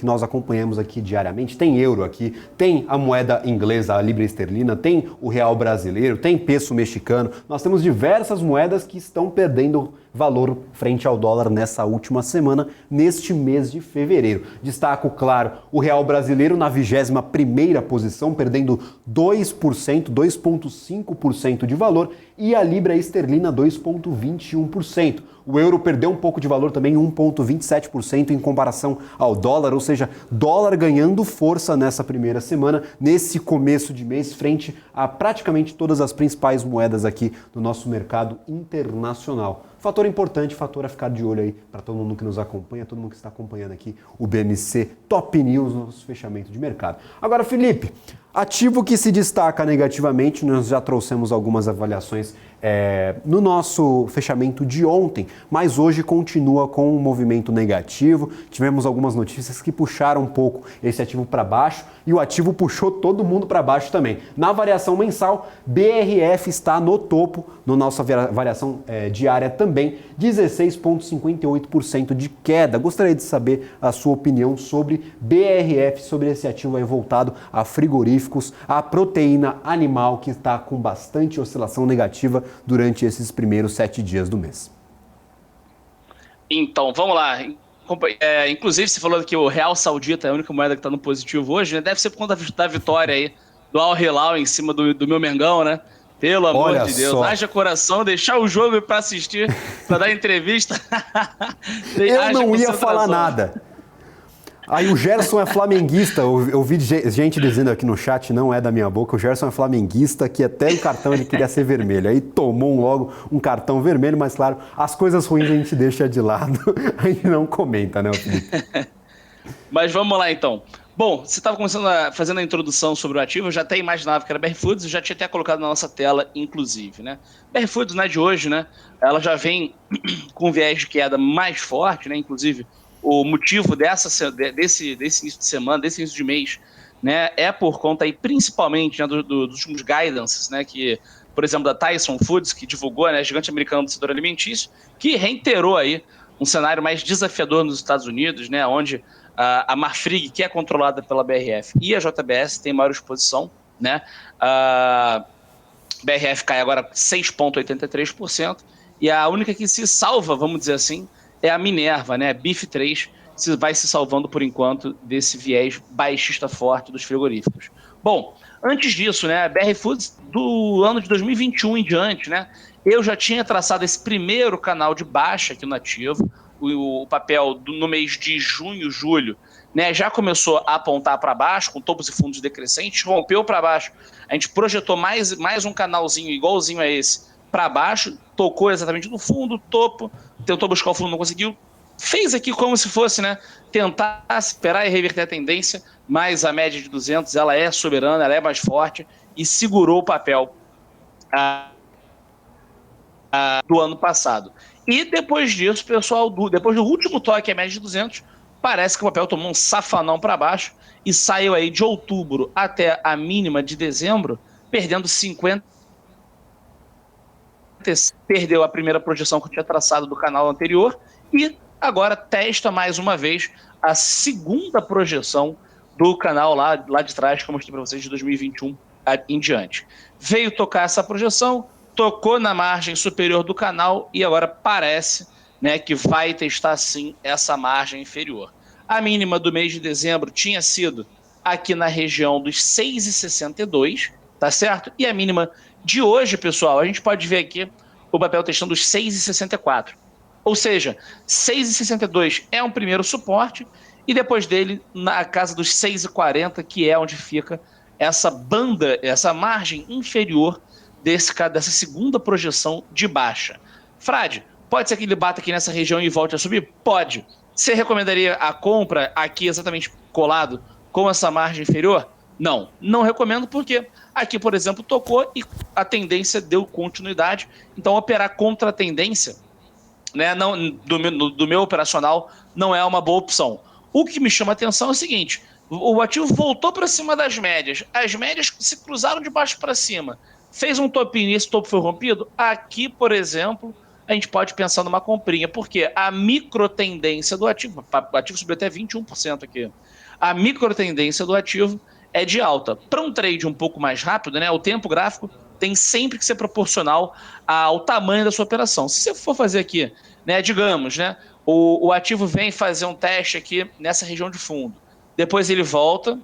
nós acompanhamos aqui diariamente, tem euro aqui, tem a moeda inglesa, a libra esterlina, tem o real brasileiro, tem peso mexicano. Nós temos diversas moedas que estão perdendo valor frente ao dólar nessa última semana, neste mês de fevereiro. Destaco, claro, o real brasileiro na 21ª posição, perdendo 2,5% de valor, e a libra esterlina 2,21%. O euro perdeu um pouco de valor também, 1,27% em comparação ao dólar, ou seja, dólar ganhando força nessa primeira semana, nesse começo de mês, frente a praticamente todas as principais moedas aqui do nosso mercado internacional. Fator importante, fator a ficar de olho aí para todo mundo que nos acompanha, todo mundo que está acompanhando aqui o BMC Top News, nosso fechamento de mercado. Agora, Felipe, ativo que se destaca negativamente, nós já trouxemos algumas avaliações no nosso fechamento de ontem, mas hoje continua com um movimento negativo. Tivemos algumas notícias que puxaram um pouco esse ativo para baixo e o ativo puxou todo mundo para baixo também. Na variação mensal, BRF está no topo, na nossa variação diária também, 16,58% de queda. Gostaria de saber a sua opinião sobre BRF, sobre esse ativo aí voltado a frigoríficos, a proteína animal, que está com bastante oscilação negativa durante esses primeiros 7 dias do mês. Então, vamos lá. Inclusive, você falou que o Real Saudita é a única moeda que está no positivo hoje, né? Deve ser por conta da vitória aí do Al Hilal em cima do meu Mengão, né? Pelo amor de Deus, haja coração, deixar o jogo para assistir, para dar entrevista. Eu não ia falar nada. Aí o Gerson é flamenguista, eu vi gente dizendo aqui no chat, não é da minha boca, o Gerson é flamenguista, que até o cartão ele queria ser vermelho, aí tomou logo um cartão vermelho, mas claro, as coisas ruins a gente deixa de lado, a gente não comenta, né, Felipe? Mas vamos lá então. Bom, você estava fazendo a introdução sobre o ativo, eu já até imaginava que era BR Foods, eu já tinha até colocado na nossa tela, inclusive, né? BR Foods, né, de hoje, né, ela já vem com viés de queda mais forte, né, inclusive o motivo desse início de semana, desse início de mês, né, é por conta aí, principalmente, né, dos últimos guidances, né, que, por exemplo, da Tyson Foods, que divulgou, né, gigante americano do setor alimentício, que reiterou aí um cenário mais desafiador nos Estados Unidos, né, onde a Marfrig, que é controlada pela BRF, e a JBS tem maior exposição, né, a BRF cai agora 6,83%, e a única que se salva, vamos dizer assim, é a Minerva, né? BIF3 vai se salvando por enquanto desse viés baixista forte dos frigoríficos. Bom, antes disso, né, a BR Foods do ano de 2021 em diante, né, eu já tinha traçado esse primeiro canal de baixa aqui no ativo, o papel no mês de junho, julho, né, já começou a apontar para baixo, com topos e fundos decrescentes, rompeu para baixo, a gente projetou mais um canalzinho igualzinho a esse para baixo, tocou exatamente no fundo, topo, tentou buscar o fundo, não conseguiu, fez aqui como se fosse, né, tentar esperar e reverter a tendência, mas a média de 200 ela é soberana, ela é mais forte e segurou o papel do ano passado. E depois disso, pessoal, depois do último toque, a média de 200, parece que o papel tomou um safanão para baixo e saiu aí de outubro até a mínima de dezembro, perdendo 50. Perdeu a primeira projeção que eu tinha traçado do canal anterior e agora testa mais uma vez a segunda projeção do canal lá de trás, que eu mostrei para vocês, de 2021 em diante. Veio tocar essa projeção, tocou na margem superior do canal e agora parece, né, que vai testar sim essa margem inferior. A mínima do mês de dezembro tinha sido aqui na região dos 6,62, tá certo? E a mínima de hoje, pessoal, a gente pode ver aqui o papel testando os 6,64. Ou seja, 6,62 é um primeiro suporte e depois dele na casa dos 6,40, que é onde fica essa banda, essa margem inferior dessa segunda projeção de baixa. Frade, pode ser que ele bata aqui nessa região e volte a subir? Pode. Você recomendaria a compra aqui exatamente colado com essa margem inferior? Não, não recomendo porque aqui, por exemplo, tocou e a tendência deu continuidade. Então, operar contra a tendência, né, não, do meu operacional não é uma boa opção. O que me chama a atenção é o seguinte, o ativo voltou para cima das médias, as médias se cruzaram de baixo para cima, fez um topinho e esse topo foi rompido. Aqui, por exemplo, a gente pode pensar numa comprinha, porque a microtendência do ativo, o ativo subiu até 21% aqui, a microtendência do ativo é de alta. Para um trade um pouco mais rápido, né, o tempo gráfico tem sempre que ser proporcional ao tamanho da sua operação. Se você for fazer aqui, né, digamos, né, o ativo vem fazer um teste aqui nessa região de fundo, depois ele volta,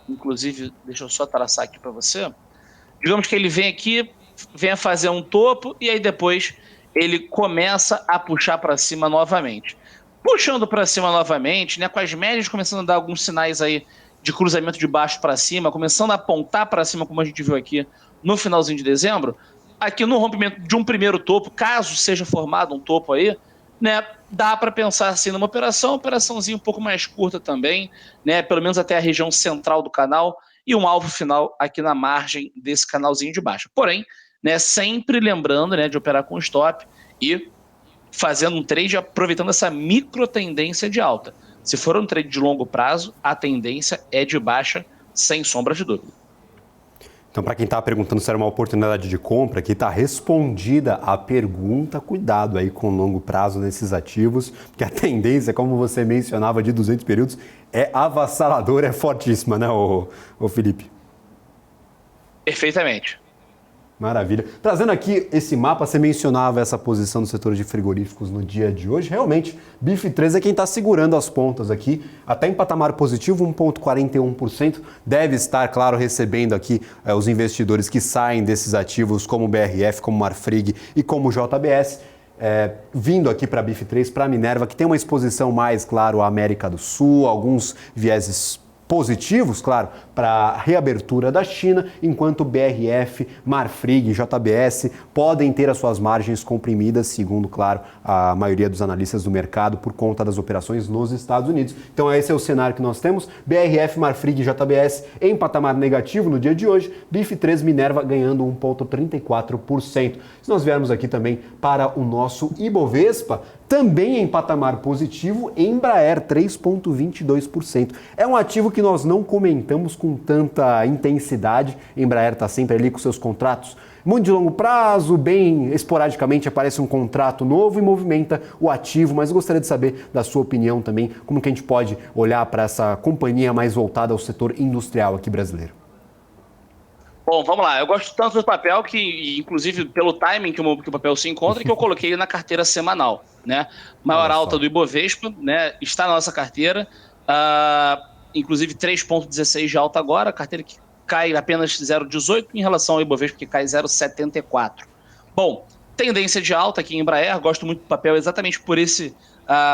inclusive, deixa eu só traçar aqui para você, digamos que ele vem aqui, vem a fazer um topo e aí depois ele começa a puxar para cima novamente. Puxando para cima novamente, né, com as médias começando a dar alguns sinais aí de cruzamento de baixo para cima, começando a apontar para cima, como a gente viu aqui no finalzinho de dezembro, aqui no rompimento de um primeiro topo, caso seja formado um topo aí, né, dá para pensar assim numa operaçãozinha um pouco mais curta também, né, pelo menos até a região central do canal e um alvo final aqui na margem desse canalzinho de baixo. Porém, né, sempre lembrando, né, de operar com stop e fazendo um trade aproveitando essa micro tendência de alta. Se for um trade de longo prazo, a tendência é de baixa, sem sombra de dúvida. Então, para quem está perguntando se era uma oportunidade de compra, aqui está respondida a pergunta. Cuidado aí com longo prazo nesses ativos, porque a tendência, como você mencionava, de 200 períodos, é avassaladora, é fortíssima, né, ô Felipe? Perfeitamente. Maravilha. Trazendo aqui esse mapa, você mencionava essa posição do setor de frigoríficos no dia de hoje. Realmente, BIF3 é quem está segurando as pontas aqui, até em patamar positivo, 1,41%. Deve estar, claro, recebendo aqui os investidores que saem desses ativos como BRF, como Marfrig e como JBS. Vindo aqui para a BIF3, para a Minerva, que tem uma exposição mais, claro, à América do Sul, alguns vieses positivos, claro, para a reabertura da China, enquanto BRF, Marfrig e JBS podem ter as suas margens comprimidas, segundo, claro, a maioria dos analistas do mercado, por conta das operações nos Estados Unidos. Então esse é o cenário que nós temos, BRF, Marfrig e JBS em patamar negativo no dia de hoje, BIF3 Minerva ganhando 1,34%. Se nós viermos aqui também para o nosso Ibovespa, também em patamar positivo, Embraer 3,22%. É um ativo que nós não comentamos com tanta intensidade. Embraer está sempre ali com seus contratos muito de longo prazo, bem esporadicamente aparece um contrato novo e movimenta o ativo, mas eu gostaria de saber da sua opinião também, como que a gente pode olhar para essa companhia mais voltada ao setor industrial aqui brasileiro. Bom, vamos lá. Eu gosto tanto do papel que, inclusive, pelo timing que o papel se encontra, que eu coloquei ele na carteira semanal, né? Maior alta do Ibovespa, né? Está na nossa carteira. Inclusive 3,16 de alta agora, carteira que cai apenas 0,18 em relação ao Ibovespa, que cai 0,74. Bom, tendência de alta aqui em Embraer, gosto muito do papel exatamente por esse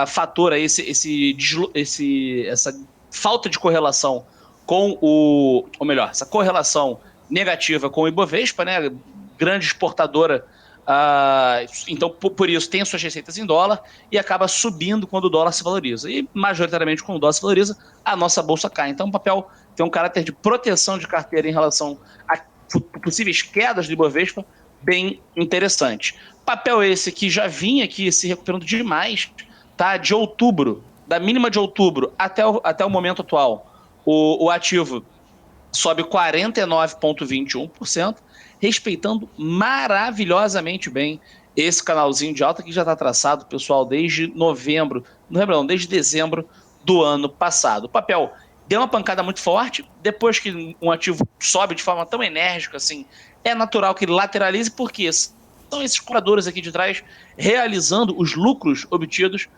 fator aí, essa falta de correlação com essa correlação negativa com o Ibovespa, né? Grande exportadora, então por isso tem suas receitas em dólar e acaba subindo quando o dólar se valoriza. E majoritariamente quando o dólar se valoriza, a nossa bolsa cai. Então o papel tem um caráter de proteção de carteira em relação a possíveis quedas do Ibovespa bem interessante. Papel esse que já vinha aqui se recuperando demais, tá? De outubro, da mínima de outubro até o momento atual, o ativo sobe 49,21%, respeitando maravilhosamente bem esse canalzinho de alta que já está traçado, pessoal, desde desde dezembro do ano passado. O papel deu uma pancada muito forte, depois que um ativo sobe de forma tão enérgica assim, é natural que ele lateralize, porque são esses compradores aqui de trás realizando os lucros obtidos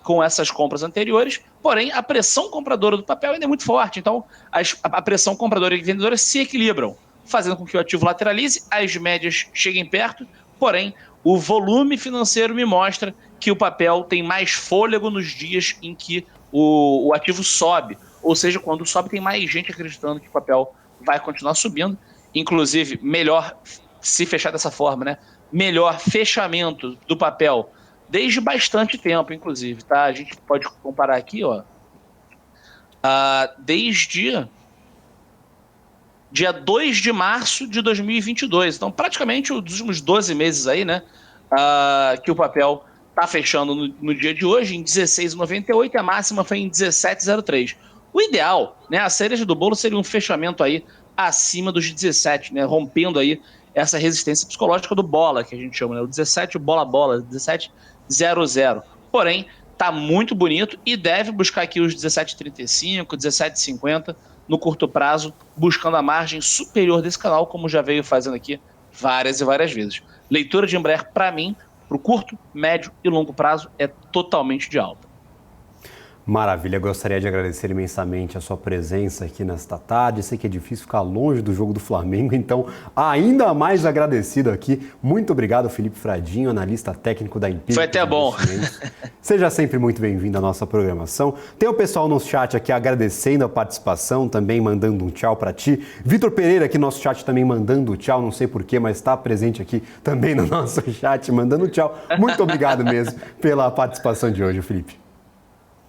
com essas compras anteriores, porém a pressão compradora do papel ainda é muito forte, então a pressão compradora e vendedora se equilibram, fazendo com que o ativo lateralize, as médias cheguem perto, porém o volume financeiro me mostra que o papel tem mais fôlego nos dias em que o ativo sobe, ou seja, quando sobe tem mais gente acreditando que o papel vai continuar subindo, inclusive melhor se fechar dessa forma, né? Melhor fechamento do papel desde bastante tempo, inclusive, tá? A gente pode comparar aqui, ó, desde dia 2 de março de 2022. Então, praticamente os últimos 12 meses aí, né, que o papel tá fechando no dia de hoje em 16,98 e a máxima foi em 17,03. O ideal, né, a cereja do bolo seria um fechamento aí acima dos 17, né, rompendo aí essa resistência psicológica do bola, que a gente chama, né, o 17 bola, 17,00. Porém, tá muito bonito e deve buscar aqui os 17,35, 17,50 no curto prazo, buscando a margem superior desse canal, como já veio fazendo aqui várias e várias vezes. Leitura de Embraer, para mim, para o curto, médio e longo prazo, é totalmente de alta. Maravilha, gostaria de agradecer imensamente a sua presença aqui nesta tarde. Sei que é difícil ficar longe do jogo do Flamengo, então ainda mais agradecido aqui. Muito obrigado, Felipe Fradinho, analista técnico da Empírica. Foi até bom. Seja sempre muito bem-vindo à nossa programação. Tem o pessoal no chat aqui agradecendo a participação, também mandando um tchau para ti. Vitor Pereira aqui no nosso chat também mandando tchau, não sei porquê, mas está presente aqui também no nosso chat, mandando tchau. Muito obrigado mesmo pela participação de hoje, Felipe.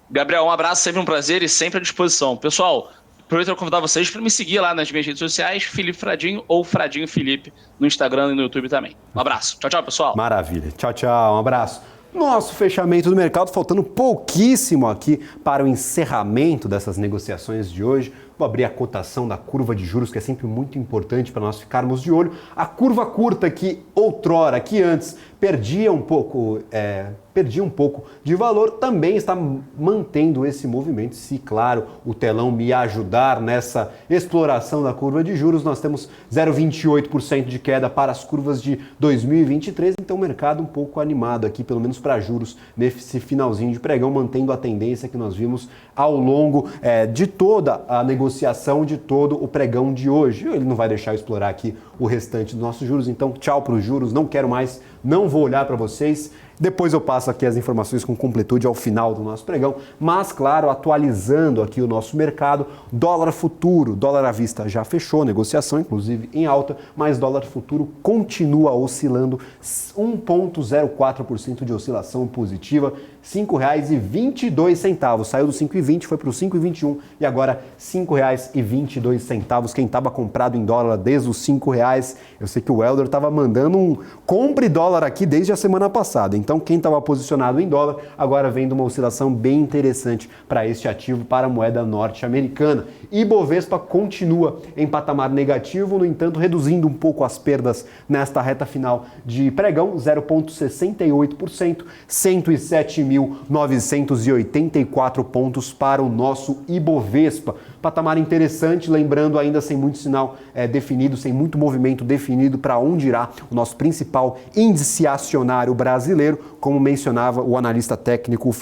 Gabriel, um abraço, sempre um prazer e sempre à disposição. Pessoal, aproveito para convidar vocês para me seguir lá nas minhas redes sociais, Felipe Fradinho ou Fradinho Felipe, no Instagram e no YouTube também. Um abraço. Tchau, tchau, pessoal. Maravilha. Tchau, tchau. Um abraço. Nosso fechamento do mercado, faltando pouquíssimo aqui para o encerramento dessas negociações de hoje. Vou abrir a cotação da curva de juros, que é sempre muito importante para nós ficarmos de olho. A curva curta que outrora, que antes perdia um pouco de valor, também está mantendo esse movimento. Se, claro, o telão me ajudar nessa exploração da curva de juros, nós temos 0,28% de queda para as curvas de 2023. Então, o mercado um pouco animado aqui, pelo menos para juros, nesse finalzinho de pregão, mantendo a tendência que nós vimos ao longo de toda a negociação, de todo o pregão de hoje. Ele não vai deixar eu explorar aqui o restante dos nossos juros, então tchau para os juros, não quero mais, não vou olhar para vocês. Depois eu passo aqui as informações com completude ao final do nosso pregão, mas claro, atualizando aqui o nosso mercado, dólar futuro, dólar à vista já fechou, negociação inclusive em alta, mas dólar futuro continua oscilando 1,04% de oscilação positiva, R$ 5,22, saiu do 5,20, foi para o 5,21 e agora R$ 5,22. Quem estava comprado em dólar desde os R$ 5,00, eu sei que o Helder estava mandando um compre dólar aqui desde a semana passada. Então, quem estava posicionado em dólar, agora vendo uma oscilação bem interessante para este ativo, para a moeda norte-americana. Ibovespa continua em patamar negativo, no entanto, reduzindo um pouco as perdas nesta reta final de pregão, 0,68%, 107.984 pontos para o nosso Ibovespa. patamar interessante, lembrando ainda sem muito sinal definido, sem muito movimento definido para onde irá o nosso principal índice acionário brasileiro, como mencionava o analista técnico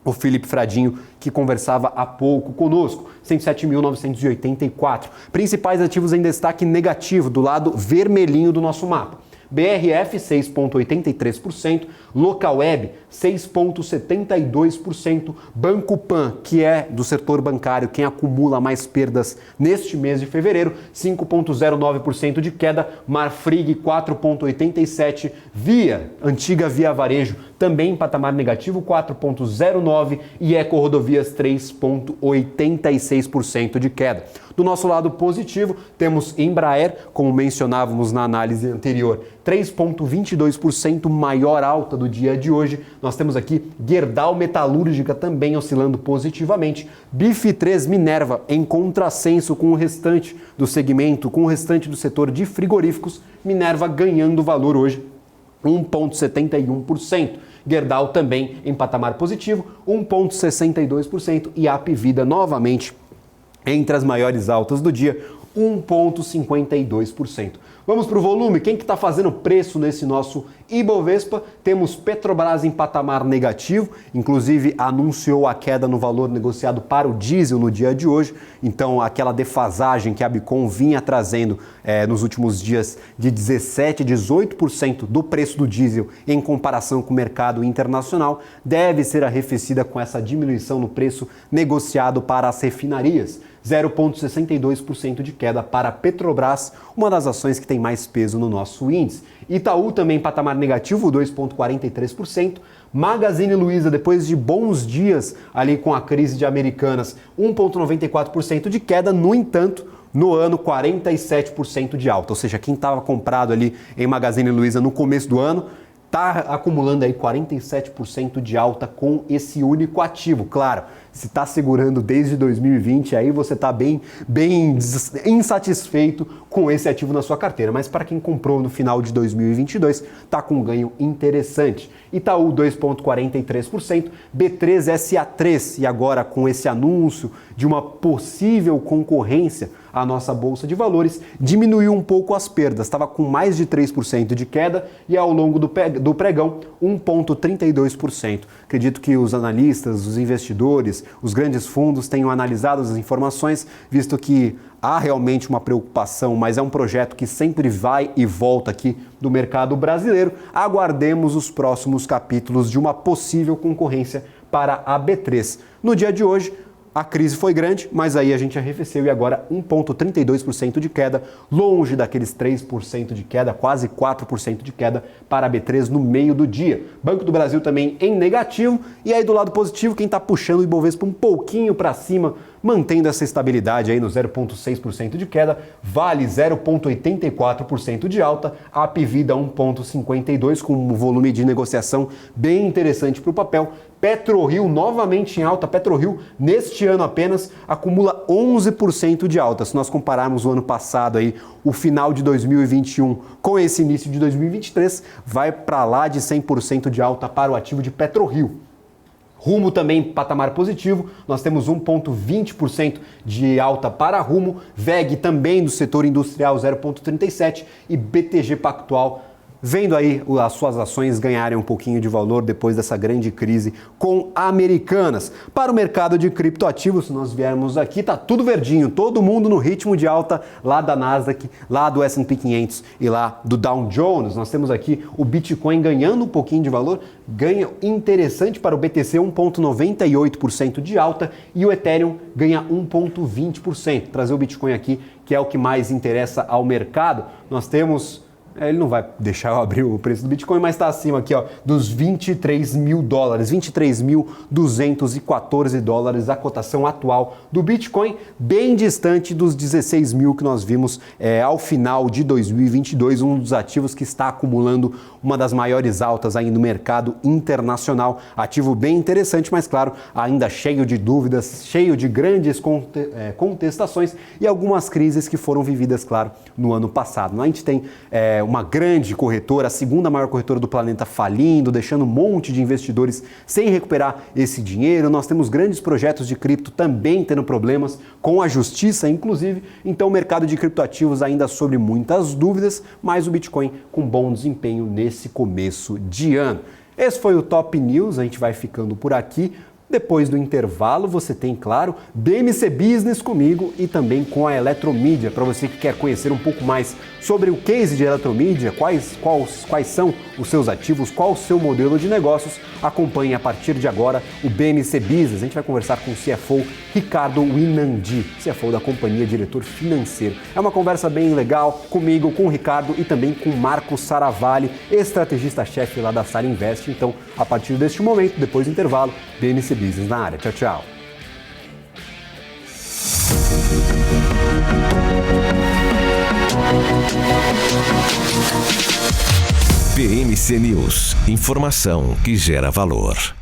o Felipe Fradinho, que conversava há pouco conosco, 107.984. Principais ativos em destaque negativo, do lado vermelhinho do nosso mapa. BRF, 6,83%, Localweb, 6,72%, Banco Pan, que é do setor bancário quem acumula mais perdas neste mês de fevereiro, 5,09% de queda, Marfrig, 4,87%, Via, antiga Via Varejo, também em patamar negativo, 4,09%, e EcoRodovias, 3,86% de queda. Do nosso lado positivo, temos Embraer, como mencionávamos na análise anterior, 3,22% maior alta do dia de hoje. Nós temos aqui Gerdau Metalúrgica também oscilando positivamente. BIF3 Minerva em contrassenso com o restante do segmento, com o restante do setor de frigoríficos. Minerva ganhando valor hoje, 1,71%. Gerdau também em patamar positivo, 1,62%. E Apvida novamente entre as maiores altas do dia, 1,52%. Vamos para o volume. Quem que está fazendo preço nesse nosso Ibovespa? Temos Petrobras em patamar negativo, inclusive anunciou a queda no valor negociado para o diesel no dia de hoje. Então, aquela defasagem que a Bicom vinha trazendo nos últimos dias de 17%, 18% do preço do diesel em comparação com o mercado internacional deve ser arrefecida com essa diminuição no preço negociado para as refinarias. 0,62% de queda para a Petrobras, uma das ações que tem mais peso no nosso índice. Itaú também em patamar negativo, 2,43%. Magazine Luiza, depois de bons dias ali com a crise de Americanas, 1,94% de queda. No entanto, no ano, 47% de alta. Ou seja, quem estava comprado ali em Magazine Luiza no começo do ano está acumulando aí 47% de alta com esse único ativo. Claro, se está segurando desde 2020, aí você está bem insatisfeito com esse ativo na sua carteira. Mas para quem comprou no final de 2022, está com um ganho interessante. Itaú, 2,43%, B3SA3, e agora com esse anúncio de uma possível concorrência à nossa Bolsa de Valores, diminuiu um pouco as perdas, estava com mais de 3% de queda e ao longo do pregão, 1,32%. Acredito que os analistas, os investidores, os grandes fundos tenham analisado as informações, visto que há realmente uma preocupação, mas é um projeto que sempre vai e volta aqui do mercado brasileiro. Aguardemos os próximos capítulos de uma possível concorrência para a B3. No dia de hoje, a crise foi grande, mas aí a gente arrefeceu e agora 1,32% de queda, longe daqueles 3% de queda, quase 4% de queda para a B3 no meio do dia. Banco do Brasil também em negativo, e aí do lado positivo, quem está puxando o Ibovespa um pouquinho para cima, mantendo essa estabilidade aí no 0,6% de queda, Vale 0,84% de alta, Apvida 1,52% com um volume de negociação bem interessante para o papel. PetroRio novamente em alta. PetroRio neste ano apenas acumula 11% de alta. Se nós compararmos o ano passado aí, o final de 2021 com esse início de 2023, vai para lá de 100% de alta para o ativo de PetroRio. Rumo também patamar positivo, nós temos 1,20% de alta para Rumo, VEG também do setor industrial 0,37% e BTG Pactual vendo aí as suas ações ganharem um pouquinho de valor depois dessa grande crise com Americanas. Para o mercado de criptoativos, se nós viermos aqui, tá tudo verdinho, todo mundo no ritmo de alta lá da Nasdaq, lá do S&P 500 e lá do Dow Jones. Nós temos aqui o Bitcoin ganhando um pouquinho de valor, ganha interessante para o BTC, 1,98% de alta, e o Ethereum ganha 1,20%. Trazer o Bitcoin aqui, que é o que mais interessa ao mercado, nós temos... Ele não vai deixar eu abrir o preço do Bitcoin, mas está acima aqui, ó, dos $23 mil, 23.214 dólares a cotação atual do Bitcoin, bem distante dos 16 mil que nós vimos ao final de 2022, um dos ativos que está acumulando uma das maiores altas aí no mercado internacional. Ativo bem interessante, mas claro, ainda cheio de dúvidas, cheio de grandes contestações e algumas crises que foram vividas, claro, no ano passado. A gente tem uma grande corretora, a segunda maior corretora do planeta falindo, deixando um monte de investidores sem recuperar esse dinheiro. Nós temos grandes projetos de cripto também tendo problemas com a justiça, inclusive. Então, o mercado de criptoativos ainda sobre muitas dúvidas, mas o Bitcoin com bom desempenho nesse começo de ano. Esse foi o Top News, a gente vai ficando por aqui. Depois do intervalo, você tem, claro, BMC Business comigo e também com a Eletromídia. Para você que quer conhecer um pouco mais sobre o case de Eletromídia, quais são os seus ativos, qual o seu modelo de negócios, acompanhe a partir de agora o BMC Business. A gente vai conversar com o CFO Ricardo Winandi, CFO da companhia, diretor financeiro. É uma conversa bem legal comigo, com o Ricardo e também com o Marco Saravalli, estrategista-chefe lá da Sara Invest. Então, a partir deste momento, depois do intervalo, BMC Business na área. Tchau, tchau. BMC News, informação que gera valor.